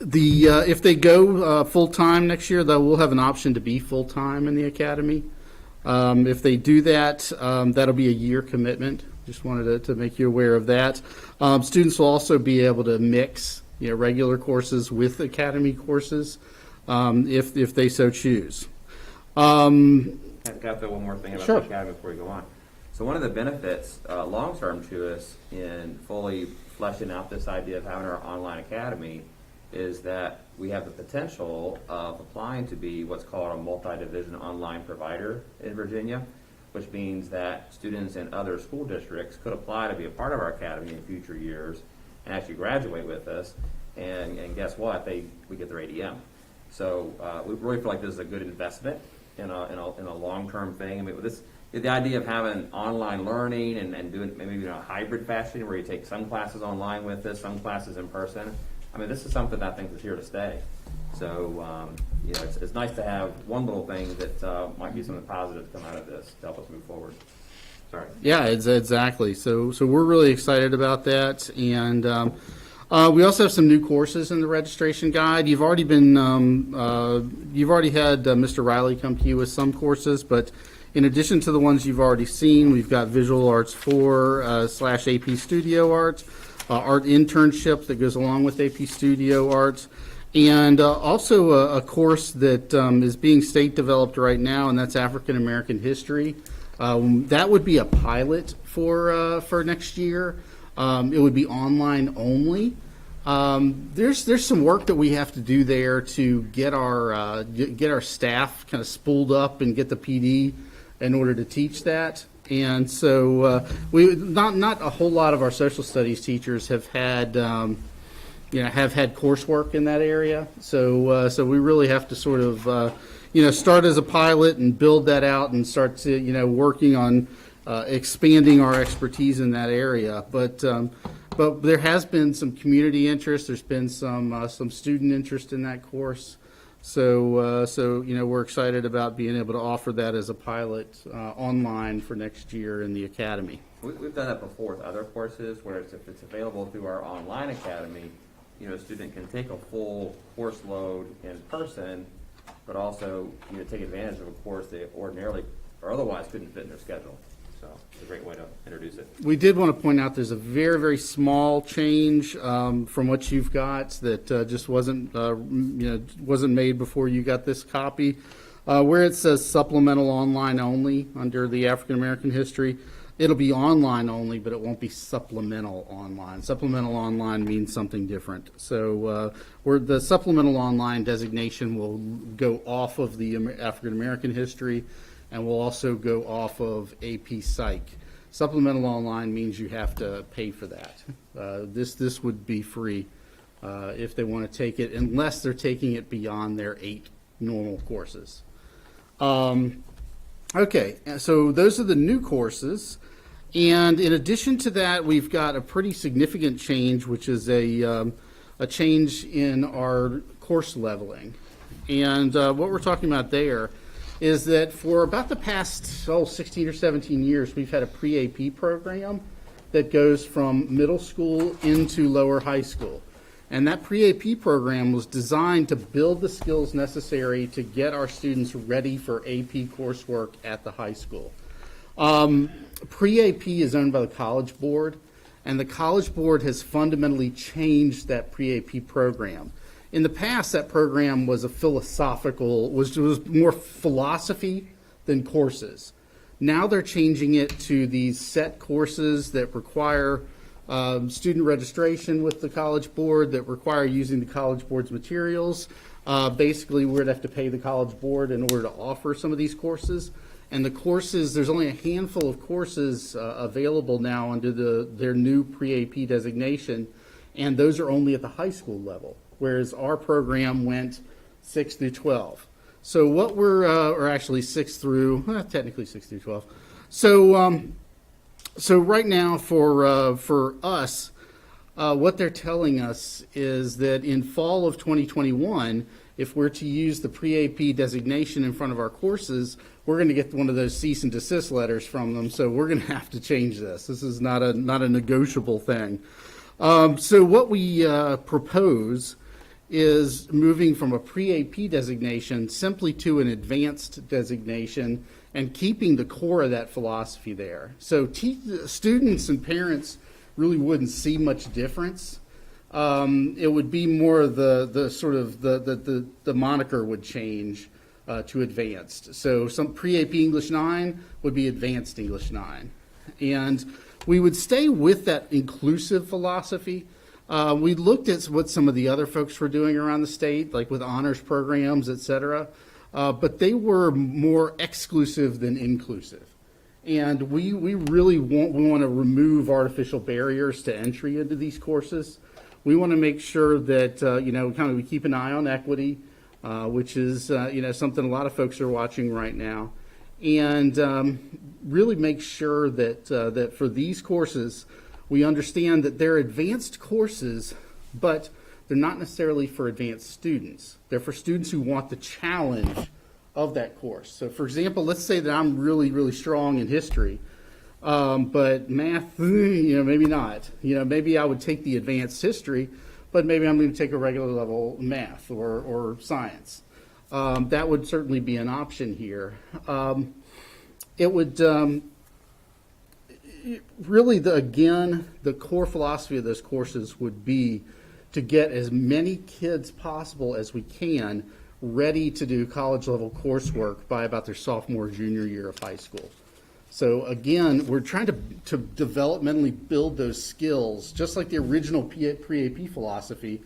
If they go full-time next year, though, we'll have an option to be full-time in the academy. If they do that, that'll be a year commitment. Just wanted to make you aware of that. Students will also be able to mix regular courses with academy courses if they so choose. I've got one more thing about Sure. the academy before you go on. So one of the benefits long-term to us in fully fleshing out this idea of having our online academy is that we have the potential of applying to be what's called a multi-division online provider in Virginia, which means that students in other school districts could apply to be a part of our academy in future years and actually graduate with us. And guess what? We get their ADM. So we really feel like this is a good investment in a long-term thing. I mean, the idea of having online learning and doing maybe in a hybrid fashion where you take some classes online with us, some classes in person. I mean, this is something that I think is here to stay. So, it's nice to have one little thing that might be something positive to come out of this to help us move forward. Sorry. Yeah, exactly. So we're really excited about that, and we also have some new courses in the registration guide. You've already had Mr. Riley come to you with some courses, but in addition to the ones you've already seen, we've got Visual Arts 4 / AP Studio Art, art internship that goes along with AP Studio Art, and also a course that is being state developed right now, and that's African American History. That would be a pilot for next year. It would be online only. There's some work that we have to do there to get our staff kind of spooled up and get the PD in order to teach that. And so we not a whole lot of our social studies teachers have had coursework in that area. So we really have to sort of start as a pilot and build that out and start to working on expanding our expertise in that area. But there has been some community interest. There's been some student interest in that course. So we're excited about being able to offer that as a pilot online for next year in the academy. We've done that before with other courses, where if it's available through our online academy, a student can take a full course load in person, but also take advantage of a course they ordinarily or otherwise couldn't fit in their schedule. So it's a great way to introduce it. We did want to point out there's a very, very small change from what you've got that just wasn't made before you got this copy. Where it says supplemental online only under the African American history, it'll be online only, but it won't be supplemental online. Supplemental online means something different. So where the supplemental online designation will go off of the African American history, and we'll also go off of AP Psych. Supplemental online means you have to pay for that. This would be free if they want to take it, unless they're taking it beyond their 8 normal courses. Okay, so those are the new courses. And in addition to that, we've got a pretty significant change, which is a change in our course leveling. And what we're talking about there is that for about the past 16 or 17 years, we've had a pre-AP program that goes from middle school into lower high school. And that pre-AP program was designed to build the skills necessary to get our students ready for AP coursework at the high school. Pre-AP is owned by the College Board, and the College Board has fundamentally changed that pre-AP program. In the past, that program was was more philosophy than courses. Now they're changing it to these set courses that require student registration with the College Board, that require using the College Board's materials. Basically, we're going to have to pay the College Board in order to offer some of these courses. And the courses, there's only a handful of courses available now under their new pre-AP designation, and those are only at the high school level, whereas our program went 6 through 12. So what or actually 6 through, technically 6 through 12. So right now for us, what they're telling us is that in fall of 2021, if we're to use the pre-AP designation in front of our courses, we're going to get one of those cease and desist letters from them. So we're going to have to change this. This is not a negotiable thing. So what we propose is moving from a pre-AP designation simply to an advanced designation and keeping the core of that philosophy there. So students and parents really wouldn't see much difference. It would be more the sort of the moniker would change to advanced. So some pre-AP English 9 would be advanced English 9. And we would stay with that inclusive philosophy. We looked at what some of the other folks were doing around the state, like with honors programs, et cetera, but they were more exclusive than inclusive. And we really want to remove artificial barriers to entry into these courses. We want to make sure that, we keep an eye on equity, which is, something a lot of folks are watching right now. And really make sure that for these courses, we understand that they're advanced courses, but they're not necessarily for advanced students. They're for students who want the challenge of that course. So for example, let's say that I'm really, really strong in history, but math, maybe not. Maybe I would take the advanced history, but maybe I'm going to take a regular level math or science. That would certainly be an option here. It would really, the core philosophy of those courses would be to get as many kids possible as we can ready to do college level coursework by about their sophomore, junior year of high school. So again, we're trying to developmentally build those skills, just like the original pre-AP philosophy.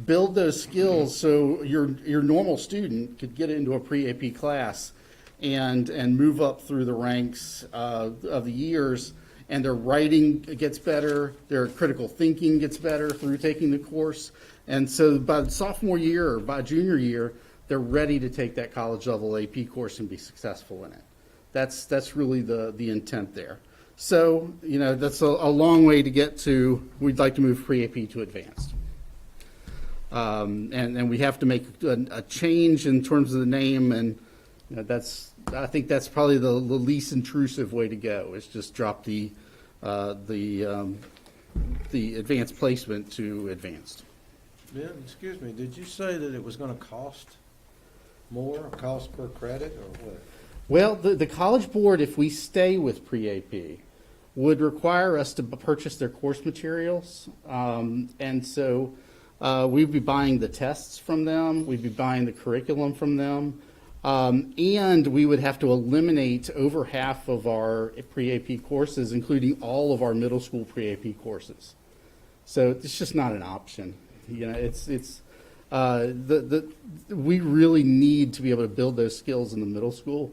Build those skills so your normal student could get into a pre-AP class and move up through the ranks of the years, and their writing gets better, their critical thinking gets better through taking the course. And so by the sophomore year or by junior year, they're ready to take that college level AP course and be successful in it. That's really the intent there. So, that's a long way to get to, we'd like to move pre-AP to advanced. And we have to make a change in terms of the name, and I think that's probably the least intrusive way to go, is just drop the advanced placement to advanced. Ben, excuse me, did you say that it was going to cost more, cost per credit, or what? Well, the College Board, if we stay with pre-AP, would require us to purchase their course materials. And so we'd be buying the tests from them, we'd be buying the curriculum from them, and we would have to eliminate over half of our pre-AP courses, including all of our middle school pre-AP courses. So it's just not an option. We really need to be able to build those skills in the middle school,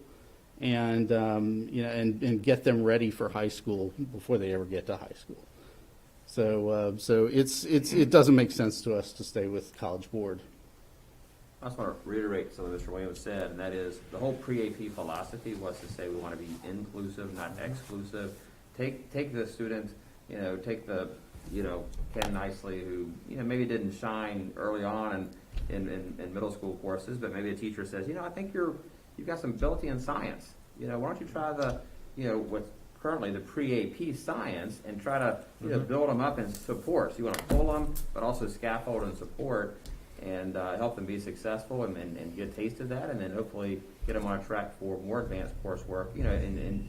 and and get them ready for high school before they ever get to high school. So it doesn't make sense to us to stay with College Board. I just want to reiterate something Mr. Williams said, and that is the whole pre-AP philosophy was to say we want to be inclusive, not exclusive. Take the student, take the Ken Nicely, who maybe didn't shine early on in middle school courses, but maybe a teacher says, I think you've got some ability in science. Why don't you try what's currently the pre-AP science and try to build them up in support. So you want to pull them, but also scaffold and support, and help them be successful and get a taste of that, and then hopefully get them on a track for more advanced coursework, and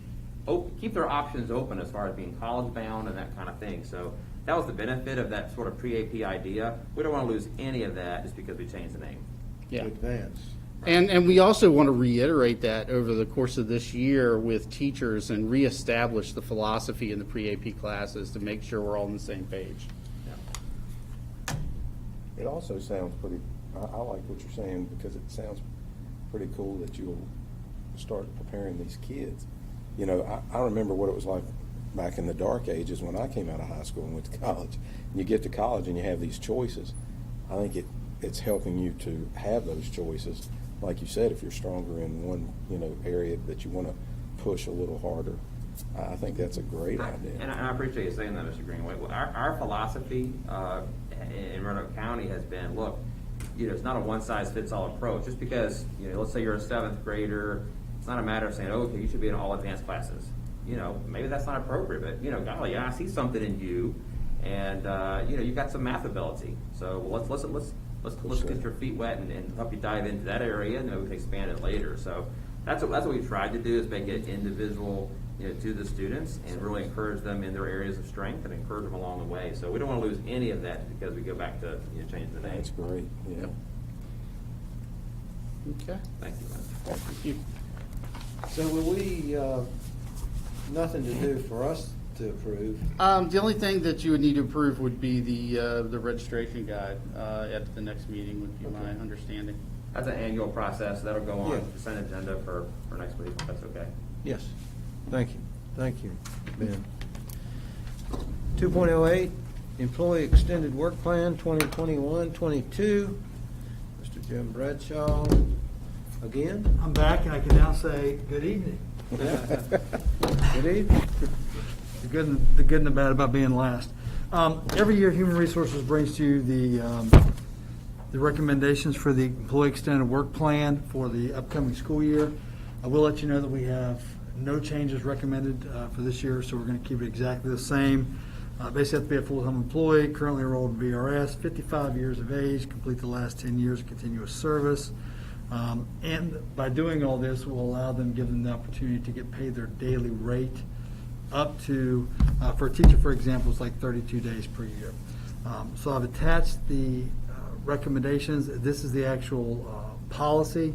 keep their options open as far as being college bound and that kind of thing. So that was the benefit of that sort of pre-AP idea. We don't want to lose any of that just because we changed the name. Yeah. Advanced. And we also want to reiterate that over the course of this year with teachers and reestablish the philosophy in the pre-AP classes to make sure we're all on the same page. It also sounds pretty, I like what you're saying, because it sounds pretty cool that you'll start preparing these kids. I remember what it was like back in the dark ages when I came out of high school and went to college. And you get to college and you have these choices. I think it's helping you to have those choices. Like you said, if you're stronger in one, area that you want to push a little harder, I think that's a great idea. And I appreciate you saying that, Mr. Greenway. Well, our philosophy in Roanoke County has been, look, it's not a one-size-fits-all approach. Just because, let's say you're a 7th grader, it's not a matter of saying, okay, you should be in all advanced classes. Maybe that's not appropriate, but, golly, I see something in you, and, you've got some math ability. So let's get your feet wet and help you dive into that area, and then we can expand it later. So that's what we tried to do, is make it individual, to the students, and really encourage them in their areas of strength and encourage them along the way. So we don't want to lose any of that because we go back to change the name. That's great. Yeah. Okay. Thank you, Lynn. Thank you. So will we nothing to do for us to approve. The only thing that you would need to approve would be the registration guide at the next meeting, would be my understanding. That's an annual process. That'll go Yeah. on the consent agenda for next week, if that's okay. Yes. Thank you. Thank you, Ben. 2.08, Employee Extended Work Plan 2021-22. Mr. Jim Bradshaw, again. I'm back, and I can now say, good evening. Good evening. The good and the bad about being last. Every year, Human Resources brings to you the recommendations for the Employee Extended Work Plan for the upcoming school year. I will let you know that we have no changes recommended for this year, so we're going to keep it exactly the same. Basically, have to be a full-time employee, currently enrolled in VRS, 55 years of age, complete the last 10 years of continuous service. And by doing all this, will allow them, give them the opportunity to get paid their daily rate up to, for a teacher, for example, it's like 32 days per year. So I've attached the recommendations. This is the actual policy,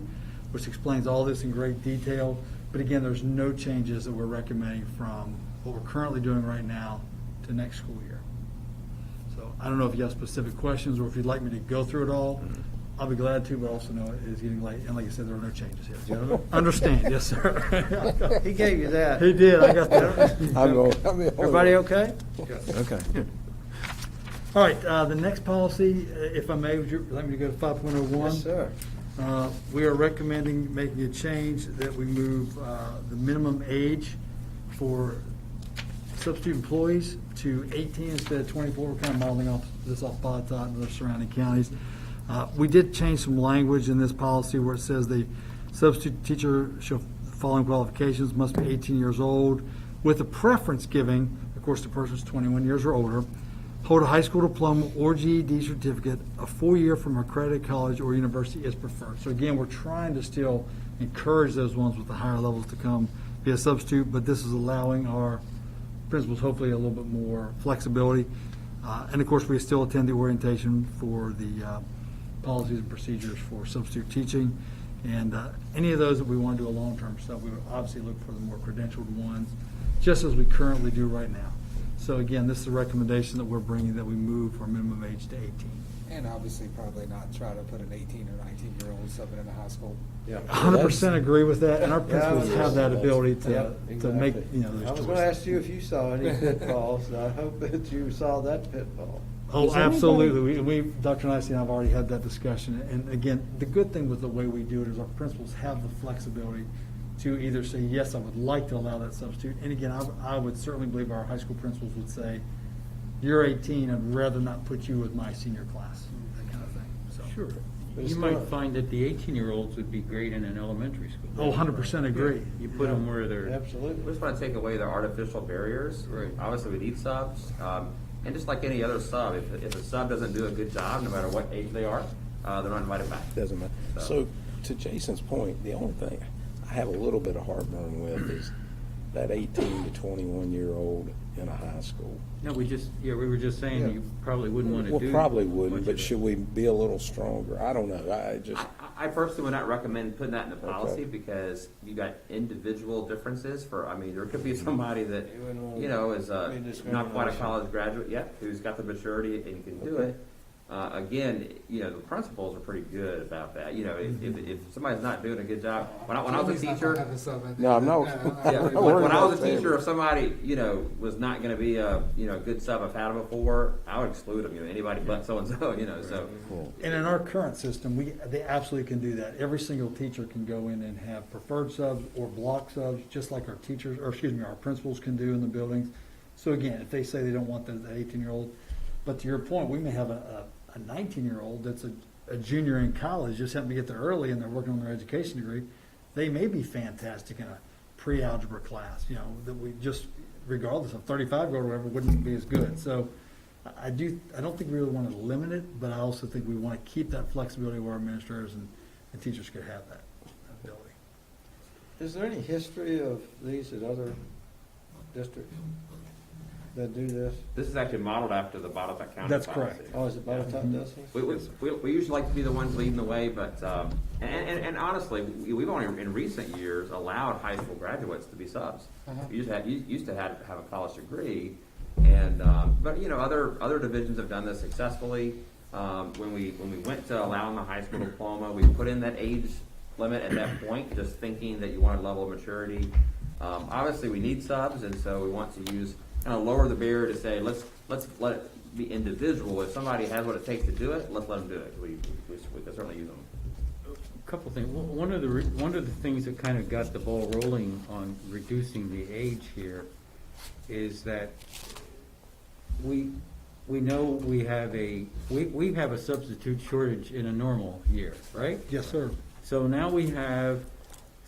which explains all this in great detail. But again, there's no changes that we're recommending from what we're currently doing right now to next school year. So I don't know if you have specific questions or if you'd like me to go through it all. I'll be glad to, but also know it is getting late. And like I said, there are no changes here. Gentlemen? Understand, yes, sir. He gave you that. He did, I got that. Everybody okay? Okay. All right, the next policy, if I may, would you like me to go to 5.01? Yes, sir. We are recommending making a change that we move the minimum age for substitute employees to 18 instead of 24. We're kind of modeling this off Bottot and other surrounding counties. We did change some language in this policy where it says the substitute teacher shall, following qualifications, must be 18 years old, with a preference giving, of course, the person's 21 years or older, hold a high school diploma or GED certificate, a 4-year from accredited college or university is preferred. So again, we're trying to still encourage those ones with the higher levels to come be a substitute, but this is allowing our principals hopefully a little bit more flexibility. And of course, we still attend the orientation for the policies and procedures for substitute teaching. And any of those that we want to do a long-term stuff, we would obviously look for the more credentialed ones, just as we currently do right now. So again, this is a recommendation that we're bringing, that we move our minimum age to 18. And obviously probably not try to put an 18 or 19-year-old subbing in a high school. Yeah. 100% agree with that, and our principals Yeah, have that ability to Yep, make, exactly. those I was choices. going to ask you if you saw any pitfalls. I hope that you saw that pitfall. Oh, Is anybody- absolutely. We, Dr. Nicey and I have already had that discussion. And again, the good thing with the way we do it is our principals have the flexibility to either say, yes, I would like to allow that substitute. And again, I would certainly believe our high school principals would say, you're 18, I'd rather not put you with my senior class, that kind of thing. So. Sure. But it's You might not- find that the 18-year-olds would be great in an elementary school. Oh, 100% agree. You put them where they're. We Absolutely. just want to take away the artificial barriers. Right. Obviously, we need subs, and just like any other sub, if a sub doesn't do a good job, no matter what age they are, they're not invited back. Doesn't matter. So, to Jason's point, the only thing I have a little bit of heartburn with is that 18 to 21-year-old in a high school. No, we were just saying Yeah. you probably wouldn't want to do. Well, probably wouldn't, much but of should we be a little stronger? I don't know. I personally would not recommend putting that in the policy Okay. because you got individual differences there could be somebody that, You wouldn't want you know, is be not quite a discrimination. college graduate yet, who's got the maturity and can do Okay. it. Again, the principals are pretty good about that. If somebody's not doing a good job, when I was a teacher, No, I'm not. yeah, I'm not when worried I was about a teacher, that. if somebody, was not going to be a, good sub I've had them before, I would exclude them, anybody but so-and-so, so. And in our current system, they absolutely can do that. Every single teacher can go in and have preferred subs or block subs, just like our teachers, or excuse me, our principals can do in the buildings. So again, if they say they don't want the 18-year-old, but to your point, we may have a 19-year-old that's a junior in college, just happened to get there early and they're working on their education degree. They may be fantastic in a pre-algebra class, that we just, regardless of 35-year-old or whatever, wouldn't be as good. So I don't think we really want to limit it, but I also think we want to keep that flexibility where our administrators and teachers could have that ability. Is there any history of these at other districts that do this? This is actually modeled after the Bottom County That's policy. correct. Oh, is it by the top does this? We usually like to be the ones leading the way, but And honestly, we've only in recent years allowed high school graduates to be subs. You used to have a college degree, and but other divisions have done this successfully. When we went to allowing the high school diploma, we put in that age limit at that point, just thinking that you wanted a level of maturity. Obviously, we need subs, and so we want to lower the barrier to say let's let it be individual. If somebody has what it takes to do it, let's let them do it. We can certainly use them. Couple things. One of the things that kind of got the ball rolling on reducing the age here is that we know we have a substitute shortage in a normal year, right? Yes, sir. So now we have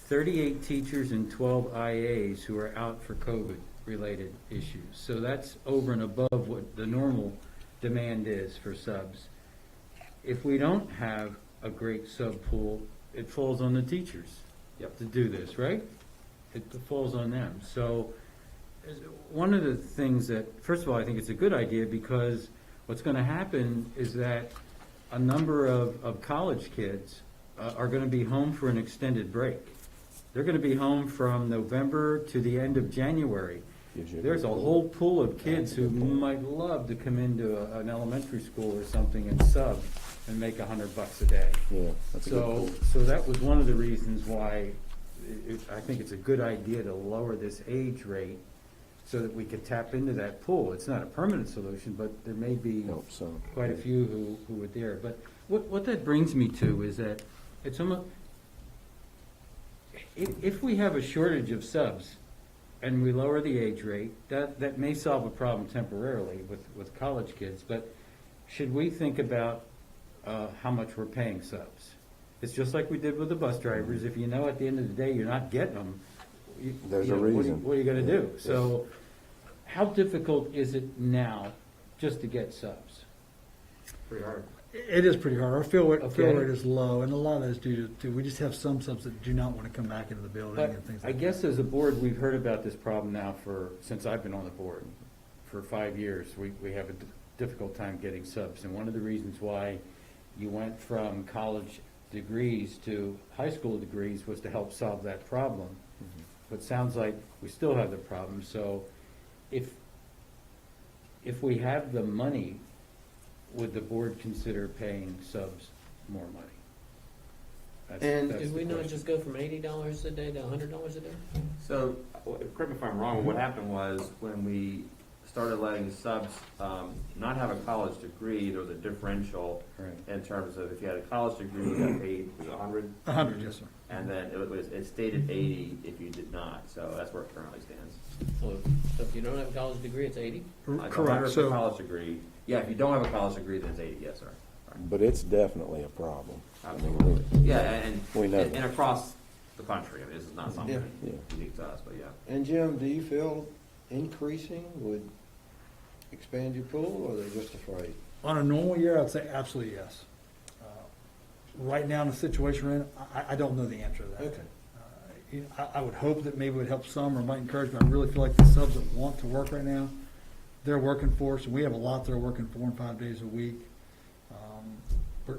38 teachers and 12 IAs who are out for COVID-related issues. So that's over and above what the normal demand is for subs. If we don't have a great sub pool, it falls on the teachers to do this, right? It falls on them. So one of the things that, first of all, I think it's a good idea because what's going to happen is that a number of college kids are going to be home for an extended break. They're going to be home from November to the end of January. There's a whole pool of kids who might love to come into an elementary school or something and sub and make $100 a day. Yeah, that's a good point. So that was one of the reasons why I think it's a good idea to lower this age rate so that we could tap into that pool. It's not a permanent solution, but there may be quite a few who are there. But what that brings me to is that it's almost, if we have a shortage of subs and we lower the age rate, that may solve a problem temporarily with college kids, but should we think about how much we're paying subs? It's just like we did with the bus drivers. If you know at the end of the day you're not getting them, There's a reason. what are you going to do? So how difficult is it now just to get subs? Pretty hard. It is pretty hard. Our fill rate Okay. is low, and a lot of that is due to, we just have some subs that do not want to come back into the building But and things I like that. guess as a board, we've heard about this problem now since I've been on the board. For 5 years, we have a difficult time getting subs. And one of the reasons why you went from college degrees to high school degrees was to help solve that problem. Mm-hmm. But it sounds like we still have the problem. So if we have the money, would the board consider paying subs more money? And that's Did we the not question. just go from $80 a day to $100 a day? So, correct me if I'm wrong, what happened was when we started letting subs not have a college degree, there was a differential Right. in terms of if you had a college degree, you got paid, was it 100? 100, yes, sir. And then it stated 80 if you did not, so that's where it currently stands. So if you don't have a college degree, it's 80? Like 100 Correct. for a So, college degree. Yeah, if you don't have a college degree, then it's 80, yes, sir. Right. But it's definitely a problem. Absolutely. Yeah, and We know and that. across the country, I mean, this is not something Yeah. unique to us, but yeah. And Jim, do you feel increasing would expand your pool, or are they just afraid? on a normal year, I'd say absolutely yes. Right now, in the situation we're in, I don't know the answer to that. Okay. I would hope that maybe it would help some or might encourage, but I really feel like the subs that want to work right now, they're working for us, and we have a lot that are working 4 and 5 days a week.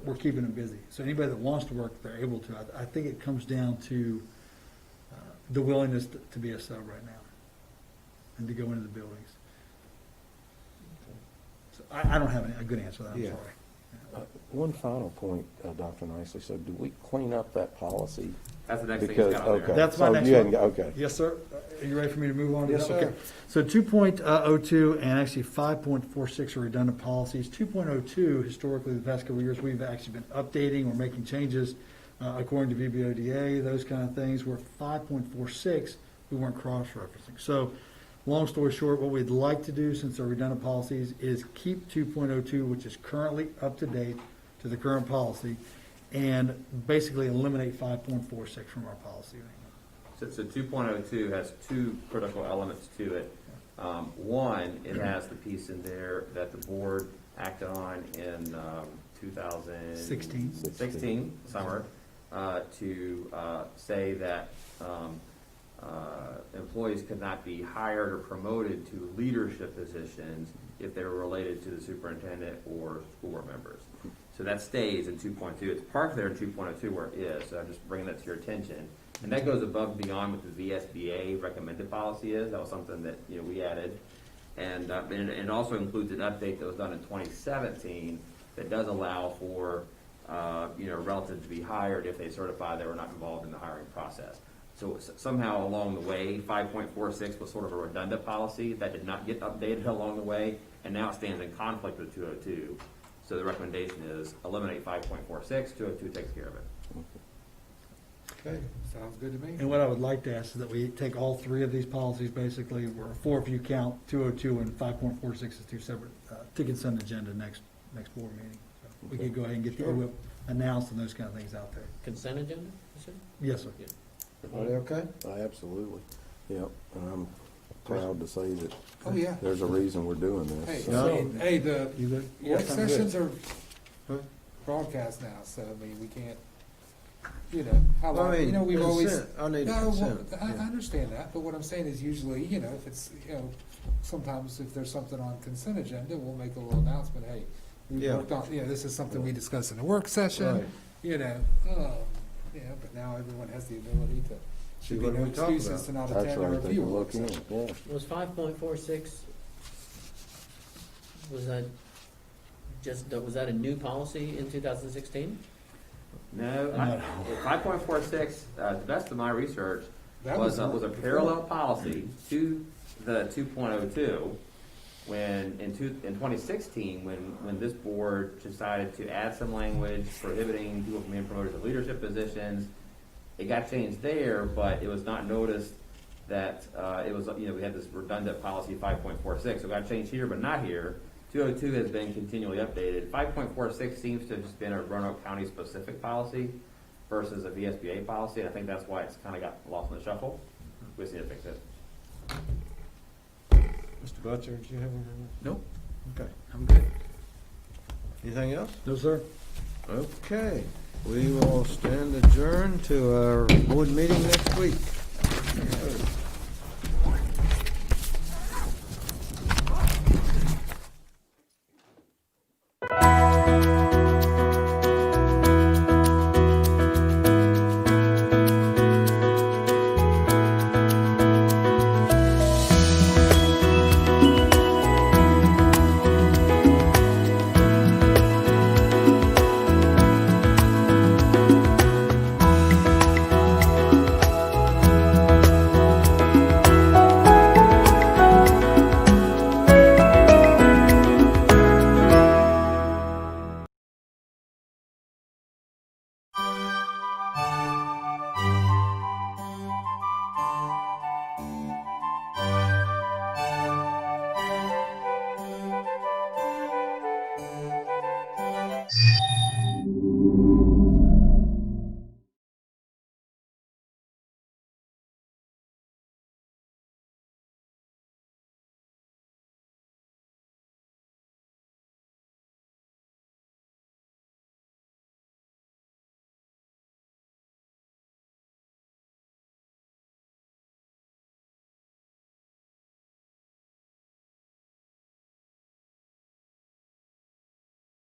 We're keeping them busy. So anybody that wants to work, they're able to. I think it comes down to the willingness to be a sub right now and to go into the buildings. So I don't have a good answer to that, I'm Yeah. sorry. One final point, Dr. Nicely. So do we clean up that policy? That's the next thing Because, that's got on okay. there. That's my So next you hadn't one. got- Okay. Yes, sir. Are you ready for me to move on to Yes, that? sir. Okay. So 2.02 and actually 5.46 are redundant policies. 2.02, historically, the past couple of years, we've actually been updating or making changes according to VBODA, those kind of things, where 5.46, we weren't cross-referencing. So, long story short, what we'd like to do, since they're redundant policies, is keep 2.02, which is currently up to date to the current policy, and basically eliminate 5.46 from our policy. So 2.02 has two critical elements to it. One, it has the piece in there that the board acted on in 2016 summer to say that employees could not be hired or promoted to leadership positions if they were related to the superintendent or school board members. So that stays in 2.2. It's parked there in 2.02 where it is, so I'm just bringing that to your attention. And that goes above and beyond what the VSBA recommended policy is. That was something that, you know, we added. And it also includes an update that was done in 2017 that does allow for, you know, relatives to be hired if they certify they were not involved in the hiring process. So somehow along the way, 5.46 was sort of a redundant policy that did not get updated along the way, and now it stands in conflict with 202. So the recommendation is eliminate 5.46, 202 takes care of it. Okay. Sounds good to me. And what I would like to ask is that we take all three of these policies, basically, or four if you count 202 and 5.46 as two separate, to consent agenda next board meeting. So we could go ahead and get the OWIP announced and those kind of things out there. Consent agenda, you said? Yes, sir. Everybody okay? Absolutely. Yep, and I'm proud to say that Oh, yeah. there's a reason we're doing Hey, this. No. hey, the You good? work Yes, I'm good. sessions are Huh? broadcast now, so I mean, we can't, you know, how Well, long, I mean, you know, we've always. consent. I need a No, well, consent. I Yeah. understand that, but what I'm saying is usually, you know, if it's, you know, sometimes if there's something on consent agenda, we'll make a little announcement, hey, we Yeah. worked on, you know, this is something we discussed in the work session, Right. you know, yeah, but now everyone has the ability to, See should be what no we talk excuses about. to not That's attend a right, they review can work look in, session. yeah. Was 5.46, was that was that a new policy in 2016? No, 5.46, to the best of my research, That was a before. parallel policy to the 2.02 when, in 2016, when this board decided to add some language prohibiting people from being promoted to leadership positions. It got changed there, but it was not noticed that it was, you know, we had this redundant policy 5.46, so it got changed here, but not here. 202 has been continually updated. 5.46 seems to have just been a Roanoke County specific policy versus a VSBA policy, and I think that's why it's kind of got lost in the shuffle. We just need to fix it. Mr. Butcher, did you have anything? Nope. Okay. I'm good. Anything else? No, sir. Okay. We will stand adjourned to our board meeting next week.